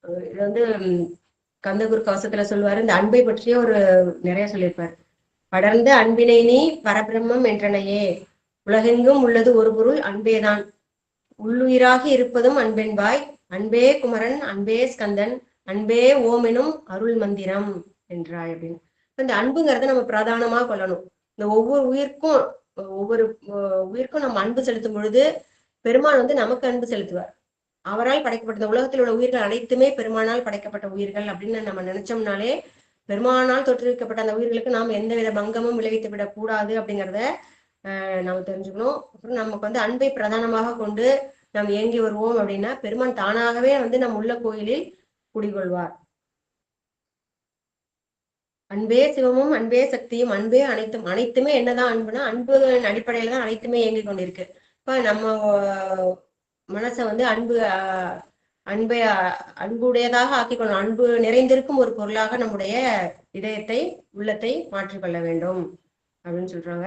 S3: இது கந்தகுரு கவசத்துல சொல்லுவாரு, இந்த அன்பை பற்றிய நிறைய சொல்லியிருப்பாரு. படர்ந்த அன்பினை நீ பரபிரம்மம் என்றனையே, உலகெங்கும் உள்ளது ஒரு பொருள் அன்பேதான், உள்ளுயிராகி இருப்பதும் அன்பென்பாய், அன்பே குமரன், அன்பே ஸ்கந்தன், அன்பே ஓமெனும் அருள் மந்திரம் என்றாய் அப்படின்னு. இந்த அன்புங்கிறத நம்ம பிரதானமா கொள்ளணும். இந்த ஒவ்வொரு உயிர்க்கும் நம்ம அன்பு செலுத்தும் பொழுது பெருமான் நமக்கு அன்பு செலுத்துவார். அவரால் படைக்கப்பட்ட உலகத்தில் உள்ள உயிர்கள் அனைத்துமே பெருமானால் படைக்கப்பட்ட உயிர்கள் அப்படின்னு நம்ம நினைச்சோம்னாலே, பெருமானால் தோற்றுவிக்கப்பட்ட அந்த உயிர்களுக்கு நாம் எந்தவித பங்கமும் விளைவித்து விடக் கூடாது அப்படிங்கிறத நம்ம தெரிஞ்சுக்கணும். அப்புறம் நமக்கு அன்பை பிரதானமாக கொண்டு நாம் இயங்கி வருவோம் அப்படின்னா பெருமான் தானாகவே நம் உள்ள கோயிலில் குடிகொள்வார். அன்பே சிவமும், அன்பே சக்தியும், அன்பே அனைத்துமே என்னதான் அன்புனா அன்பு அடிப்படையில தான் அனைத்துமே இயங்கி கொண்டிருக்கு. இப்ப நம்ம மனசை அன்புடையதாக ஆக்கிக்கொள்ளணும். அன்பு நிறைந்திருக்கும் ஒரு பொருளாக நம்முடைய இதயத்தை, உள்ளத்தை மாற்றிக்கொள்ள வேண்டும் அப்படின்னு சொல்றாங்க.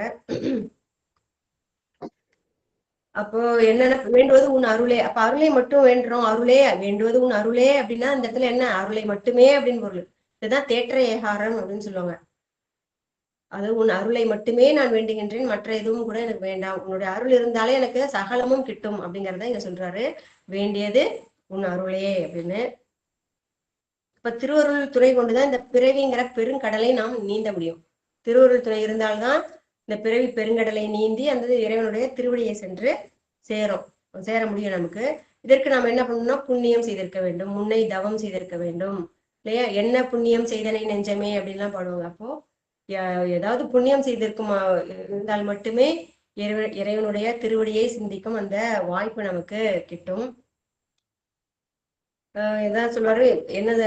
S3: அப்போ என்னென்ன வேண்டுவது உன் அருளே. அப்ப அருளை மட்டும் வேண்டுறோம். அருளே வேண்டுவது உன் அருளே அப்படின்னா அந்த இடத்துல என்ன, அருளை மட்டுமே அப்படின்னு பொருள். இதுதான் தேற்ற ஏகாரம் அப்படின்னு சொல்லுவாங்க. அது உன் அருளை மட்டுமே நான் வேண்டுகின்றேன், மற்ற எதுவும் கூட எனக்கு வேண்டாம், உன்னுடைய அருள் இருந்தாலே எனக்கு சகலமும் கிட்டும் அப்படிங்கறத இங்க சொல்றாரு. வேண்டியது உன் அருளே அப்படின்னு. இப்ப திருவருள் துணை கொண்டுதான் இந்த பிறவிங்கிற பெருங்கடலை நாம் நீந்த முடியும். திருவருள் துணை இருந்தால்தான் இந்த பிறவி பெருங்கடலை நீந்தி அந்த இறைவனுடைய திருவடியை சென்று சேர முடியும் நமக்கு. இதற்கு நாம் என்ன பண்ணணும்னா புண்ணியம் செய்திருக்க வேண்டும், முன்னை தவம் செய்திருக்க வேண்டும் இல்லையா? என்ன புண்ணியம் செய்தனை நெஞ்சமே அப்படின்லாம் பாடுவாங்க. அப்போ ஏதாவது புண்ணியம் செய்திருக்கும் இருந்தால் மட்டுமே இறைவனுடைய திருவடியை சிந்திக்கும் அந்த வாய்ப்பு நமக்கு கிட்டும். இதான் சொல்வாரு, என்னது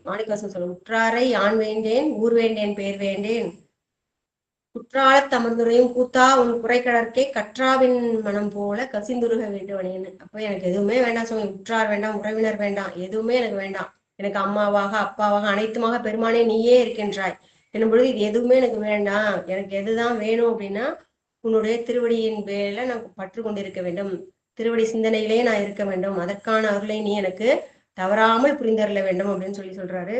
S3: மாணிக்கவாசகர் சொல்ல, உற்றாரை யான் வேண்டேன், ஊர் வேண்டேன், பேர் வேண்டேன், குற்றால தமர்ந்துரையும் கூத்தா உன் குறைக்கடற்கே கற்றாவின் மனம் போல கசிந்துருக வேண்டுவனேன்னு. அப்ப எனக்கு எதுவுமே வேண்டாம் சுவாமி, உற்றார் வேண்டாம், உறவினர் வேண்டாம், எதுவுமே எனக்கு வேண்டாம். எனக்கு அம்மாவாக அப்பாவாக அனைத்துமாக பெருமானே நீயே இருக்கின்றாய் என்னும் பொழுது இது எதுவுமே எனக்கு வேண்டாம். எனக்கு எதுதான் வேணும் அப்படின்னா உன்னுடைய திருவடியின் பேர்ல நான் பற்று கொண்டிருக்க வேண்டும், திருவடி சிந்தனையிலேயே நான் இருக்க வேண்டும், அதற்கான அருளை நீ எனக்கு தவறாமல் புரிந்தருள வேண்டும் அப்படின்னு சொல்றாரு.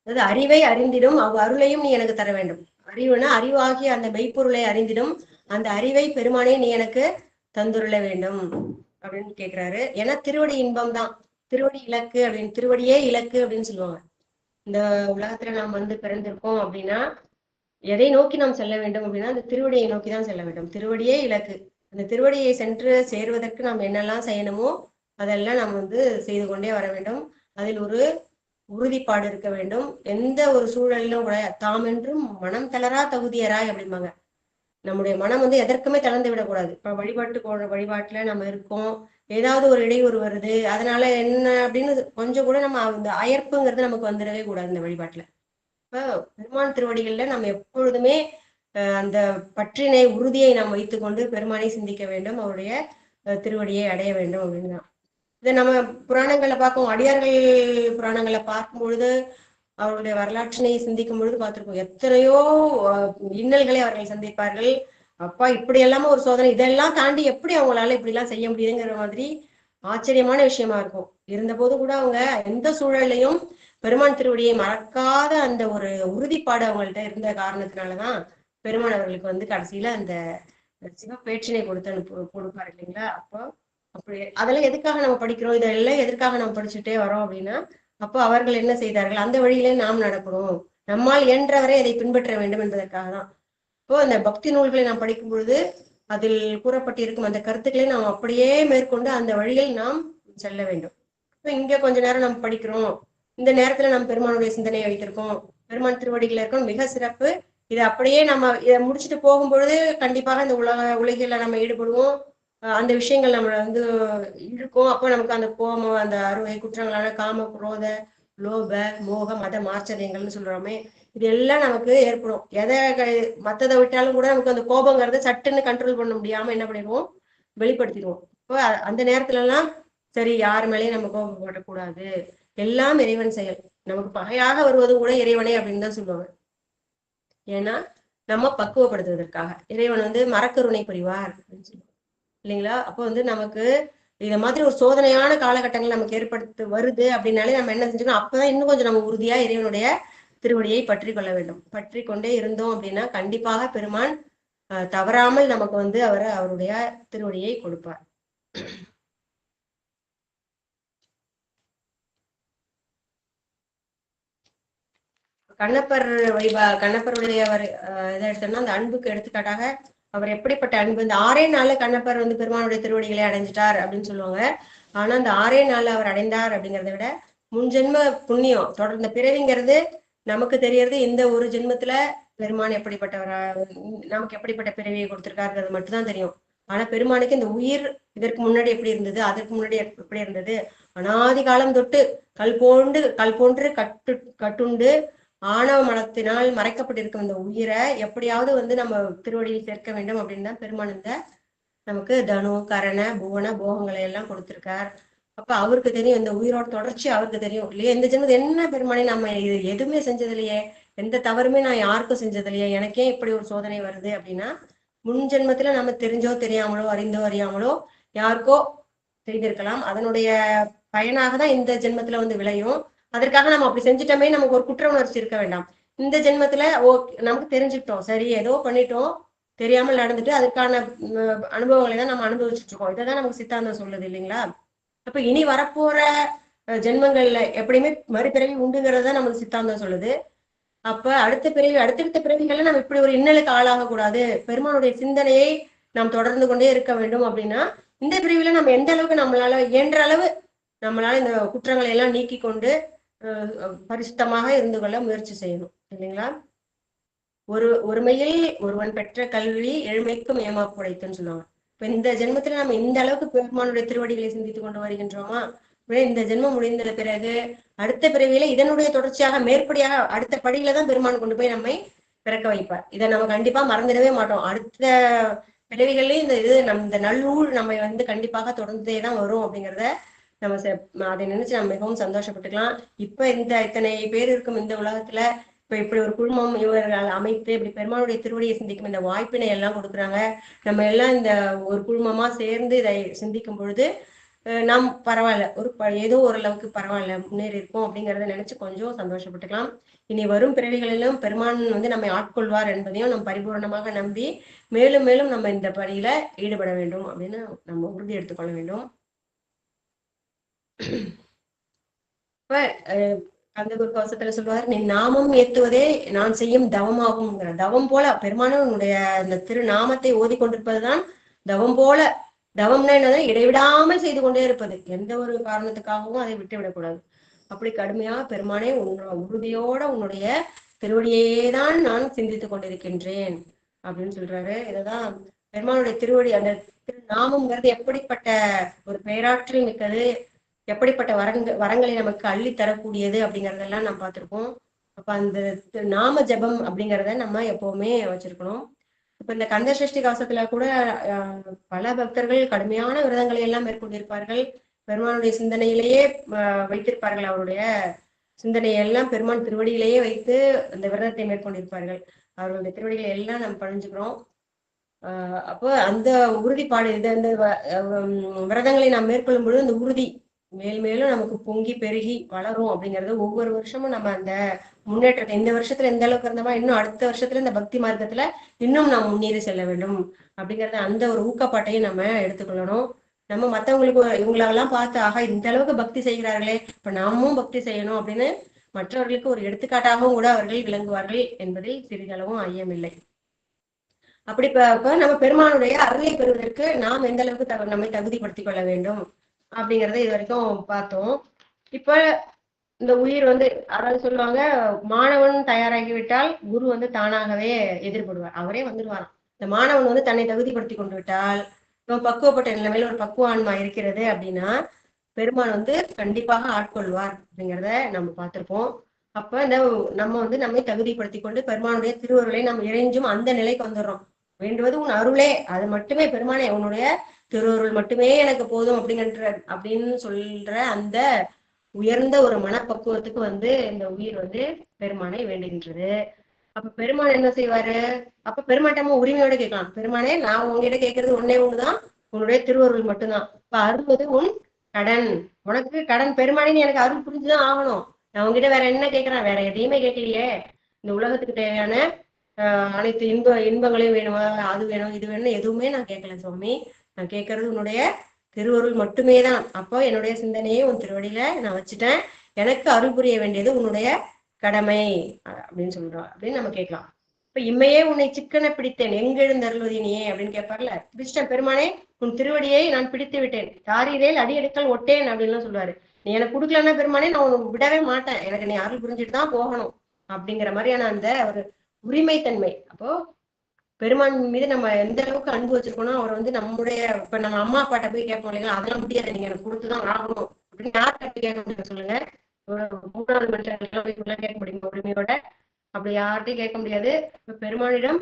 S3: அதாவது அறிவை அறிந்திடும் அருளையும் நீ எனக்கு தர வேண்டும். அறிவுனா அறிவாகிய அந்த மெய்ப்பொருளை அறிந்திடும் அந்த அறிவை பெருமானே நீ எனக்கு தந்துருள வேண்டும் அப்படின்னு கேட்கிறாரு. ஏன்னா திருவடி இன்பம் தான், திருவடி இலக்கு அப்படின்னு, திருவடியே இலக்கு அப்படின்னு சொல்லுவாங்க. இந்த உலகத்துல நாம் பிறந்திருக்கோம் அப்படின்னா எதை நோக்கி நாம் செல்ல வேண்டும் அப்படின்னா அந்த திருவடியை நோக்கி தான் செல்ல வேண்டும். திருவடியே இலக்கு. அந்த திருவடியை சென்று சேருவதற்கு நாம் என்னெல்லாம் செய்யணுமோ அதெல்லாம் நாம் செய்து கொண்டே வர வேண்டும். அதில் ஒரு உறுதிப்பாடு இருக்க வேண்டும். எந்த ஒரு சூழலிலும் கூட தாம் என்றும் மனம் தளரா தகுதியராய் அப்படிம்பாங்க. நம்முடைய மனம் எதற்குமே தளர்ந்து விடக்கூடாது. இப்ப வழிபாட்டுல நம்ம இருக்கோம், ஏதாவது ஒரு இடையூறு வருது, அதனால என்ன அப்படின்னு கொஞ்சம் கூட நம்ம அந்த அயர்ப்புங்கிறது நமக்கு வந்துடவே கூடாது இந்த வழிபாட்டுல. இப்ப பெருமான் திருவடிகள்ல நம்ம எப்பொழுதுமே அந்த பற்றினை உறுதியை நாம் வைத்துக்கொண்டு பெருமானை சிந்திக்க வேண்டும், அவருடைய திருவடியை அடைய வேண்டும் அப்படின்னு. இதை நம்ம புராணங்களை பார்க்கும், அடியார்கள் புராணங்களை பார்க்கும் பொழுது அவருடைய வரலாற்றினை சிந்திக்கும் பொழுது பார்த்திருக்கோம், எத்தனையோ இன்னல்களை அவர்கள் சந்திப்பார்கள். அப்பா இப்படி எல்லாமே ஒரு சோதனை, இதெல்லாம் தாண்டி எப்படி அவங்களால இப்படி எல்லாம் செய்ய முடியுங்கிற மாதிரி ஆச்சரியமான விஷயமா இருக்கும். இருந்த போது கூட அவங்க எந்த சூழலையும் பெருமான் திருவடியை மறக்காத அந்த ஒரு உறுதிப்பாடு அவங்கள்ட்ட இருந்த காரணத்தினாலதான் பெருமான் அவர்களுக்கு கடைசியில அந்த சிவப்பேற்றினை கொடுப்பாரு இல்லைங்களா? அப்போ அப்படி அதெல்லாம் எதுக்காக நம்ம படிக்கிறோம், இதெல்லாம் எதற்காக நம்ம படிச்சுட்டே வரோம் அப்படின்னா, அப்போ அவர்கள் என்ன செய்தார்கள், அந்த வழியிலே நாம் நடக்கணும், நம்மால் இயன்றவரை அதை பின்பற்ற வேண்டும் என்பதற்காக தான். இப்போ அந்த பக்தி நூல்களை நாம் படிக்கும் பொழுது அதில் கூறப்பட்டிருக்கும் அந்த கருத்துக்களை நாம் அப்படியே மேற்கொண்டு அந்த வழியில் நாம் செல்ல வேண்டும். இப்போ இங்க கொஞ்ச நேரம் நம்ம படிக்கிறோம், இந்த நேரத்துல நம்ம பெருமானுடைய சிந்தனையை வைத்திருக்கோம், பெருமான் திருவடிகள் இருக்கணும், மிக சிறப்பு. இதை அப்படியே நம்ம இதை முடிச்சுட்டு போகும்பொழுது கண்டிப்பாக இந்த உலகில நம்ம ஈடுபடுவோம், அந்த விஷயங்கள் நம்மள வந்து இருக்கும். அப்போ நமக்கு அந்த கோபம், அந்த அறுவை குற்றங்களான காம குரோத லோப மோக மத மாச்சரியங்கள்னு சொல்றோமே, இது எல்லாம் நமக்கு ஏற்படும். மத்ததை விட்டாலும் கூட நமக்கு அந்த கோபங்கிறத சட்டுன்னு கண்ட்ரோல் பண்ண முடியாம என்ன பண்ணிடுவோம், வெளிப்படுத்திடுவோம். இப்போ அந்த நேரத்துல எல்லாம் சரி, யார் மேலேயும் நம்ம கோபப்படக்கூடாது, எல்லாம் இறைவன் செயல், நமக்கு பகையாக வருவது கூட இறைவனே அப்படின்னு தான் சொல்லுவாங்க. ஏன்னா நம்ம பக்குவப்படுத்துவதற்காக இறைவன் வந்து மரக்கருணை புரிவார் அப்படின்னு சொல்லுவாங்க இல்லைங்களா. அப்போ வந்து நமக்கு இத மாதிரி ஒரு சோதனையான காலகட்டங்கள் நமக்கு ஏற்படுத்த வருது அப்படின்னாலே நம்ம என்ன செஞ்சுக்கணும், அப்பதான் இன்னும் கொஞ்சம் நம்ம உறுதியா இறைவனுடைய திருவடியை பற்றி கொள்ள வேண்டும். பற்றி கொண்டே இருந்தோம் அப்படின்னா கண்டிப்பாக பெருமான் தவறாமல் நமக்கு வந்து அவருடைய திருவடியை கொடுப்பார். கண்ணப்பருடைய இதை எடுத்தோம்னா அந்த அன்புக்கு எடுத்துக்காட்டாக அவர் எப்படிப்பட்ட அன்பு, இந்த 6 நாள்ல கண்ணப்பர் வந்து பெருமானுடைய திருவடிகளை அடைஞ்சிட்டார் அப்படின்னு சொல்லுவாங்க. ஆனா அந்த 6 நாள்ல அவர் அடைந்தார் அப்படிங்கிறத விட முன்ஜென்ம புண்ணியம் தொடர்ந்த பிறவிங்கிறது நமக்கு தெரியறது இந்த ஒரு ஜென்மத்துல பெருமான் எப்படிப்பட்டவரா, நமக்கு எப்படிப்பட்ட பிறவியை கொடுத்திருக்காருங்கிறது மட்டும்தான் தெரியும். ஆனா பெருமானுக்கு இந்த உயிர் இதற்கு முன்னாடி எப்படி இருந்தது, அதற்கு முன்னாடி எப்படி இருந்தது, அனாதி காலம் தொட்டு கல் போன்று கட்டுண்டு ஆணவ மனத்தினால் மறைக்கப்பட்டிருக்கும் இந்த உயிரை எப்படியாவது வந்து நம்ம திருவடியில் சேர்க்க வேண்டும் அப்படின்னு தான் பெருமான் இந்த நமக்கு தனு கரண புவன போகங்களை எல்லாம் கொடுத்திருக்கார். அப்ப அவருக்கு தெரியும், இந்த உயிரோட தொடர்ச்சி அவருக்கு தெரியும் இல்லையா. இந்த ஜென்மம் என்ன பெருமானே, நம்ம இது எதுவுமே செஞ்சது இல்லையே, எந்த தவறுமே நான் யாருக்கும் செஞ்சது இல்லையே, எனக்கே இப்படி ஒரு சோதனை வருது அப்படின்னா முன் ஜென்மத்துல நம்ம தெரிஞ்சோ தெரியாமலோ அறிந்தோ அறியாமலோ யாருக்கோ செய்திருக்கலாம். அதனுடைய பயனாக தான் இந்த ஜென்மத்துல வந்து விளையும். அதற்காக நம்ம அப்படி செஞ்சுட்டோமே நமக்கு ஒரு குற்ற உணர்ச்சி இருக்க வேண்டாம். இந்த ஜென்மத்துல நமக்கு தெரிஞ்சுக்கிட்டோம், சரி ஏதோ பண்ணிட்டோம், தெரியாமல் நடந்துட்டு அதுக்கான அனுபவங்களை தான் நம்ம அனுபவிச்சுட்டு இருக்கோம். இதைதான் நமக்கு சித்தாந்தம் சொல்லுது இல்லைங்களா. அப்ப இனி வரப்போற ஜென்மங்கள்ல எப்படியுமே மறுபிறவி உண்டுங்கிறத நமக்கு சித்தாந்தம் சொல்லுது. அப்ப அடுத்தடுத்த பிறவிகள்ல நம்ம இப்படி ஒரு இன்னலுக்கு ஆளாக கூடாது, பெருமானுடைய சிந்தனையை நாம் தொடர்ந்து கொண்டே இருக்க வேண்டும் அப்படின்னா இந்த பிரிவுல நம்ம எந்த அளவுக்கு நம்மளால இயன்ற அளவு நம்மளால இந்த குற்றங்களை எல்லாம் நீக்கி கொண்டு பரிசுத்தமாக இருந்து கொள்ள முயற்சி செய்யணும் இல்லைங்களா. ஒருமையில் ஒருவன் பெற்ற கல்வி எழுமைக்கும் ஏமாப்பு உடைத்துன்னு சொல்லுவாங்க. இப்ப இந்த ஜென்மத்துல நம்ம இந்த அளவுக்கு பெருமானுடைய திருவடிகளை சிந்தித்து கொண்டு வருகின்றோமா, இந்த ஜென்மம் முடிந்த பிறகு அடுத்த பிறவியில இதனுடைய தொடர்ச்சியாக மேற்படியாக அடுத்த படியில தான் பெருமான் கொண்டு போய் நம்மை பிறக்க வைப்பார். இதை நம்ம கண்டிப்பா மறந்துடவே மாட்டோம். அடுத்த பிறவிகள்லயும் இந்த நல்லூர் நம்ம வந்து கண்டிப்பாக தொடர்ந்தே தான் வரும் அப்படிங்கிறத நம்ம அதை நினைச்சு நம்ம மிகவும் சந்தோஷப்பட்டுக்கலாம். இப்ப இத்தனை பேர் இருக்கும் இந்த உலகத்துல இப்ப இப்படி ஒரு குழுமம் இவர்கள் அமைத்து இப்படி பெருமானுடைய திருவடியை சிந்திக்கும் இந்த வாய்ப்பினை எல்லாம் கொடுக்குறாங்க. நம்ம எல்லாம் இந்த ஒரு குழுமமா சேர்ந்து இதை சிந்திக்கும் பொழுது நாம் பரவாயில்ல, ஏதோ ஓரளவுக்கு பரவாயில்ல முன்னேறி இருக்கோம் அப்படிங்கிறத நினைச்சு கொஞ்சம் சந்தோஷப்பட்டுக்கலாம். இனி வரும் பிறவிகளிலும் பெருமான் வந்து நம்மை ஆட்கொள்வார் என்பதையும் நம்ம பரிபூர்ணமாக நம்பி மேலும் மேலும் நம்ம இந்த பணியில ஈடுபட வேண்டும் அப்படின்னு நம்ம உறுதி எடுத்துக்கொள்ள வேண்டும். இப்ப கந்தகுரு கவசத்துல சொல்லுவார், நீ நாமம் ஏத்துவதே நான் செய்யும் தவமாகும். தவம் போல பெருமானும் உன்னுடைய அந்த திருநாமத்தை ஓதிக்கொண்டிருப்பதுதான் தவம் போல. தவம்னா என்னது, இடைவிடாமல் செய்து கொண்டே இருப்பது, எந்த ஒரு காரணத்துக்காகவும் அதை விட்டு விடக்கூடாது. அப்படி கடுமையா பெருமானே உறுதியோட உன்னுடைய திருவடியே தான் நான் சிந்தித்துக் கொண்டிருக்கின்றேன் அப்படின்னு சொல்றாரு. இததான் பெருமானுடைய திருவடி, அந்த திருநாமம்ங்கிறது எப்படிப்பட்ட ஒரு பேராற்றல் மிக்கது, எப்படிப்பட்ட வரங்களை நமக்கு அள்ளி தரக்கூடியது அப்படிங்கறதெல்லாம் நம்ம பார்த்திருக்கோம். அப்ப அந்த நாம ஜபம் அப்படிங்கிறத நம்ம எப்பவுமே வச்சிருக்கணும். இப்ப இந்த கந்த சஷ்டி கவசத்துல கூட பல பக்தர்கள் கடுமையான விரதங்களை எல்லாம் மேற்கொண்டிருப்பார்கள். பெருமானுடைய சிந்தனையிலேயே வைத்திருப்பார்கள், அவருடைய சிந்தனையெல்லாம் பெருமான் திருவடியிலேயே வைத்து அந்த விரதத்தை மேற்கொண்டிருப்பார்கள். அவர்களுடைய திருவடிகளை எல்லாம் நம்ம பணிஞ்சுக்கிறோம். அப்போ அந்த உறுதிப்பாடு இந்த விரதங்களை நாம் மேற்கொள்ளும் பொழுது இந்த உறுதி மேல் மேலும் நமக்கு பொங்கி பெருகி வளரும் அப்படிங்கறது ஒவ்வொரு வருஷமும் நம்ம அந்த முன்னேற்றத்தை இந்த வருஷத்துல எந்த அளவுக்கு இருந்தோமா இன்னும் அடுத்த வருஷத்துல இந்த பக்தி மார்க்கத்துல இன்னும் நாம் முன்னேறி செல்ல வேண்டும் அப்படிங்கறத அந்த ஒரு ஊக்கப்பாட்டையும் நம்ம எடுத்துக்கொள்ளணும். நம்ம மத்தவங்களுக்கு இவங்களெல்லாம் பார்த்து ஆகா இந்த அளவுக்கு பக்தி செய்கிறார்களே, இப்ப நாமும் பக்தி செய்யணும் அப்படின்னு மற்றவர்களுக்கு ஒரு எடுத்துக்காட்டாகவும் கூட அவர்கள் விளங்குவார்கள் என்பதில் சிறிதளவும் ஐயமில்லை. அப்படி இப்ப நம்ம பெருமானுடைய அருளை பெறுவதற்கு நாம் எந்த அளவுக்கு நம்மை தகுதிப்படுத்திக் கொள்ள வேண்டும் அப்படிங்கறத இது வரைக்கும் பார்த்தோம். இப்ப இந்த உயிர் அதாவது சொல்லுவாங்க, மாணவன் தயாராகிவிட்டால் குரு தானாகவே எதிர்படுவார், அவரே வந்துடுவாராம். இந்த மாணவன் தன்னை தகுதிப்படுத்தி கொண்டு விட்டால், நம்ம பக்குவப்பட்ட நிலைமையில ஒரு பக்குவ ஆன்மா இருக்கிறது அப்படின்னா பெருமான் கண்டிப்பாக ஆட்கொள்வார் அப்படிங்கிறத நம்ம பார்த்திருப்போம். அப்ப நம்ம நம்மை தகுதிப்படுத்தி கொண்டு பெருமானுடைய திருவருளை நம்ம இறைஞ்சும் அந்த நிலைக்கு வந்துடுறோம். வேண்டுவது உன் அருளே, அது மட்டுமே பெருமானே, உன்னுடைய திருவருள் மட்டுமே எனக்கு போதும் அப்படின்னு சொல்ற அந்த உயர்ந்த ஒரு மனப்பக்குவத்துக்கு இந்த உயிர் பெருமானை வேண்டுகின்றது. அப்ப பெருமான் என்ன செய்வாரு? அப்ப பெருமாட்டமா உரிமையோட கேட்கலாம், பெருமானே நான் உங்ககிட்ட கேட்கறது ஒன்னே ஒண்ணுதான், உன்னுடைய திருவருள் மட்டும்தான். இப்ப அருள்வது உன் கடன், உனக்கு கடன் பெருமானே, நீ எனக்கு அருள் புரிஞ்சுதான் ஆகணும். நான் உங்ககிட்ட வேற என்ன கேட்கிறேன்? வேற எதையுமே கேட்கலையே. இந்த உலகத்துக்கு தேவையான அனைத்து இன்பங்களையும் வேணுமா, அது வேணும் இது வேணும் எதுவுமே நான் கேட்கல சுவாமி. நான் கேட்கறது உன்னுடைய திருவருள் மட்டுமே தான். அப்போ என்னுடைய சிந்தனையை உன் திருவடியில நான் வச்சுட்டேன், எனக்கு அருள் புரிய வேண்டியது உன்னுடைய கடமை அப்படின்னு சொல்றோம் அப்படின்னு நம்ம கேட்கலாம். இப்ப இம்மையே உன்னை சிக்கன பிடித்தேன் எங்கெழுந்தருள்வதினியே அப்படின்னு கேட்பார்ல, பிடிச்சிட்டேன் பெருமானே, உன் திருவடியை நான் பிடித்து விட்டேன், தாரீரேல் அடியெடுக்கல் ஒட்டேன் அப்படின்னு சொல்லுவாரு. நீ எனக்கு கொடுக்கலன்னா பெருமானே நான் உனக்கு விடவே மாட்டேன், எனக்கு நீ அருள் புரிஞ்சுட்டு தான் போகணும் அப்படிங்கிற மாதிரியான அந்த ஒரு உரிமைத்தன்மை. அப்போ பெருமான் மீது நம்ம எந்த அளவுக்கு அன்பு வச்சிருக்கோம்னா, அவர் நம்முடைய இப்ப நம்ம அம்மா அப்பாட்ட போய் கேட்போம் இல்லைங்களா, அதெல்லாம் முடியாது, நீங்க எனக்கு கொடுத்துதான் ஆகணும் அப்படின்னு யார்கிட்ட போய் கேட்க முடியும் சொல்லுங்க? ஒரு 3வது மனுஷன் கேட்க முடியுமா உரிமையோட? அப்படி யார்கிட்டையும் கேட்க முடியாது. இப்ப பெருமானிடம்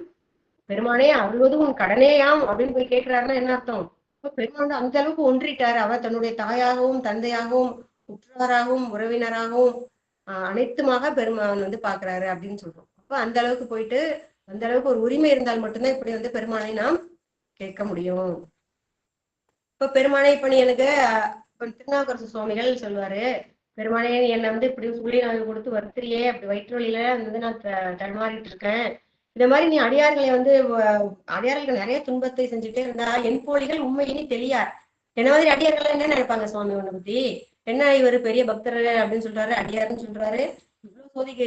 S3: பெருமானே அருள்வது உன் கடனேயாம் அப்படின்னு போய் கேட்கிறாருன்னா என்ன அர்த்தம்? இப்ப பெருமான் அந்த அளவுக்கு ஒன்றிட்டாரு. அவர் தன்னுடைய தாயாகவும் தந்தையாகவும் உற்றாராகவும் உறவினராகவும் அனைத்துமாக பெருமான் பாக்குறாரு அப்படின்னு சொல்றோம். அப்ப அந்த அளவுக்கு போயிட்டு அந்த அளவுக்கு ஒரு உரிமை இருந்தால் மட்டும்தான் இப்படி பெருமானை நாம் கேட்க முடியும். இப்ப பெருமானை இப்ப நீ எனக்கு திருநாவுக்கரசு சுவாமிகள் சொல்லுவாரு, பெருமானே என்னை இப்படி சொல்லி நான் கொடுத்து வருத்திரியே, அப்படி வயிற்று வழியில நான் தடுமாறிட்டு இருக்கேன். இந்த மாதிரி நீ அடியார்களை அடியார்களுக்கு நிறைய துன்பத்தை செஞ்சுட்டே இருந்தா என் போலிகள் உண்மையினி தெளியார். என்ன மாதிரி அடியார்கள் என்ன நினைப்பாங்க சுவாமி உன்னை பத்தி? என்ன இவர் பெரிய பக்தர் அப்படின்னு சொல்றாரு, அடியாருன்னு சொல்றாரு,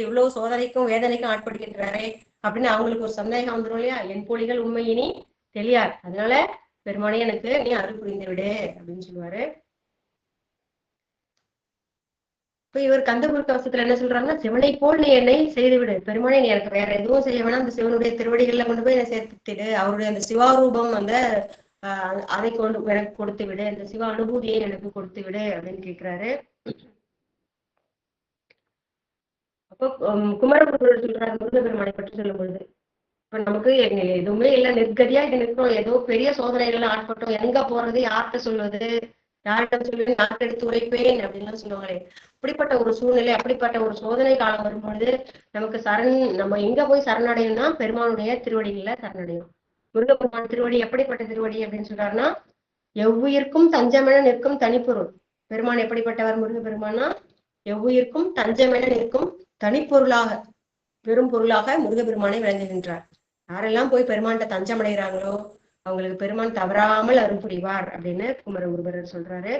S3: இவ்வளவு சோதனைக்கும் வேதனைக்கும் ஆட்படுகின்றாரே அப்படின்னு அவங்களுக்கு ஒரு சந்தேகம் வந்துடும் இல்லையா? என் போலிகள் உண்மையினி தெளியார், அதனால பெருமானே எனக்கு நீ அருள் புரிந்து விடு அப்படின்னு சொல்லுவாரு. இப்ப இவர் கந்தபுர கவசத்துல என்ன சொல்றாங்கன்னா, சிவனை போல் நீ என்னை செய்து விடு பெருமானே, நீ எனக்கு வேற எதுவும் செய்ய வேணாம், அந்த சிவனுடைய திருவடிகள்ல கொண்டு போய் என்னை சேர்த்துடு, அவருடைய அந்த சிவாரூபம் அதை கொண்டு எனக்கு கொடுத்து விடு, அந்த சிவ அனுபூதியை எனக்கு கொடுத்து விடு அப்படின்னு கேட்கிறாரு. அப்போ குமரகுருவர் சொல்றாரு முருகப்பெருமானை பற்றி சொல்லும் பொழுது, இப்ப நமக்கு எதுவுமே இல்லை, நெற்கதியா இது நிற்கிறோம், ஏதோ பெரிய சோதனைகள்லாம் ஆட்பட்டோம், எங்க போறது, யார்கிட்ட சொல்வது, யார்கிட்ட சொல்லுவேன், யார்கிட்ட எடுத்து உரைப்பேன் அப்படின்லாம் சொல்லுவாங்களே, அப்படிப்பட்ட ஒரு சூழ்நிலை, அப்படிப்பட்ட ஒரு சோதனை காலம் வரும்பொழுது நமக்கு நம்ம எங்க போய் சரணடையணும்னா பெருமானுடைய திருவடிகள்ல சரணடையும். முருகப்பெருமான் திருவடி எப்படிப்பட்ட திருவடி அப்படின்னு சொல்றாருன்னா, எவ்வுயிர்க்கும் தஞ்சமென நிற்கும் தனிப்பொருள். பெருமான் எப்படிப்பட்டவர்? முருகப்பெருமானா எவ்வுயிர்க்கும் தஞ்சமென நிற்கும் தனிப்பொருளாக பெரும் பொருளாக முருகப்பெருமானை விளங்குகின்றார். யாரெல்லாம் போய் பெருமான்கிட்ட தஞ்சம் அடைகிறாங்களோ அவங்களுக்கு பெருமான் தவறாமல் அருள் புரிவார் அப்படின்னு குமரகுருபரர் சொல்றாரு.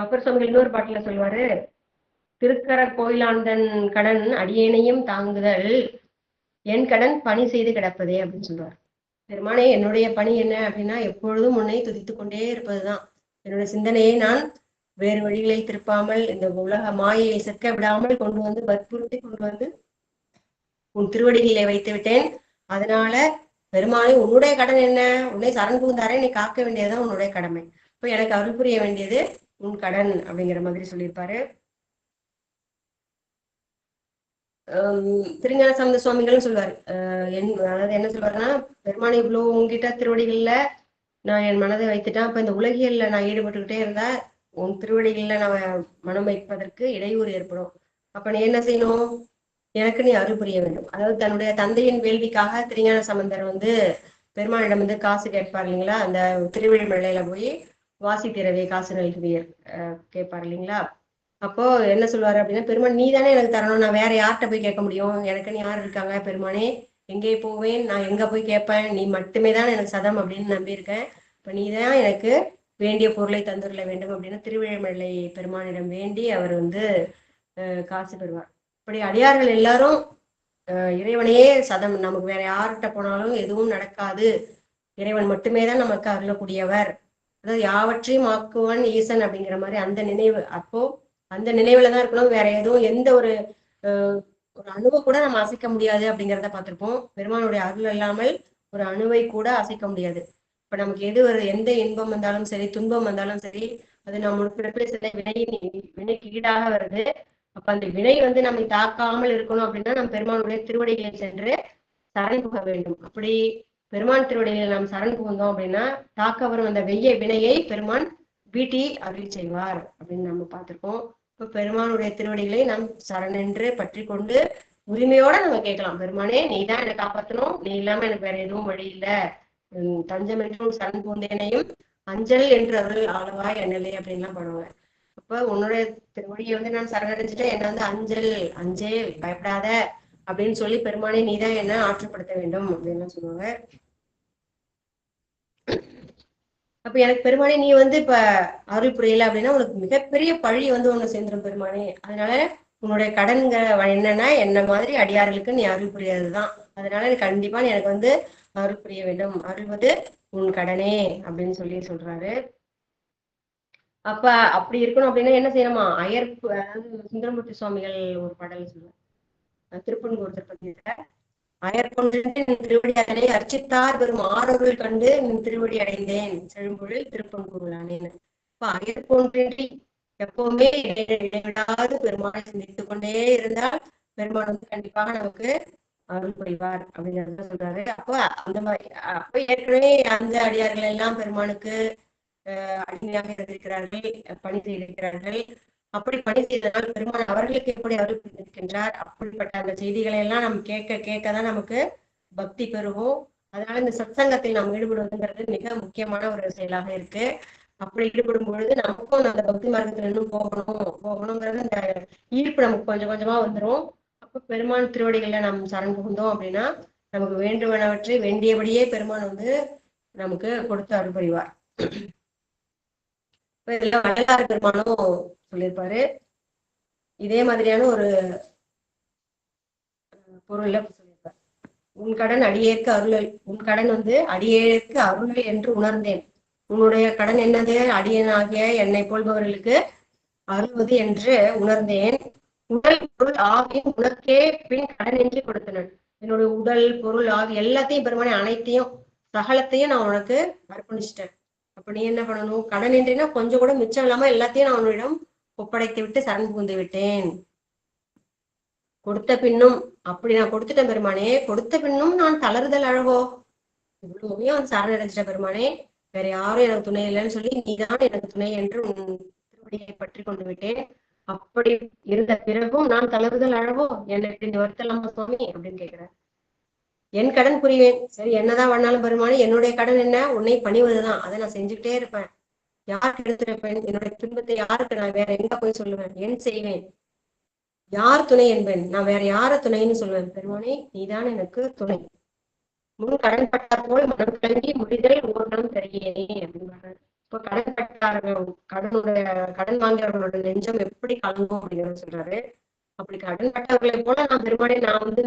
S3: அப்புறம் சுவாமிகள் இன்னொரு பாட்டுல சொல்லுவாரு, திருக்கர கோயிலாந்தன் கடன் அடியேனையும் தாங்குதல் என் கடன் பணி செய்து கிடப்பதே அப்படின்னு சொல்லுவார். பெருமானே என்னுடைய பணி என்ன அப்படின்னா, எப்பொழுதும் உன்னை துதித்து கொண்டே இருப்பதுதான். என்னுடைய சிந்தனையை நான் வேறு வழிகளை திருப்பாமல் இந்த உலக மாயை சிக்க விடாமல் கொண்டு வற்புறுத்தி கொண்டு உன் திருவடிகளை வைத்து விட்டேன். அதனால பெருமானே உன்னுடைய கடன் என்ன? உன்னை சரண் புகுந்தாரே நீ காக்க வேண்டியதுதான் உன்னுடைய கடமை. இப்ப எனக்கு அருள் புரிய வேண்டியது உன் கடன் அப்படிங்கிற மாதிரி சொல்லியிருப்பாரு. திருஞான சம்பந்த சுவாமிகளும் சொல்வாரு, அதாவது என்ன சொல்வாருன்னா, பெருமானை இவ்வளவு உங்ககிட்ட திருவடிகள்ல நான் என் மனதை வைத்துட்டேன், அப்ப இந்த உலகியல்ல நான் ஈடுபட்டுக்கிட்டே இருந்தா உன் திருவடிகள்ல நான் மனம் வைப்பதற்கு இடையூறு ஏற்படும். அப்ப நீ என்ன செய்யணும்? எனக்கு நீ அருள் புரிய வேண்டும். அதாவது தன்னுடைய தந்தையின் வேள்விக்காக திருஞான சம்பந்தர் பெருமானிடம் காசு கேட்பார் இல்லைங்களா? அந்த திருவிழிமலையில போய் வாசி திரவே காசு நல்குவியர் கேட்பார் இல்லைங்களா? அப்போ என்ன சொல்லுவாரு அப்படின்னா, பெருமான் நீ தானே எனக்கு தரணும், நான் வேற யார்கிட்ட போய் கேட்க முடியும்? எனக்குன்னு யார் இருக்காங்க? பெருமானே எங்கே போவேன், நான் எங்க போய் கேட்பேன், நீ மட்டுமே தான் எனக்கு சதம் அப்படின்னு நம்பியிருக்கேன். இப்ப நீ தான் எனக்கு வேண்டிய பொருளை தந்துள்ள வேண்டும் அப்படின்னு திருவிழிமலை பெருமானிடம் வேண்டி அவர் வந்து காசு பெறுவார். இப்படி அடியார்கள் எல்லாரும் இறைவனையே சதம், நமக்கு வேற யார்கிட்ட போனாலும் எதுவும் நடக்காது, இறைவன் மட்டுமே தான் நமக்கு அருளக்கூடியவர், அதாவது யாவற்றையும் ஆக்குவன் ஈசன் அப்படிங்கிற மாதிரி அந்த நினைவு, அப்போ அந்த நினைவுல தான் இருக்கணும். வேற எதுவும் எந்த ஒரு ஒரு அணுவை கூட நம்ம அசைக்க முடியாது அப்படிங்கிறத பார்த்திருப்போம். பெருமானுடைய அருள் இல்லாமல் ஒரு அணுவை கூட அசைக்க முடியாது. இப்ப நமக்கு எது ஒரு எந்த இன்பம் வந்தாலும் சரி, துன்பம் வந்தாலும் சரி, அது நம்ம பிறப்பில் சில வினைக்கு ஈடாக வருது. அப்ப அந்த வினை வந்து நம்மை தாக்காமல் இருக்கணும் அப்படின்னா நம்ம பெருமானுடைய திருவடிகளில் சென்று சரண் புக வேண்டும். அப்படி பெருமான் திருவடிகளில் நாம் சரண் புகுந்தோம் அப்படின்னா தாக்க வரும் அந்த வெய்ய வினையை பெருமான் வீட்டி அருள் செய்வார் அப்படின்னு நம்ம பார்த்திருக்கோம். இப்ப பெருமானுடைய திருவடிகளை நாம் சரணென்று பற்றி கொண்டு உரிமையோட நம்ம கேட்கலாம், பெருமானே நீ தான் என்னை காப்பாற்றணும், நீ இல்லாம எனக்கு வேற எதுவும் வழி இல்லை, தஞ்சம் என்றும் சரண் பூந்தேனையும் அஞ்சல் என்று அருள் ஆளவாய் அண்ணலே அப்படின்லாம் பாடுவாங்க. அப்ப உன்னுடைய திருவடியை வந்து நான் சரணடைஞ்சிட்டேன், என்ன வந்து அஞ்சல் அஞ்சேல் பயப்படாத அப்படின்னு சொல்லி பெருமானே நீதான் என்ன ஆற்றுப்படுத்த வேண்டும் அப்படின்னு சொல்லுவாங்க. அப்ப எனக்கு பெருமானே நீ வந்து இப்ப அருள் புரியல அப்படின்னா உனக்கு மிகப்பெரிய பழி வந்து ஒண்ணு சேர்ந்துடும் பெருமானே. அதனால உன்னுடைய கடன்கள் என்னன்னா என்ன மாதிரி அடியார்களுக்கு நீ அருள் புரியாதுதான், அதனால நீ கண்டிப்பா நீ எனக்கு வந்து அருள் புரிய வேண்டும், அருள்வது உன் கடனே அப்படின்னு சொல்றாரு. அப்ப அப்படி இருக்கணும் அப்படின்னா என்ன செய்யணுமா, அயற்பு, அதாவது சுந்தரமூர்த்தி சுவாமிகள் ஒரு பாடல் சொல்லுவாங்க திருப்பன்கூர் திருப்பதியில, அயற்கொன்றின் திருவடி அதனை அர்ச்சித்தார் பெரும் ஆரருள் கண்டு நின் திருவடி அடைந்தேன் செழும்பொழில் திருப்பன்கூருளானேன்னு. இப்ப அயற்கொன்றின்றி எப்பவுமே இடைவிடாது பெருமானை சிந்தித்துக் கொண்டே இருந்தால் பெருமான் வந்து கண்டிப்பாக நமக்கு அருள் புரிவார் அப்படிங்கிறத சொல்றாரு. அப்ப அந்த மாதிரி அப்ப ஏற்கனவே அந்த அடியார்கள் எல்லாம் பெருமானுக்கு அடிமையாக இருந்திருக்கிறார்கள், பணி செய்திருக்கிறார்கள். அப்படி பணி செய்ததால் பெருமான் அவர்களுக்கு எப்படி அருள் புரிந்திருக்கின்றார், அப்படிப்பட்ட அந்த செய்திகளை எல்லாம் நம்ம கேட்கதான் நமக்கு பக்தி பெறுவோம். அதனால இந்த சத்சங்கத்தில் நாம் ஈடுபடுவதுங்கிறது மிக முக்கியமான ஒரு செயலாக இருக்கு. அப்படி ஈடுபடும் பொழுது நமக்கும் அந்த பக்தி மார்க்கத்துல இன்னும் போகணுங்கிறது அந்த ஈர்ப்பு நமக்கு கொஞ்சம் கொஞ்சமா வந்துடும். அப்ப பெருமான் திருவடிகள்ல நம்ம சரண் புகுந்தோம் அப்படின்னா நமக்கு வேண்டுவனவற்றை வேண்டியபடியே பெருமான் வந்து நமக்கு கொடுத்து அருள் புரிவார். இதுல வள்ளலார் பெருமானும் சொல்லியிருப்பாரு, இதே மாதிரியான ஒரு பொருள்ல சொல்லியிருப்பார். உன் கடன் அடியேற்கு அருள், உன் கடன் வந்து அடியேற்கு அருள் என்று உணர்ந்தேன், உன்னுடைய கடன் என்னது, அடியனாகிய என்னை போல்பவர்களுக்கு அருள்வது என்று உணர்ந்தேன். உடல் பொருள் ஆகியும் உனக்கே பின் கடன் என்று கொடுத்தனன். என்னுடைய உடல் பொருள் ஆகி எல்லாத்தையும் பெருமானே அனைத்தையும் சகலத்தையும் நான் உனக்கு அர்ப்பணிச்சிட்டேன். அப்ப நீ என்ன பண்ணணும், கடன் என்றினா கொஞ்சம் கூட மிச்சம் இல்லாம எல்லாத்தையும் நான் உன்னிடம் ஒப்படைத்து விட்டு சரண் புகுந்து விட்டேன். கொடுத்த பின்னும் அப்படி நான் கொடுத்துட்டேன் பெருமானே, கொடுத்த பின்னும் நான் தளறுதல் அழகோ, இவ்வளவுமே வந்து சரணடைஞ்சிட்ட பெருமானே, வேற யாரும் எனக்கு துணை இல்லைன்னு சொல்லி நீதான் எனக்கு துணை என்று உன் திருவடியை பற்றி கொண்டு விட்டேன். அப்படி இருந்த பிறகும் நான் தளறுதல் அழகோ, என்னை இப்படி வருத்தலாமா சுவாமி அப்படின்னு கேட்கிறேன். என் கடன் புரிவேன், சரி என்னதான் பண்ணாலும் பெருமானே, என்னுடைய கடன் என்ன, உன்னை பணிவதுதான், அதை நான் செஞ்சுக்கிட்டே இருப்பேன். யாருக்கு எடுத்திருப்பேன், என்னுடைய துன்பத்தை யாருக்கு நான் வேற எங்க போய் சொல்லுவேன், என் செய்வேன், யார் துணை என்பேன், நான் வேற யார துணைன்னு சொல்லுவேன். பெருமானே நீதான் எனக்கு துணை, முன் கடன் பட்டார் போல் மனம் கலங்கி முடிதல் ஓர்ணம் தெரியலே அப்படின்னு. இப்போ கடன் பட்டார்கள், கடன் வாங்கியவர்களோட நெஞ்சம் எப்படி கலங்கும் அப்படிங்கிறத சொல்றாரு. அப்படி கடன் பட்டவர்களை போல நான் பெருமானே நான் வந்து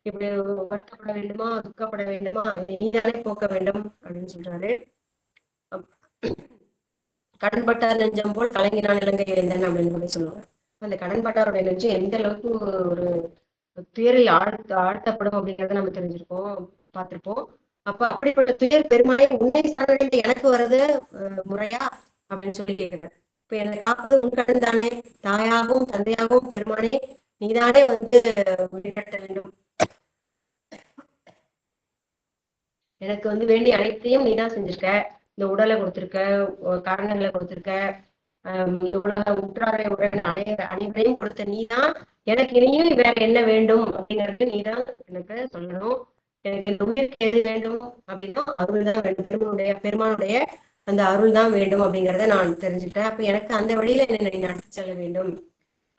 S3: இப்படி வருத்தப்பட வேண்டுமா, துக்கப்பட வேண்டுமா, நீதானே போக்க வேண்டும் அப்படின்னு சொல்றாரு. கடன் பட்டார் நெஞ்சம் போல் கலங்கினான் இலங்கை வேந்தன் அப்படின்னு சொல்லி சொல்லுவாங்க. அந்த கடன் பட்டாருடைய நெஞ்சம் எந்த அளவுக்கு ஒரு துயரில் ஆழ்த்தப்படும் அப்படிங்கிறத நம்ம தெரிஞ்சிருக்கோம், பார்த்திருப்போம். அப்ப அப்படிப்பட்ட துயர் பெருமானே உன்னை சரணடைந்து எனக்கு வர்றது முறையா அப்படின்னு சொல்லி கேட்கிறேன். இப்ப என்னை காப்பது உன் கடன் தானே, தாயாகவும் தந்தையாகவும் பெருமானே நீதானே வந்து வழிகட்ட வேண்டும், எனக்கு வந்து வேண்டிய அனைத்தையும் நீதான் செஞ்சிருக்க, இந்த உடலை கொடுத்திருக்க, காரணங்களை கொடுத்திருக்க, உற்றாரை அனைவரையும் கொடுத்த நீதான், எனக்கு இனியும் வேற என்ன வேண்டும் அப்படிங்கிறது நீதான் எனக்கு சொல்லணும். எனக்கு இந்த உயிருக்கு எது வேண்டும் அப்படின்னா அருள் தான் வேண்டும், பெருமானுடைய அந்த அருள் தான் வேண்டும் அப்படிங்கிறத நான் தெரிஞ்சுக்கிட்டேன். அப்ப எனக்கு அந்த வழியில என்ன நீ நடத்தி செல்ல வேண்டும்,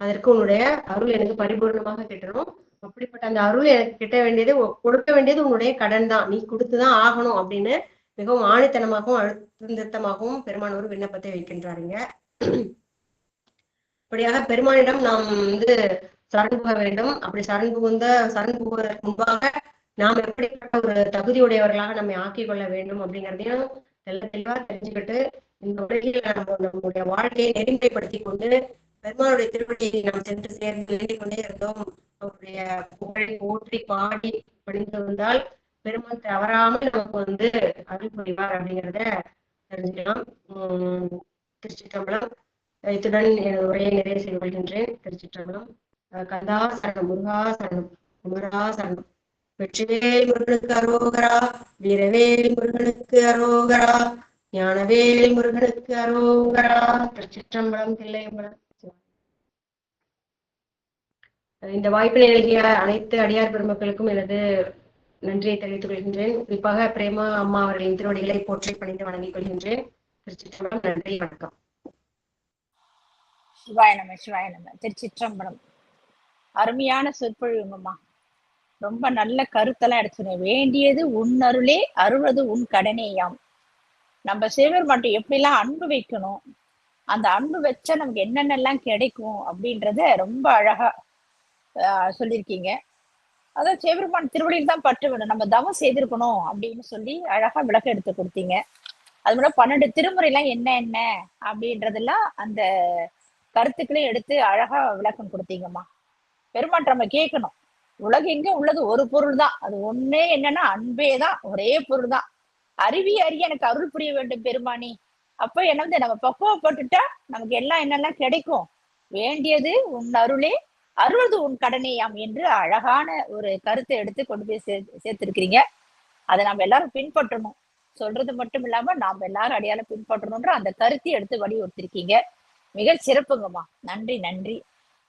S3: அதற்கு உன்னுடைய அருள் எனக்கு பரிபூர்ணமாக கிட்டணும். அப்படிப்பட்ட அந்த அருள் எனக்கு கிட்ட வேண்டியது, கொடுக்க வேண்டியது உன்னுடைய கடன் தான், நீ கொடுத்துதான் ஆகணும் அப்படின்னு மிகவும் ஆணித்தனமாகவும் அழுத்தமாகவும் பெருமான் ஒரு விண்ணப்பத்தை வைக்கின்றாருங்க. அப்படியாக பெருமானிடம் நாம் சரண் புக வேண்டும். அப்படி சரண் புகுவதற்கு முன்பாக நாம் எப்படிப்பட்ட ஒரு தகுதியுடையவர்களாக நம்மை ஆக்கிக் கொள்ள வேண்டும் அப்படிங்கிறதையும் தெளிவா தெரிஞ்சுக்கிட்டு இந்த உலகில் நம்முடைய வாழ்க்கையை நெறிமுறைப்படுத்தி கொண்டு பெருமானுடைய திருவடியை நாம் சென்று சேர்ந்து வேண்டிக் கொண்டே இருந்தோம். அவருடைய புகழை போற்றி பாடி பணிந்து வந்தால் பெருமான் தவறாமல் நமக்கு அருள் புரிவார் அப்படிங்கிறத தெரிஞ்சுக்கலாம். திருச்சிற்றம்பலம். இத்துடன் எனது உரையை நிறைவு செய்து கொள்கின்றேன். திருச்சிற்றம்பலம். கந்தா சரணம், முருகா சரணம், குமரா சரணம். வெற்றிவேல் முருகனுக்கு அரோகரா, வீரவேல் முருகனுக்கு அரோகரா, ஞானவேல் முருகனுக்கு அரோகரா. திருச்சிற்றம்பலம். தில்லையம்பலம். இந்த வாய்ப்பினை எழுதிய அனைத்து அடியார் பெருமக்களுக்கும் எனது நன்றியை தெரிவித்துக் கொள்கின்றேன். குறிப்பாக பிரேமா அம்மா அவர்களின் திருவடிகளை போற்றி பணிந்து வணங்கிக் கொள்கின்றேன். திருச்சிற்றம்பலம். நன்றி, வணக்கம்.
S6: சிவாய நம, சிவாய நம. திருச்சிற்றம்பலம். அருமையான சொற்பொழிவுங்கம்மா. ரொம்ப நல்ல கருத்தெல்லாம் எடுத்துனேன். வேண்டியது உன் அருளே, அருள்வது உன் கடனேயாம். நம்ம சிவர் மட்டும் எப்படிலாம் அன்பு வைக்கணும், அந்த அன்பு வச்சா நமக்கு என்னென்னலாம் கிடைக்கும் அப்படின்றத ரொம்ப அழகா சொல்லியிருக்கீங்க. அதான் சிவபெருமான் திருவடியில் தான் பற்று வேணும், நம்ம தவம் செய்திருக்கணும் அப்படின்னு சொல்லி அழகா விளக்கம் எடுத்து கொடுத்தீங்க. அது மூலம் 12 திருமுறைலாம் என்ன அப்படின்றதெல்லாம் அந்த கருத்துக்களையும் எடுத்து அழகா விளக்கம் கொடுத்தீங்கம்மா. பெருமான் நம்ம கேட்கணும், உலகெங்க உள்ளது ஒரு பொருள் தான், அது ஒன்னே என்னன்னா அன்பே தான், ஒரே பொருள் தான். அறிவி அறிய எனக்கு அருள் புரிய வேண்டும் பெருமானி. அப்ப என்ன நம்ம பக்குவப்பட்டுட்டா நமக்கு எல்லாம் என்னெல்லாம் கிடைக்கும். வேண்டியது உன் அருளே, அருள்வது உன் கடனேயாம் என்று அழகான ஒரு கருத்தை எடுத்து கொண்டு போய் சேர்த்திருக்கிறீங்க. அதை நம்ம எல்லாரும் பின்பற்றணும். சொல்றது மட்டும் இல்லாம நாம் எல்லாரும் அடியால பின்பற்றணும்ன்ற அந்த கருத்தை எடுத்து வலியுறுத்திருக்கீங்க. மிக சிறப்புங்கம்மா. நன்றி, நன்றி.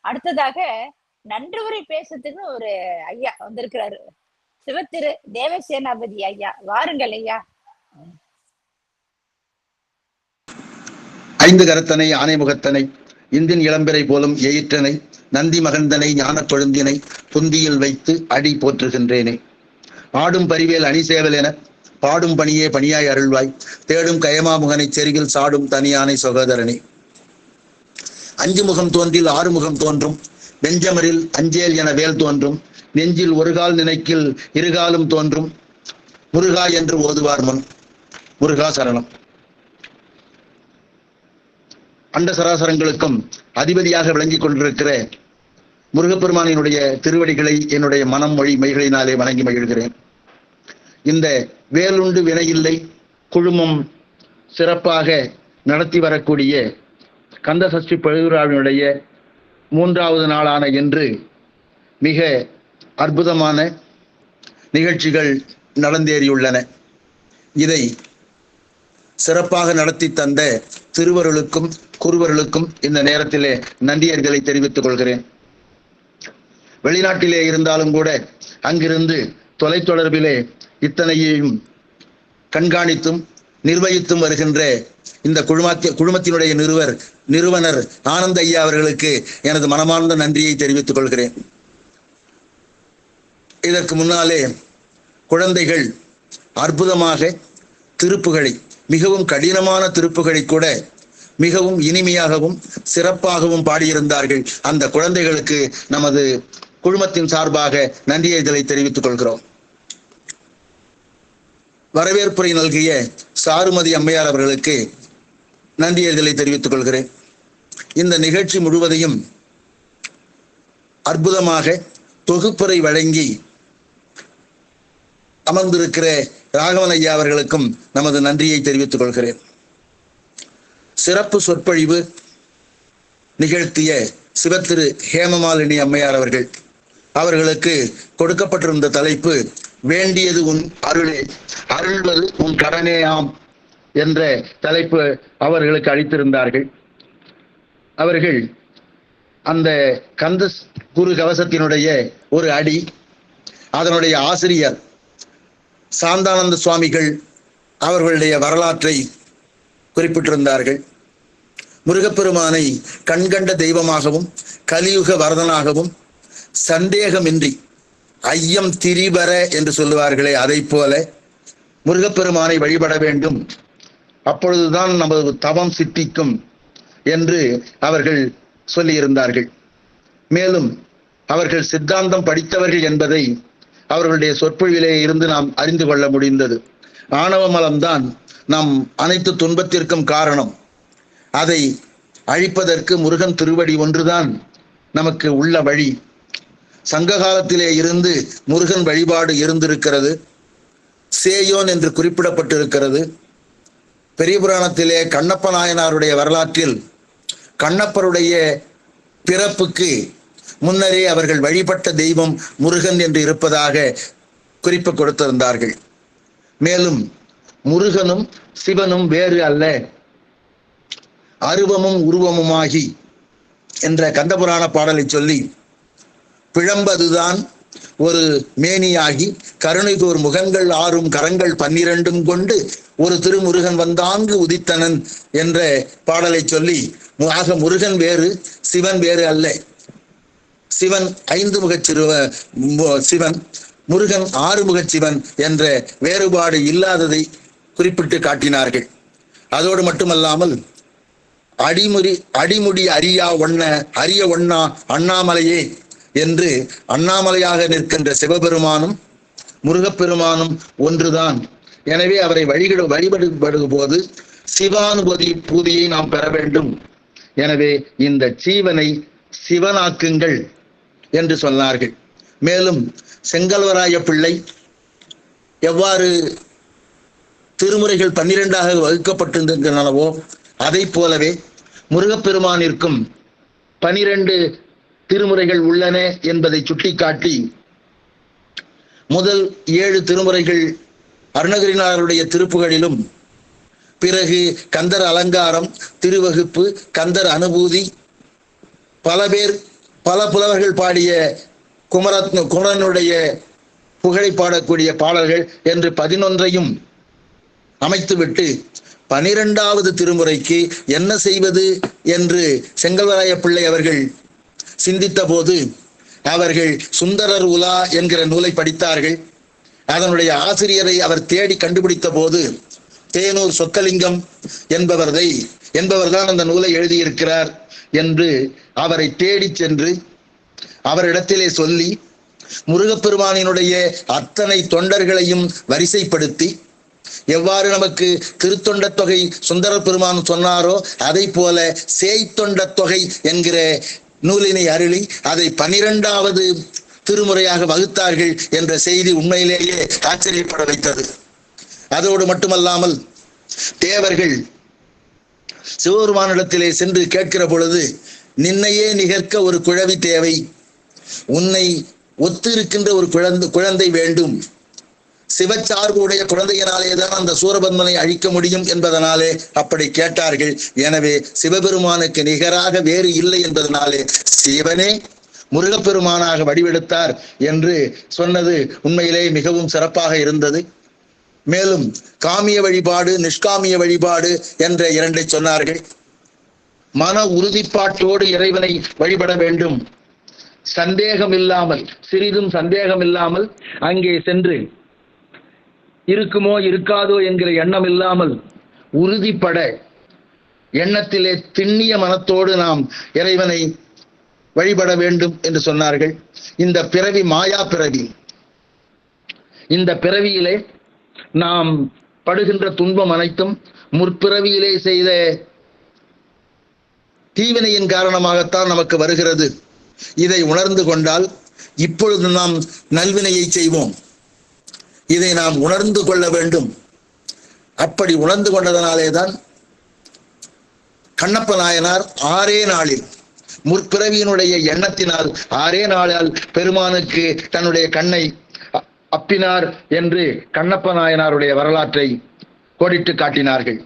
S6: அடுத்ததாக நன்றி உரை பேசுறதுக்கு ஒரு ஐயா வந்திருக்கிறாரு, சிவத்திரு தேவசேனாபதி ஐயா. வாருங்கள் ஐயா.
S11: 5 கரத்தனை ஆனைமுகத்தனை இந்தின் இளம்பிறை போலும் எயிற்றனை நந்தி மகந்தனை ஞான கொழுந்தினை புந்தியில் வைத்து அடி போற்றுகின்றேனே. ஆடும் பரிவேல் அணிசேவல் என பாடும் பணியே பணியாய் அருள்வாய், தேடும் கயமாமுகனை செருகில் சாடும் தனியானை சகோதரனே. 5 முகம் தோன்றில் 6 முகம் தோன்றும், வெஞ்சமரில் அஞ்சேல் என வேல் தோன்றும், நெஞ்சில் ஒரு கால் நினைக்கில் இருகாலும் தோன்றும், முருகா என்று ஓதுவார் முன். முருகா சரணம். அண்ட சராசரங்களுக்கும் அதிபதியாக விளங்கிக் கொண்டிருக்கிற முருகப்பெருமானினுடைய திருவடிகளை என்னுடைய மனம் மொழி மைகளினாலே வணங்கி மகிழ்கிறேன். இந்த வேலுண்டு வினையில்லை குழுமம் சிறப்பாக நடத்தி வரக்கூடிய கந்த சஷ்டி பெருவிழாவினுடைய 3வது நாளான இன்று மிக அற்புதமான நிகழ்ச்சிகள் நடந்தேறியுள்ளன. இதை சிறப்பாக நடத்தி தந்த திருவருளுக்கும் குருவருளுக்கும் இந்த நேரத்திலே நன்றியர்களை தெரிவித்துக் கொள்கிறேன். வெளிநாட்டிலே இருந்தாலும் கூட அங்கிருந்து தொலைத்தொடர்பிலே இத்தனையையும் கண்காணித்தும் நிர்வகித்தும் வருகின்ற இந்த குழுமத்தினுடைய நிறுவனர் ஆனந்த ஐயா அவர்களுக்கு எனது மனமார்ந்த நன்றியை தெரிவித்துக் கொள்கிறேன். இதற்கு முன்னாலே குழந்தைகள் அற்புதமாக திருப்புகளை, மிகவும் கடினமான திருப்புகளை கூட மிகவும் இனிமையாகவும் சிறப்பாகவும் பாடியிருந்தார்கள். அந்த குழந்தைகளுக்கு நமது குழுமத்தின் சார்பாக நன்றியை தெரிவித்துக் கொள்கிறோம். வரவேற்புரை நல்கிய சாருமதி அம்மையார் அவர்களுக்கு நன்றியை தெரிவித்துக் கொள்கிறேன். இந்த நிகழ்ச்சி முழுவதையும் அற்புதமாக தொகுப்புரை வழங்கி அமர்ந்திருக்கிற ராகவன் ஐயா அவர்களுக்கும் நமது நன்றியை தெரிவித்துக் கொள்கிறேன். சிறப்பு சொற்பொழிவு நிகழ்த்திய சிவத்திரு ஹேமமாலினி அம்மையார் அவர்களுக்கு கொடுக்கப்பட்டிருந்த தலைப்பு வேண்டியது உன் அருளே, அருள்வது உன் கடனேயாம் என்ற தலைப்பு அவர்களுக்கு அளித்திருந்தார்கள். அவர்கள் அந்த கந்த குரு கவசத்தினுடைய ஒரு அடி, அதனுடைய ஆசிரியர் சாந்தானந்த சுவாமிகள் அவர்களுடைய வரலாற்றை குறிப்பிட்டிருந்தார்கள். முருகப்பெருமானை கண்கண்ட தெய்வமாகவும் கலியுக வரதனாகவும் சந்தேகமின்றி ஐயம் திரிபர என்று சொல்லுவார்களே, அதை போல முருகப்பெருமானை வழிபட வேண்டும். அப்பொழுதுதான் நமது தவம் சித்திக்கும் என்று அவர்கள் சொல்லியிருந்தார்கள். மேலும் அவர்கள் சித்தாந்தம் படித்தவர்கள் என்பதை அவர்களுடைய சொற்பொழிவிலே இருந்து நாம் அறிந்து கொள்ள முடிந்தது. ஆணவ மலம்தான் நம் அனைத்து துன்பத்திற்கும் காரணம். அதை அழிப்பதற்கு முருகன் திருவடி ஒன்றுதான் நமக்கு உள்ள வழி. சங்க காலத்திலே இருந்து முருகன் வழிபாடு இருந்திருக்கிறது. சேயோன் என்று குறிப்பிடப்பட்டிருக்கிறது. பெரிய புராணத்திலே கண்ணப்ப நாயனாருடைய வரலாற்றில் கண்ணப்பருடைய பிறப்புக்கு முன்னரே அவர்கள் வழிபட்ட தெய்வம் முருகன் என்று இருப்பதாக குறிப்பு கொடுத்திருந்தார்கள். மேலும் முருகனும் சிவனும் வேறு அல்ல, அருவமும் உருவமுமாகி என்ற கந்தபுராண பாடலை சொல்லி, பிழம்பதுதான் ஒரு மேனியாகி கருணைதோர் முகங்கள் 6 கரங்கள் 12 கொண்டு ஒரு திருமுருகன் வந்தாங்கு உதித்தனன் என்ற பாடலை சொல்லி, ஆக முருகன் வேறு சிவன் வேறு அல்ல. சிவன் 5 முகச் சிவன், முருகன் 6 முகச் சிவன் என்ற வேறுபாடு இல்லாததை குறிப்பிட்டு காட்டினார்கள். அதோடு மட்டுமல்லாமல் அடிமுடி அறிய ஒண்ணா அண்ணாமலையே என்று அண்ணாமலையாக நிற்கின்ற சிவபெருமானும் முருகப்பெருமானும் ஒன்றுதான். எனவே அவரை வழிபடும் போது சிவானுபதி பூதியை நாம் பெற வேண்டும். எனவே இந்த ஜீவனை சிவனாக்குங்கள் என்று சொன்னார்கள். மேலும் செங்கல்வராய பிள்ளை எவ்வாறு திருமுறைகள் 12ஆக வகுக்கப்பட்டிருக்கின்றனவோ அதை போலவே முருகப்பெருமானிற்கும் 12 திருமுறைகள் உள்ளன என்பதை சுட்டிக்காட்டி, முதல் 7 திருமுறைகள் அருணகிரிநாதருடைய திருப்புகளிலும், பிறகு கந்தர் அலங்காரம், திருவகுப்பு, கந்தர் அனுபூதி, பல புலவர்கள் பாடிய குமரனுடைய புகழை பாடக்கூடிய பாடல்கள் என்று 11ஐயும் அமைத்துவிட்டு 12வது திருமுறைக்கு என்ன செய்வது என்று செங்கல்வராய பிள்ளை அவர்கள் சிந்தித்த போது அவர்கள் சுந்தரர் உலா என்கிற நூலை படித்தார்கள். அதனுடைய ஆசிரியரை அவர் தேடி கண்டுபிடித்த போது தேனூர் சொக்கலிங்கம் என்பவர்தான் அந்த நூலை எழுதியிருக்கிறார் என்று அவரை தேடி சென்று அவரிடத்திலே சொல்லி, முருகப்பெருமானினுடைய அத்தனை தொண்டர்களையும் வரிசைப்படுத்தி, எவ்வாறு நமக்கு திருத்தொண்ட தொகை சுந்தர பெருமான் சொன்னாரோ அதை போல சேய்த்தொண்ட தொகை என்கிற நூலினை அருளி அதை 12வது திருமுறையாக வகுத்தார்கள் என்ற செய்தி உண்மையிலேயே ஆச்சரியப்பட வைத்தது. அதோடு மட்டுமல்லாமல் தேவர்கள் சிவபெருமானிடத்திலே சென்று கேட்கிற பொழுது, நின்னையே நிகர்க்க ஒரு குழவி தேவை, உன்னை ஒத்து இருக்கின்ற ஒரு குழந்தை வேண்டும், சிவச்சார்பு உடைய குழந்தையினாலேதான் அந்த சூரபத்மனை அழிக்க முடியும் என்பதனாலே அப்படி கேட்டார்கள். எனவே சிவபெருமானுக்கு நிகராக வேறு இல்லை என்பதனாலே சிவனே முருகப்பெருமானாக வடிவெடுத்தார் என்று சொன்னது உண்மையிலே மிகவும் சிறப்பாக இருந்தது. மேலும் காமிய வழிபாடு, நிஷ்காமிய வழிபாடு என்ற 2 சொன்னார்கள். மன உறுதிப்பாட்டோடு இறைவனை வழிபட வேண்டும். சந்தேகம் இல்லாமல், சிறிதும் சந்தேகம் இல்லாமல் அங்கே சென்று இருக்குமோ இருக்காதோ என்கிற எண்ணம் இல்லாமல் உறுதிப்பட எண்ணத்திலே திண்ணிய மனத்தோடு நாம் இறைவனை வழிபட வேண்டும் என்று சொன்னார்கள். இந்த பிறவி மாயா பிறவி. இந்த பிறவியிலே நாம் படுகின்ற துன்பம் அனைத்தும் முற்பிறவியிலே செய்த தீவினையின் காரணமாகத்தான் நமக்கு வருகிறது. இதை உணர்ந்து கொண்டால் இப்பொழுது நாம் நல்வினையை செய்வோம். இதை நாம் உணர்ந்து கொள்ள வேண்டும். அப்படி உணர்ந்து கொண்டதனாலேதான் கண்ணப்ப நாயனார் 6 நாளில், முற்பிறவியினுடைய எண்ணத்தினால் 6 நாளால் பெருமானுக்கு தன்னுடைய கண்ணை அப்பினார் என்று கண்ணப்ப நாயனாருடைய வரலாற்றை கோடிட்டு காட்டினார்கள்.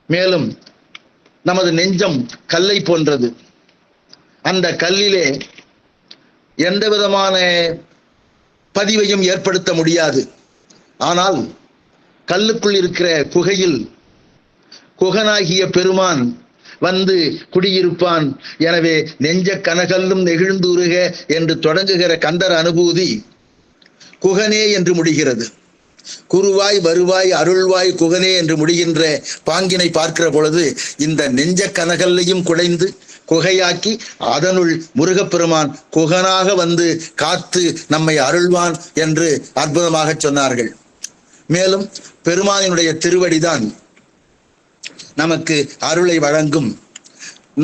S11: மேலும் நமது நெஞ்சம் கல்லை போன்றது. அந்த கல்லிலே எந்த விதமான பதிவையும் ஏற்படுத்த முடியாது. ஆனால் கல்லுக்குள் இருக்கிற குகையில் குகனாகிய பெருமான் வந்து குடியிருப்பான். எனவே நெஞ்ச கனகல்லும் நெகிழ்ந்துருக என்று தொடங்குகிற கந்தர் அனுபூதி குகனே என்று முடிகிறது. குருவாய் வருவாய் அருள்வாய் குகனே என்று முடிகின்ற பாங்கினை பார்க்கிற பொழுது இந்த நெஞ்ச கனகல்லையும் குடைந்து குகையாக்கி அதனுள் முருகப்பெருமான் குகனாக வந்து காத்து நம்மை அருள்வான் என்று அற்புதமாக சொன்னார்கள். மேலும் பெருமானினுடைய திருவடிதான் நமக்கு அருளை வழங்கும்.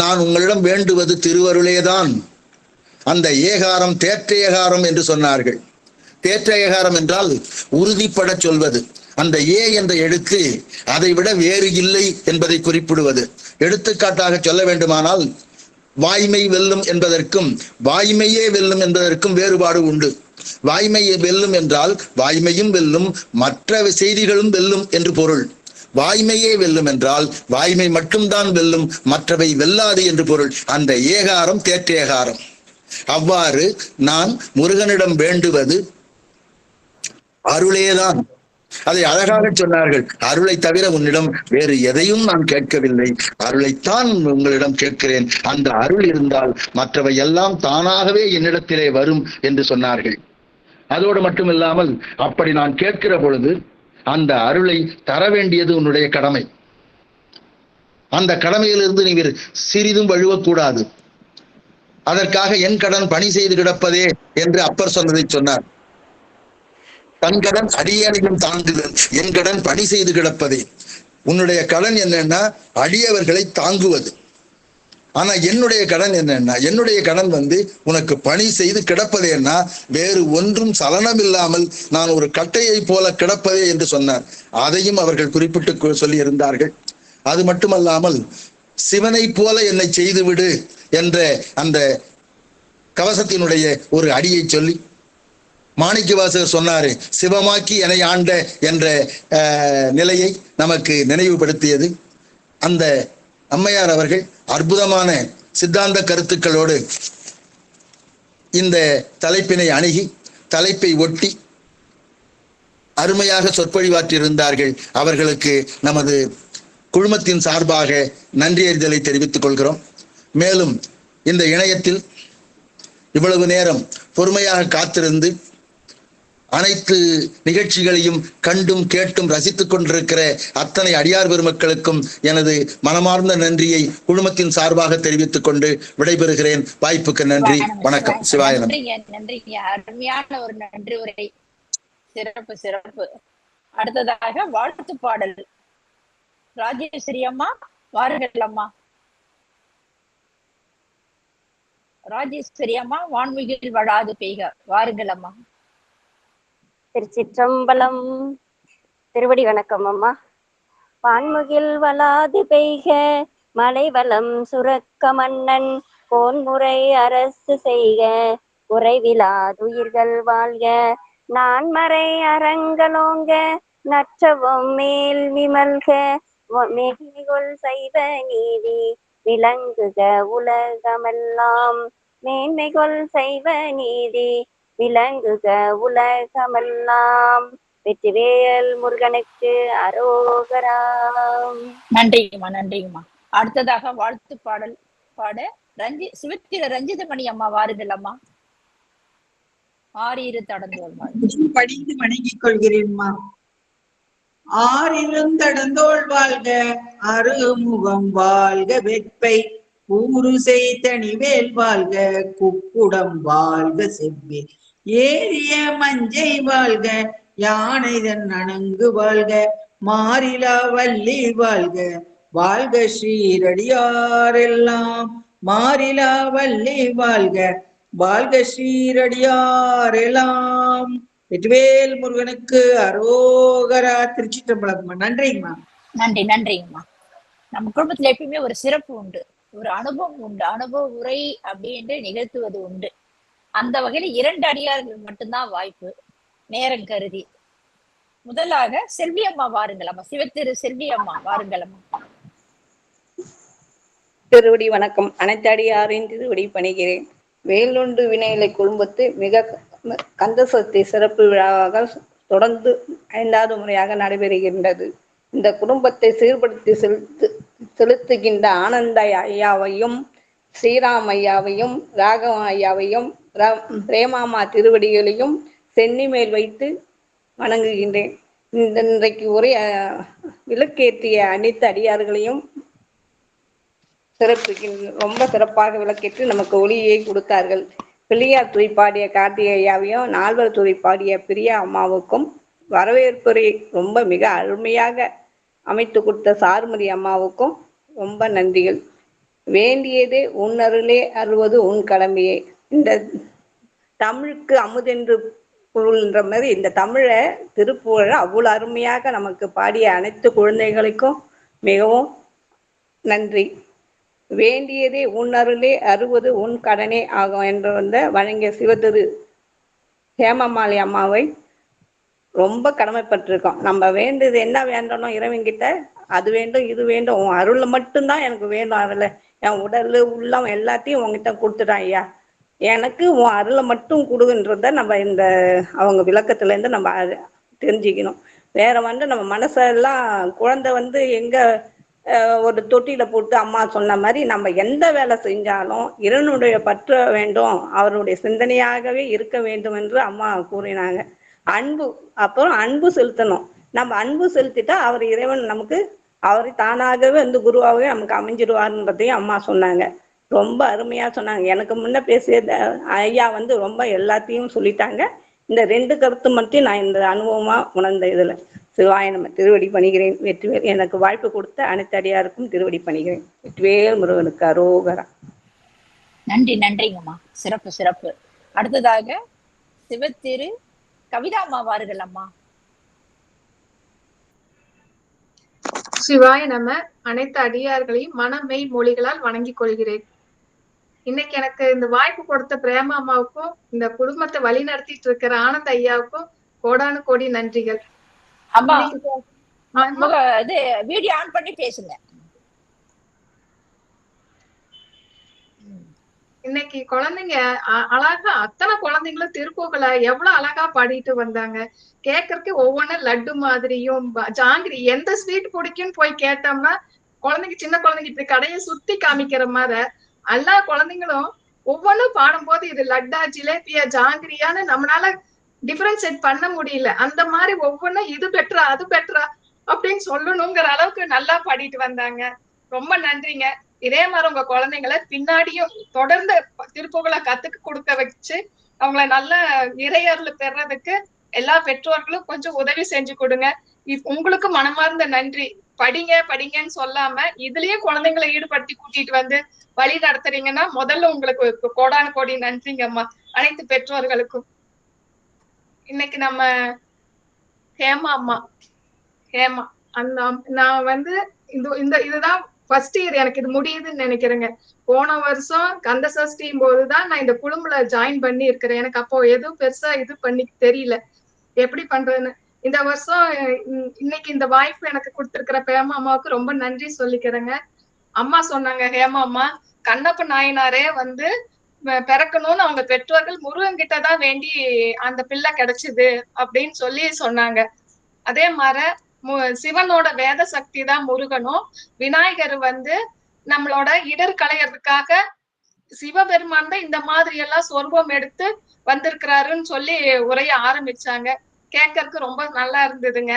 S11: நான் உங்களிடம் வேண்டுவது திருவருளேதான். அந்த ஏகாரம் தேற்ற ஏகாரம் என்று சொன்னார்கள். தேற்ற ஏகாரம் என்றால் உறுதிப்பட சொல்வது. அந்த ஏ என்ற எழுத்து அதை விட வேறு இல்லை என்பதை குறிப்பிடுவது. எடுத்துக்காட்டாக சொல்ல வேண்டுமானால் வாய்மை வெல்லும் என்பதற்கும் வாய்மையே வெல்லும் என்பதற்கும் வேறுபாடு உண்டு. வாய்மையை வெல்லும் என்றால் வாய்மையும் வெல்லும், மற்ற செய்திகளும் வெல்லும் என்று பொருள். வாய்மையே வெல்லும் என்றால் வாய்மை மட்டும்தான் வெல்லும், மற்றவை வெல்லாது என்று பொருள். அந்த ஏகாரம் தேற்றேகாரம். அவ்வாறு நான் முருகனிடம் வேண்டுவது அருளேதான். அதை அழகாக சொன்னார்கள். அருளை தவிர உன்னிடம் வேறு எதையும் நான் கேட்கவில்லை, அருளைத்தான் உங்களிடம் கேட்கிறேன். அந்த அருள் இருந்தால் மற்றவை எல்லாம் தானாகவே என்னிடத்திலே வரும் என்று சொன்னார்கள். அதோடு மட்டுமில்லாமல் அப்படி நான் கேட்கிற பொழுது அந்த அருளை தர வேண்டியது உன்னுடைய கடமை. அந்த கடமையிலிருந்து நீங்கள் சிறிதும் வழுவக்கூடாது. அதற்காக என் கடன் பணி செய்து கிடப்பதே என்று அப்பர் சொன்னதை சொன்னார். தன் கடன் அடியேனையும் தாங்குதல், என் கடன் பணி செய்து கிடப்பதே. உன்னுடைய கடன் என்னன்னா அடியவர்களை தாங்குவது. ஆனா என்னுடைய கடன் என்னன்னா, என்னுடைய கடன் உனக்கு பணி செய்து கிடப்பதேன்னா வேறு ஒன்றும் சலனம் இல்லாமல் நான் ஒரு கட்டையை போல கிடப்பதே என்று சொன்னார். அதையும் அவர்கள் குறிப்பிட்டு சொல்லி இருந்தார்கள். அது மட்டுமல்லாமல் சிவனை போல என்னை செய்துவிடு என்ற அந்த கவசத்தினுடைய ஒரு அடியை சொல்லி மாணிக்கவாசகர் சொன்னாரு, சிவமாக்கி என்னை ஆண்ட என்ற நிலையை நமக்கு நினைவுபடுத்தியது. அந்த அம்மையார் அவர்கள் அற்புதமான சித்தாந்த கருத்துக்களோடு இந்த தலைப்பினை அணுகி தலைப்பை ஒட்டி அருமையாக சொற்பொழிவாற்றியிருந்தார்கள். அவர்களுக்கு நமது குழுமத்தின் சார்பாக நன்றியறிதலை தெரிவித்துக் கொள்கிறோம். மேலும் இந்த இணையத்தில் இவ்வளவு நேரம் பொறுமையாக காத்திருந்து அனைத்து நிகழ்ச்சிகளையும் கண்டும் கேட்டும் ரசித்துக் கொண்டிருக்கிற அத்தனை அடியார் பெருமக்களுக்கும் எனது மனமார்ந்த நன்றியை குழுமத்தின் சார்பாக தெரிவித்துக் கொண்டு விடைபெறுகிறேன். வாய்ப்புக்கு நன்றி. வணக்கம். சிவாய நமः.
S6: நன்றிங்க. அருமையான ஒரு நன்றி உரை. சிறப்பு சிறப்பு. அடுத்ததாக வாழ்த்து பாடல். ராஜேஸ்வரி அம்மா வாருங்கள் அம்மா. ராஜேஸ்வரி அம்மா, வான்மிகில் வளாது பெய்க, வாருங்கள் அம்மா.
S12: திருச்சிற்றம்பலம். திருவடி வணக்கம் அம்மா. வான்முகில் வளாது பெய்க, மலை வளம் சுரக்க மன்னன் கோன்முறை அரசு செய்க, குறைவிலாதுயிர்கள் வாழ்க, நான்மறை அரங்கலோங்க, நற்றவும் மேல் விமல்க, மேன்மைகொள் சைவ நீதி விளங்குக உலகமெல்லாம், மேன்மைகொள் சைவ நீதி விளங்குக உலகமெல்லாம். வெற்றிவேல் முருகனுக்கு அரோகராம்.
S6: நன்றிங்கம்மா, நன்றிங்கம்மா. அடுத்ததாக வாழ்த்து பாடல் பாட சிவத்திர ரஞ்சிதமணி அம்மா வாருங்கள் அம்மா. ஆறிரு தடந்தோள்
S13: படித்து வணங்கிக் கொள்கிறேன்மா. ஆறிலும் தடந்தோள் வாழ்க, அருமுகம் வாழ்க, வெப்பை ஊரு செய்தனிவேல் வாழ்க, குக்குடம் வாழ்க, செவ்வே ஏறிய மஞ்சை வாழ்க, யானைதன் அணங்கு வாழ்க, மாறிலா வள்ளி வாழ்க, வாழ்க ஸ்ரீரடியாரெல்லாம், மாறிலா வள்ளி வாழ்க, வாழ்க ஸ்ரீரடியாரெல்லாம். வெற்றிவேல் முருகனுக்கு அரோகரா. திருச்சிற்றம்பலம். நன்றிங்கம்மா.
S6: நன்றி. நன்றிங்கம்மா. நம்ம குடும்பத்துல எப்பயுமே ஒரு சிறப்பு உண்டு, ஒரு அனுபவம் உண்டு, அனுபவ உரை அப்படின்ட்டு நிகழ்த்துவது உண்டு. அந்த வகையில 2 அடியார்கள் மட்டும்தான் வாய்ப்பு, நேரம் கருதி. முதலாக செல்வி அம்மா வாருங்கள் அம்மா. சிவத்திரு செல்வி அம்மா வாருங்கள் அம்மா.
S14: திருவடி வணக்கம். அனைத்து அடியாரின் திருவடி பணிகிறேன். வேலுண்டு வினையிலை குடும்பத்து மிக கந்த சக்தி சிறப்பு விழாவாக தொடர்ந்து 5வது முறையாக நடைபெறுகின்றது. இந்த குடும்பத்தை சீர்படுத்தி செலுத்துகின்ற ஆனந்த ஐயாவையும், ஸ்ரீராம் ஐயாவையும், ராகவ ஐயாவையும், பிரேமாமா திருவடிகளையும் சென்னி மேல் வைத்து வணங்குகின்றேன். இன்றைக்கு உரை விளக்கேற்றிய அனைத்து அடியார்களையும் ரொம்ப சிறப்பாக விளக்கேற்று நமக்கு ஒளியை கொடுத்தார்கள். பிள்ளையார் துறை பாடிய கார்த்திகை ஐயாவையும், நால்வர் துறை பாடிய பிரியா அம்மாவுக்கும், வரவேற்புரை ரொம்ப மிக அருமையாக அமைத்து கொடுத்த சாருமதி அம்மாவுக்கும் ரொம்ப நன்றிகள். வேண்டியதே உன் அருளே அருள்வது உன் கடமையே. இந்த தமிழுக்கு அமுதென்று பொருள்ன்ற மாதிரி இந்த தமிழை திருப்புகழை அவ்வளவு அருமையாக நமக்கு பாடிய அனைத்து குழந்தைகளுக்கும் மிகவும் நன்றி. வேண்டியதே உன் அருளே அருவது உன் கடனே ஆகும் என்று வழங்கிய சிவதிரு ஹேமமாலி அம்மாவை ரொம்ப கடமைப்பட்டிருக்கோம். நம்ம வேண்டியது என்ன வேண்டணும் இறைவன்கிட்ட, அது வேண்டும் இது வேண்டும், உன் அருள் மட்டும்தான் எனக்கு வேண்டும். அதில் என் உடல் உள்ளம் எல்லாத்தையும் உங்ககிட்ட கொடுத்துட்டான் ஐயா, எனக்கு உன் அருளை மட்டும் கொடுக்குன்றத நம்ம இந்த அவங்க விளக்கத்துலேருந்து நம்ம தெரிஞ்சுக்கணும். வேற நம்ம மனசெல்லாம் குழந்தை எங்க ஒரு தொட்டியில போட்டு அம்மா சொன்ன மாதிரி நம்ம எந்த வேலை செஞ்சாலும் இறைவனுடைய பற்ற வேண்டும், அவருடைய சிந்தனையாகவே இருக்க வேண்டும் என்று அம்மா கூறினாங்க. அன்பு, அப்புறம் அன்பு செலுத்தணும். நம்ம அன்பு செலுத்திட்டா அவர் இறைவன் நமக்கு அவரை தானாகவே குருவாகவே நமக்கு அமைஞ்சிடுவார்ன்றதையும் அம்மா சொன்னாங்க. ரொம்ப அருமையா சொன்னாங்க. எனக்கு முன்ன பேசிய ஐயா ரொம்ப எல்லாத்தையும் சொல்லிட்டாங்க. இந்த 2 கருத்து மட்டும் நான் இந்த அனுபவமா உணர்ந்த இதுல சிவாய நம்ம திருவடி பணிகிறேன். வெற்றிவேல். எனக்கு வாய்ப்பு கொடுத்த அனைத்து அடியாருக்கும் திருவடி பணிகிறேன். வெற்றிவேல் முருகனுக்கு அரோகரா.
S6: நன்றி, நன்றிங்கம்மா. சிறப்பு சிறப்பு. அடுத்ததாக சிவத்திரு கவிதா அம்மா வாருங்கள் அம்மா.
S15: சிவாய நம. அனைத்து அடியார்களையும் மனமெய் மொழிகளால் வணங்கிக் கொள்கிறேன். இன்னைக்கு எனக்கு இந்த வாய்ப்பு கொடுத்த பிரேமா அம்மாவுக்கும், இந்த குடும்பத்தை வழி நடத்திட்டு இருக்கிற ஆனந்த் ஐயாவுக்கும் கோடானு கோடி நன்றிகள்.
S6: அம்மா இது வீடியோ ஆன் பண்ணி பேசுங்க.
S15: இன்னைக்கு குழந்தைங்க அழகா, அத்தனை குழந்தைங்களும் திருப்புகளை எவ்வளவு அழகா பாடிட்டு வந்தாங்க. கேட்கறதுக்கு ஒவ்வொன்றும் லட்டு மாதிரியும் ஜாங்கிரி எந்த ஸ்வீட் பிடிக்கும்னு போய் கேட்டோம்னா குழந்தைங்க, சின்ன குழந்தைங்க இப்படி கடையை சுத்தி காமிக்கிற மாதிரி எல்லா குழந்தைங்களும் ஒவ்வொன்றும் பாடும்போது இது லட்டா, ஜிலேபியா, ஜாங்கிரியான்னு நம்மளால டிஃபரன்ஷியேட் பண்ண முடியல. அந்த மாதிரி ஒவ்வொன்றும் இது பெட்டரா அது பெட்டரா அப்படின்னு சொல்லணுங்கிற அளவுக்கு நல்லா பாடிட்டு வந்தாங்க. ரொம்ப நன்றிங்க. இதே மாதிரி உங்க குழந்தைங்களை பின்னாடியும் தொடர்ந்து திருப்புகளை கத்துக்கு கொடுக்க வச்சு அவங்கள நல்ல இறையர்ல பெறதுக்கு எல்லா பெற்றோர்களும் கொஞ்சம் உதவி செஞ்சு கொடுங்க. உங்களுக்கு மனமார்ந்த நன்றி. படிங்க படிங்கன்னு சொல்லாம இதுலயும் குழந்தைங்களை ஈடுபடுத்தி கூட்டிட்டு வழி நடத்துறீங்கன்னா முதல்ல உங்களுக்கு கோடான கோடி நன்றிங்க அம்மா, அனைத்து பெற்றோர்களுக்கும். இன்னைக்கு நம்ம ஹேமா அம்மா, ஹேமா நான் இதுதான் ஃபர்ஸ்ட் இயர் எனக்கு இது முடியுதுன்னு நினைக்கிறேங்க. போன வருஷம் கந்த சஷ்டியும் போதுதான் நான் இந்த குழும்புல ஜாயின் பண்ணி இருக்கிறேன். எனக்கு அப்போ எதுவும் பெருசா இது பண்ணி தெரியல எப்படி பண்றதுன்னு. இந்த வருஷம் இன்னைக்கு இந்த வாய்ப்பு எனக்கு கொடுத்திருக்கிற ஹேமா அம்மாவுக்கு ரொம்ப நன்றி சொல்லிக்கிறேங்க. அம்மா சொன்னாங்க, ஹேமா அம்மா கண்ணப்ப நாயனாரே பிறக்கணும்னு அவங்க பெற்றோர்கள் முருகன் கிட்டதான் வேண்டி அந்த பிள்ளை கிடைச்சது அப்படின்னு சொல்லி சொன்னாங்க. அதே மாதிரி சிவனோட வேத சக்தி தான் முருகனும், விநாயகர் நம்மளோட இடர் களையறதுக்காக சிவபெருமான் தான் இந்த மாதிரி எல்லாம் சொர்பம் எடுத்து வந்திருக்கிறாருன்னு சொல்லி உரைய ஆரம்பிச்சாங்க. கேட்கறதுக்கு ரொம்ப நல்லா இருந்ததுங்க.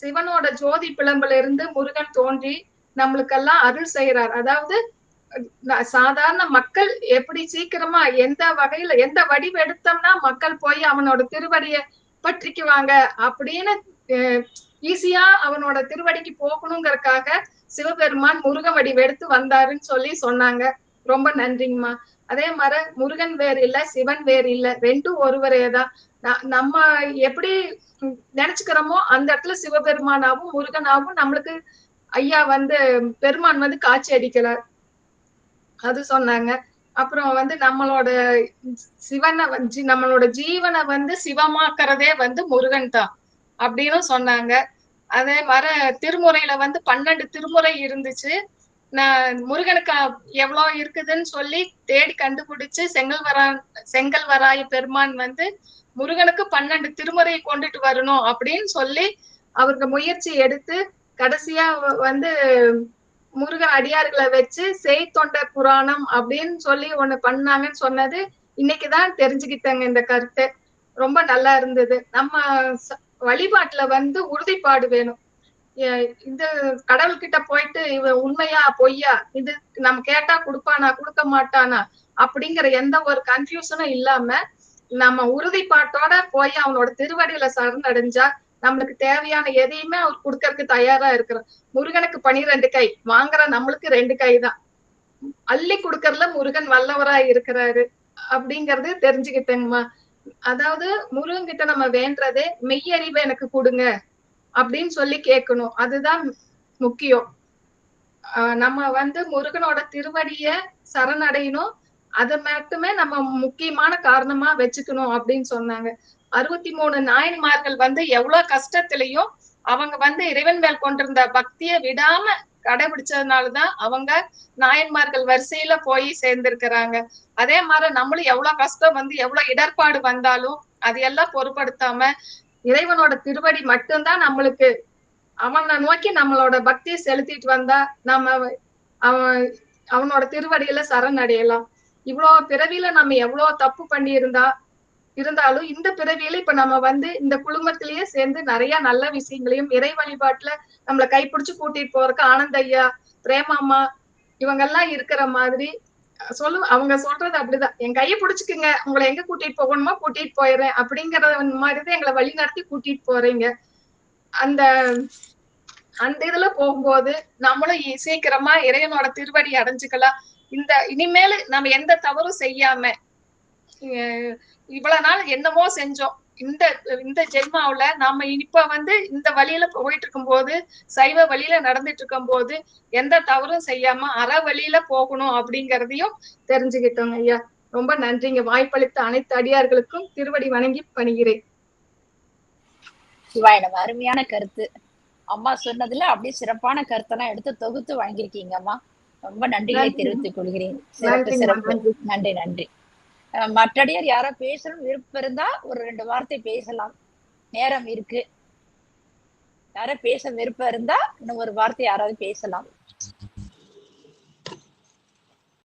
S15: சிவனோட ஜோதி பிளம்புல இருந்து முருகன் தோன்றி நம்மளுக்கெல்லாம் அருள் செய்யறார். அதாவது சாதாரண மக்கள் எப்படி சீக்கிரமா எந்த வகையில எந்த வடிவு எடுத்தோம்னா மக்கள் போய் அவனோட திருவடியை பற்றிக்குவாங்க அப்படின்னு ஈஸியா அவனோட திருவடிக்கு போகணுங்கிறதுக்காக சிவபெருமான் முருக வடிவு எடுத்து வந்தாருன்னு சொல்லி சொன்னாங்க. ரொம்ப நன்றிங்கம்மா. அதே மாதிரி முருகன் வேறு இல்ல, சிவன் வேறு இல்ல, ரெண்டும் ஒருவரேதான். நம்ம எப்படி நினைச்சுக்கிறோமோ அந்த இடத்துல சிவபெருமானாவும் முருகனாவும் நம்மளுக்கு ஐயா பெருமான் காட்சி அடிக்கிறார், அது சொன்னாங்க. அப்புறம் நம்மளோட சிவனை நம்மளோட ஜீவனை சிவமாக்குறதே முருகன் தான் அப்படின்னு சொன்னாங்க. அதே மாதிரி திருமுறையில 12 திருமுறை இருந்துச்சு. நான் முருகனுக்கு எவ்வளவு இருக்குதுன்னு சொல்லி தேடி கண்டுபிடிச்சு செங்கல்வராய பெருமான் முருகனுக்கு 12 திருமுறையை கொண்டுட்டு வரணும் அப்படின்னு சொல்லி அவருக்கு முயற்சி எடுத்து கடைசியா முருகன் அடியார்களை வச்சு செய்தொண்டர் புராணம் அப்படின்னு சொல்லி ஒண்ணு பண்ணாங்கன்னு சொன்னது இன்னைக்குதான் தெரிஞ்சுக்கிட்டேங்க. இந்த கருத்து ரொம்ப நல்லா இருந்தது. நம்ம வழிபாட்டுல வந்து உறுதிப்பாடு வேணும். இது கடவுள்கிட்ட போயிட்டு இவன் உண்மையா பொய்யா, இது நம்ம கேட்டா கொடுப்பானா கொடுக்க மாட்டானா அப்படிங்கிற எந்த ஒரு கன்ஃபியூஷனும் இல்லாம நம்ம உறுதிப்பாட்டோட போய் அவனோட திருவடியில சரணடைஞ்சா நம்மளுக்கு தேவையான எதையுமே அவர் கொடுக்கறதுக்கு தயாரா இருக்கிறோம். முருகனுக்கு 12 கை, வாங்குற நம்மளுக்கு 2 கை தான். அள்ளி கொடுக்கறதுல முருகன் வல்லவரா இருக்கிறாரு அப்படிங்கறது தெரிஞ்சுக்கிட்டேங்கம்மா. அதாவது முருகன் கிட்ட நம்ம வேண்டதே மெய்யறிவை எனக்கு கொடுங்க அப்படின்னு சொல்லி கேட்கணும். அதுதான் முக்கியம். நம்ம வந்து முருகனோட திருவடிய சரணடையணும். அதை மட்டுமே நம்ம முக்கியமான காரணமா வச்சுக்கணும் அப்படின்னு சொன்னாங்க. 63 நாயன்மார்கள் வந்து எவ்வளவு கஷ்டத்திலையும் அவங்க வந்து இறைவன் மேல் கொண்டிருந்த பக்திய விடாம கடைபிடிச்சதுனாலதான் அவங்க நாயன்மார்கள் வரிசையில போய் சேர்ந்திருக்கிறாங்க. அதே மாதிரி நம்மளும் எவ்வளவு கஷ்டம் வந்து எவ்வளவு இடர்பாடு வந்தாலும் அதையெல்லாம் பொருட்படுத்தாம இறைவனோட திருவடி மட்டும்தான் நம்மளுக்கு, அவனை நோக்கி நம்மளோட பக்தியை செலுத்திட்டு வந்தா நம்ம அவனோட திருவடியில சரணடையலாம். இவ்வளவு பிறவியில நம்ம எவ்வளவு தப்பு பண்ணி இருந்தாலும் இந்த பிறவியில இப்ப நம்ம வந்து இந்த குழுமத்திலேயே சேர்ந்து நிறைய நல்ல விஷயங்களையும் இறை வழிபாட்டுல நம்மளை கைப்பிடிச்சு கூட்டிட்டு போறதுக்கு ஆனந்த ஐயா, பிரேமாமா இவங்க எல்லாம் இருக்கிற மாதிரி அவங்க சொல்றது அப்படிதான். என் கையை பிடிச்சுக்குங்க, உங்களை எங்க கூட்டிட்டு போகணுமோ கூட்டிட்டு போயிடுறேன் அப்படிங்கிற மாதிரிதான் எங்களை வழி நடத்தி கூட்டிட்டு போறீங்க. அந்த இதுல போகும்போது நம்மளும் சீக்கிரமா இறைவனோட திருவடி அடைஞ்சுக்கலாம். இனிமேல் நம்ம எந்த தவறும் செய்யாம, இவ்வளவு நாள் என்னமோ செஞ்சோம், இந்த ஜென்மாவுல நாம இப்ப வந்து இந்த வழியில போயிட்டு இருக்கும் போது, சைவ வழியில நடந்துட்டு இருக்கும் போது எந்த தவறும் செய்யாம அற வழியில போகணும் அப்படிங்கறதையும் தெரிஞ்சுக்கிட்டோங்க ஐயா. ரொம்ப நன்றிங்க. வாய்ப்பளித்த அனைத்து அடியார்களுக்கும் திருவடி வணங்கி பணிகிறேன்.
S6: சிவாய நம. அருமையான கருத்து அம்மா சொன்னதுல அப்படியே சிறப்பான கருத்தெல்லாம் எடுத்து தொகுத்து வாங்கியிருக்கீங்க அம்மா. ரொம்ப நன்றிகளை தெரிவித்துக் கொள்கிறேன். சிறப்பு. நன்றி நன்றி. மற்றடியார் யாரோ பேசணும் விருப்பம் இருந்தா ஒரு 2 வார்த்தை பேசலாம், நேரம் இருக்கு. யாரோ பேச விருப்பம் இருந்தா இன்னும் ஒரு வார்த்தை யாராவது பேசலாம்.